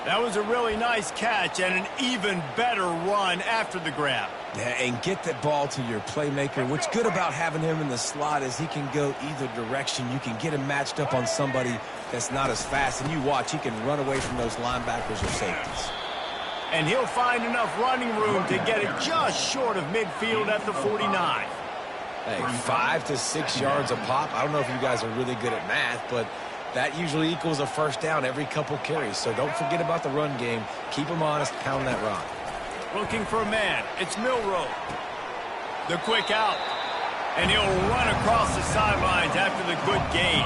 That was a really nice catch and an even better run after the grab. Yeah, and get that ball to your playmaker. What's good about having him in the slot is he can go either direction. You can get him matched up on somebody that's not as fast, and you watch, he can run away from those linebackers or safeties. And he'll find enough running room to get it just short of midfield at the 49. Hey, 5 to 6 yards a pop. I don't know if you guys are really good at math, but that usually equals a first down every couple carries. So don't forget about the run game. Keep them honest, pound that rock. Looking for a man. It's Milroe. The quick out. And he'll run across the sidelines after the good gain.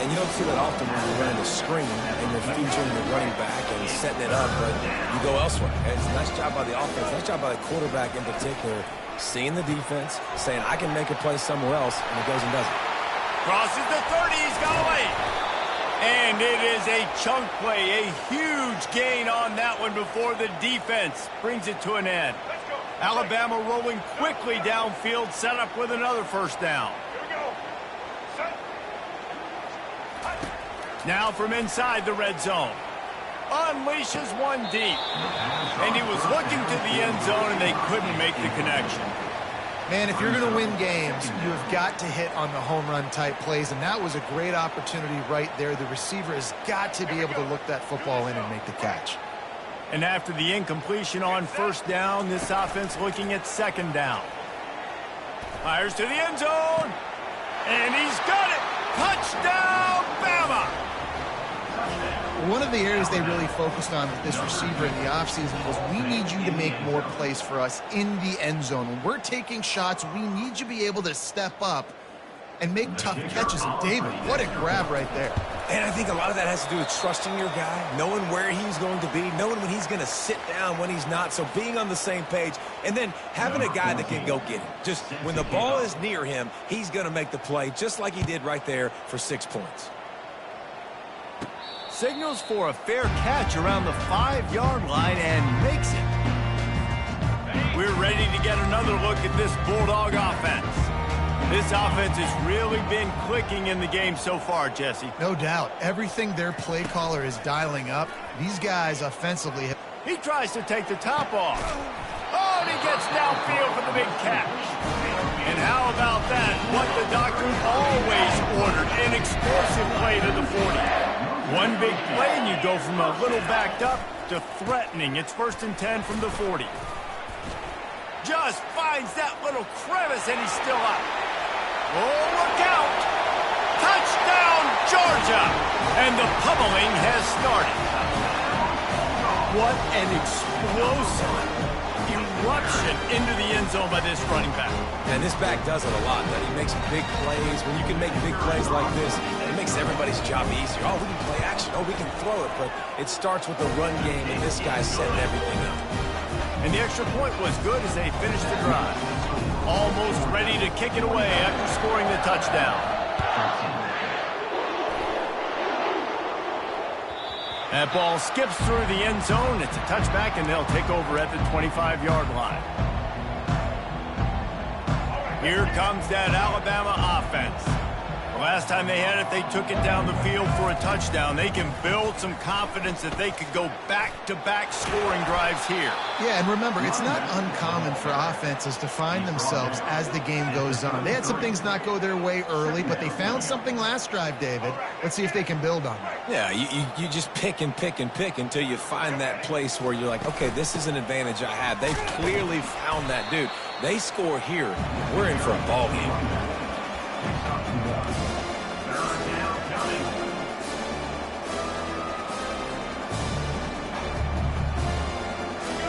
And you don't see that often when you're running a screen and you're featuring your running back and setting it up, but you go elsewhere. And it's a nice job by the offense, nice job by the quarterback in particular, seeing the defense, saying, I can make a play somewhere else, and he goes and does it. Crosses the 30, he's got away. And it is a chunk play, a huge gain on that one before the defense brings it to an end. Alabama rolling quickly downfield, set up with another first down. Now from inside the red zone. Unleashes one deep. And he was looking to the end zone, and they couldn't make the connection. Man, if you're going to win games, you have got to hit on the home run type plays, and that was a great opportunity right there. The receiver has got to be able to look that football in and make the catch. And after the incompletion on first down, this offense looking at second down. Fires to the end zone. And he's got it. Touchdown, Bama. One of the areas they really focused on with this receiver in the offseason was we need you to make more plays for us in the end zone. When we're taking shots, we need you to be able to step up and make tough catches. And David, what a grab right there. And I think a lot of that has to do with trusting your guy, knowing where he's going to be, knowing when he's going to sit down, when he's not. So being on the same page, and then having a guy that can go get him. Just when the ball is near him, he's going to make the play, just like he did right there for 6 points. Signals for a fair catch around the 5-yard line and makes it. We're ready to get another look at this Bulldog offense. This offense has really been clicking in the game so far, Jesse. No doubt. Everything their play caller is dialing up, these guys offensively. He tries to take the top off. Oh, and he gets downfield for the big catch. And how about that? What the doctor always ordered, an explosive play to the 40. One big play, and you go from a little backed up to threatening. It's 1st and 10 from the 40. Just finds that little crevice, and he's still up. Oh, look out! Touchdown, Georgia! And the pummeling has started. What an explosive eruption into the end zone by this running back. And this back does it a lot, that he makes big plays. When you can make big plays like this, it makes everybody's job easier. Oh, we can play action. Oh, we can throw it. But it starts with the run game, and this guy's setting everything up. And the extra point was good as they finished the drive. Almost ready to kick it away after scoring the touchdown. That ball skips through the end zone. It's a touchback, and they'll take over at the 25-yard line. Here comes that Alabama offense. The last time they had it, they took it down the field for a touchdown. They can build some confidence that they could go back-to-back scoring drives here. Yeah, and remember, it's not uncommon for offenses to find themselves as the game goes on. They had some things not go their way early, but they found something last drive, David. Let's see if they can build on that. Yeah, you just pick and pick and pick until you find that place where you're like, okay, this is an advantage I have. They've clearly found that dude. They score here. We're in for a ball game.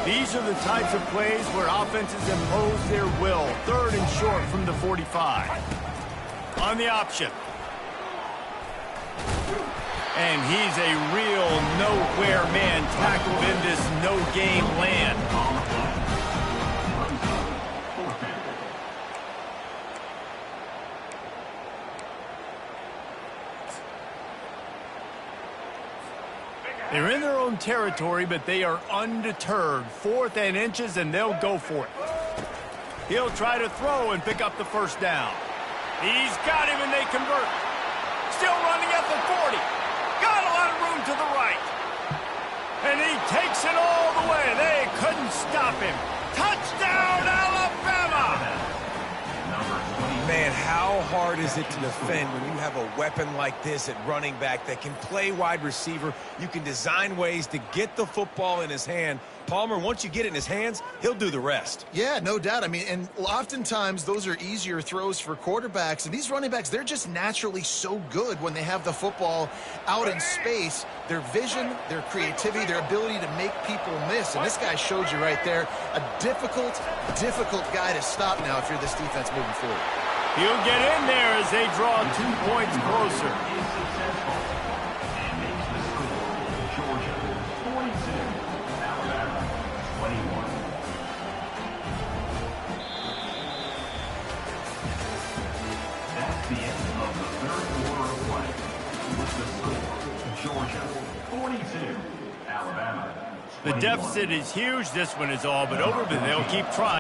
These are the types of plays where offenses impose their will. 3rd and short from the 45. On the option. And he's a real nowhere man tackled in this no-game land. They're in their own territory, but they are undeterred. 4th and inches, and they'll go for it. He'll try to throw and pick up the first down. He's got him, and they convert. Still running at the 40. Got a lot of room to the right. And he takes it all the way. They couldn't stop him. Touchdown, Alabama! Man, how hard is it to defend when you have a weapon like this at running back that can play wide receiver? You can design ways to get the football in his hand. Palmer, once you get it in his hands, he'll do the rest. Yeah, no doubt. I mean, and oftentimes those are easier throws for quarterbacks. And these running backs, they're just naturally so good when they have the football out in space. Their vision, their creativity, their ability to make people miss. And this guy showed you right there, a difficult guy to stop now if you're this defense moving forward. He'll get in there as they draw 2 points closer. That's the end of the 3rd quarter of play. With the score, Georgia 42, Alabama The deficit is huge. This one is all but over, but they'll keep trying.